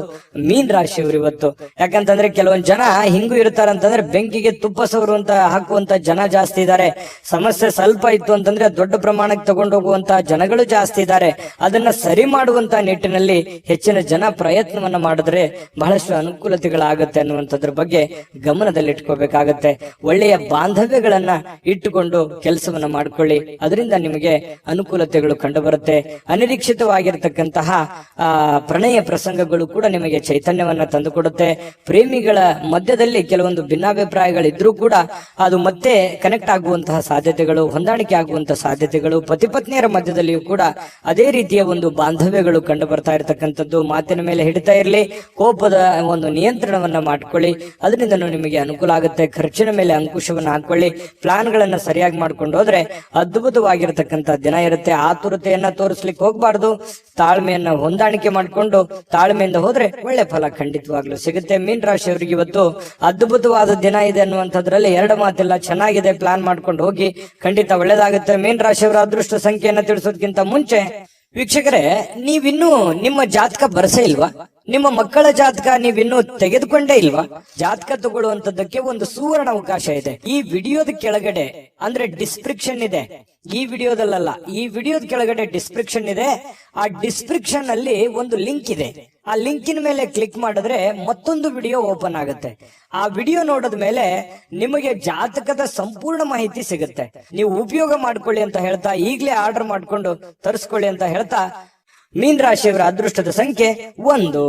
ಮೀನ್ ರಾಶಿಯವರು ಇವತ್ತು. ಯಾಕಂತಂದ್ರೆ ಕೆಲವೊಂದು ಜನ ಹಿಂಗೂ ಇರ್ತಾರಂತಂದ್ರೆ ಬೆಂಕಿಗೆ ತುಪ್ಪ ಸವರುವಂತ ಹಾಕುವಂತ ಜನ ಜಾಸ್ತಿ ಇದ್ದಾರೆ. ಸಮಸ್ಯೆ ಸ್ವಲ್ಪ ಇತ್ತು ಅಂತಂದ್ರೆ ದೊಡ್ಡ ಪ್ರಮಾಣಕ್ಕೆ ತಗೊಂಡು ಹೋಗುವಂತ ಜನಗಳು ಜಾಸ್ತಿ ಇದ್ದಾರೆ. ಅದನ್ನ ಸರಿ ಮಾಡುವಂತ ನಿಟ್ಟಿನಲ್ಲಿ ಹೆಚ್ಚಿನ ಜನ ಪ್ರಯತ್ನವನ್ನ ಮಾಡಿದ್ರೆ ಬಹಳಷ್ಟು ಅನುಕೂಲತೆಗಳಾಗತ್ತೆ ಅನ್ನುವಂಥದ್ರ ಬಗ್ಗೆ ಗಮನದಲ್ಲಿಟ್ಕೋಬೇಕಾಗತ್ತೆ. ಒಳ್ಳೆಯ ಬಾಂಧವ್ಯಗಳನ್ನ ಇಟ್ಟುಕೊಂಡು ಕೆಲಸವನ್ನ ಮಾಡ್ಕೊಳ್ಳಿ. ಅದರಿಂದ ನಿಮಗೆ ಅನುಕೂಲತೆಗಳು ಕಂಡು ಬರುತ್ತೆ. ಅನಿರೀಕ್ಷಿತವಾಗಿರ್ತಕ್ಕಂತಹ ಪ್ರಣಯ ಪ್ರಸಂಗಗಳು ಕೂಡ ನಿಮಗೆ ಚೈತನ್ಯವನ್ನ ತಂದುಕೊಡುತ್ತೆ. ಪ್ರೇಮಿಗಳ ಮಧ್ಯದಲ್ಲಿ ಕೆಲವೊಂದು ಭಿನ್ನಾಭಿಪ್ರಾಯಗಳಿದ್ರೂ ಕೂಡ ಅದು ಮತ್ತೆ ಕನೆಕ್ಟ್ ಆಗುವಂತಹ ಸಾಧ್ಯತೆಗಳು, ಹೊಂದಾಣಿಕೆ ಆಗುವಂತಹ ಸಾಧ್ಯತೆಗಳು, ಪತಿ ಪತ್ನಿಯರ ಮಧ್ಯದಲ್ಲಿಯೂ ಕೂಡ ಅದೇ ರೀತಿಯ ಒಂದು ಬಾಂಧವ್ಯಗಳು ಕಂಡು ಬರ್ತಾ ಇರತಕ್ಕಂಥದ್ದು. ಮಾತಿನ ಮೇಲೆ ಹಿಡಿತಾ ಇರಲಿ, ಕೋಪದ ಒಂದು ನಿಯಂತ್ರಣವನ್ನ ಮಾಡ್ಕೊಳ್ಳಿ. ಅದರಿಂದ ನಿಮಗೆ ಅನುಕೂಲ ಆಗುತ್ತೆ. ಖರ್ಚಿನ ಮೇಲೆ ಅಂಕುಶವನ್ನ ಹಾಕೊಳ್ಳಿ. ಪ್ಲಾನ್ ಗಳನ್ನ ಸರಿಯಾಗಿ ಮಾಡ್ಕೊಂಡು ಹೋದ್ರೆ ಅದ್ಭುತವಾಗಿರತಕ್ಕಂತ ದಿನ ಇರುತ್ತೆ. ಆತುರತೆಯನ್ನ ತೋರಿಸ್ಲಿಕ್ಕೆ ಹೋಗ್ಬಾರ್ದು. ತಾಳ್ಮೆಯನ್ನ ಹೊಂದಾಣಿಕೆ ಮಾಡ್ಕೊಂಡು ತಾಳ್ಮೆಯಿಂದ ಹೋದ್ರೆ ಒಳ್ಳೆ ಫಲ ಖಂಡಿತವಾಗ್ಲೂ ಸಿಗುತ್ತೆ. ಮೀನ್ ರಾಶಿಯವರಿಗೆ ಇವತ್ತು ಅದ್ಭುತವಾದ ದಿನ ಇದೆ ಅನ್ನುವಂಥದ್ರಲ್ಲಿ ಎರಡು ಮಾತಿಲ್ಲ. ಚೆನ್ನಾಗಿದೆ, ಪ್ಲಾನ್ ಮಾಡ್ಕೊಂಡು ಹೋಗಿ, ಖಂಡಿತ ಒಳ್ಳೇದಾಗುತ್ತೆ. ಮೀನ್ ರಾಶಿಯವರ ಅದೃಷ್ಟ ಸಂಖ್ಯೆಯನ್ನ ತಿಳಿಸೋದಕ್ಕಿಂತ ಮುಂಚೆ ವೀಕ್ಷಕರೇ, ನೀವಿನ್ನೂ ನಿಮ್ಮ ಜಾತಕ ಬರಸೇ ಇಲ್ವಾ? ನಿಮ್ಮ ಮಕ್ಕಳ ಜಾತಕ ನೀವಿನ್ನೂ ತೆಗೆದುಕೊಂಡೇ ಇಲ್ವಾ? ಜಾತಕ ತಗೊಳ್ಳುವಂತದ್ದಕ್ಕೆ ಒಂದು ಸುವರ್ಣ ಅವಕಾಶ ಇದೆ. ಈ ವಿಡಿಯೋದ ಕೆಳಗಡೆ ಅಂದ್ರೆ ಡಿಸ್ಕ್ರಿಪ್ಷನ್ ಇದೆ, ಈ ವಿಡಿಯೋದಲ್ಲ, ಈ ವಿಡಿಯೋದ ಕೆಳಗಡೆ ಡಿಸ್ಕ್ರಿಪ್ಷನ್ ಇದೆ. ಆ ಡಿಸ್ಕ್ರಿಪ್ಷನ್ ಅಲ್ಲಿ ಒಂದು ಲಿಂಕ್ ಇದೆ. ಆ ಲಿಂಕಿನ ಮೇಲೆ ಕ್ಲಿಕ್ ಮಾಡಿದ್ರೆ ಮತ್ತೊಂದು ವಿಡಿಯೋ ಓಪನ್ ಆಗುತ್ತೆ. ಆ ವಿಡಿಯೋ ನೋಡಿದ ಮೇಲೆ ನಿಮಗೆ ಜಾತಕದ ಸಂಪೂರ್ಣ ಮಾಹಿತಿ ಸಿಗುತ್ತೆ. ನೀವು ಉಪಯೋಗ ಮಾಡ್ಕೊಳ್ಳಿ ಅಂತ ಹೇಳ್ತಾ, ಈಗಲೇ ಆರ್ಡರ್ ಮಾಡ್ಕೊಂಡು ತರಿಸ್ಕೊಳ್ಳಿ ಅಂತ ಹೇಳ್ತಾ, ಮೀನ್ ರಾಶಿಯವರ ಅದೃಷ್ಟದ ಸಂಖ್ಯೆ 1.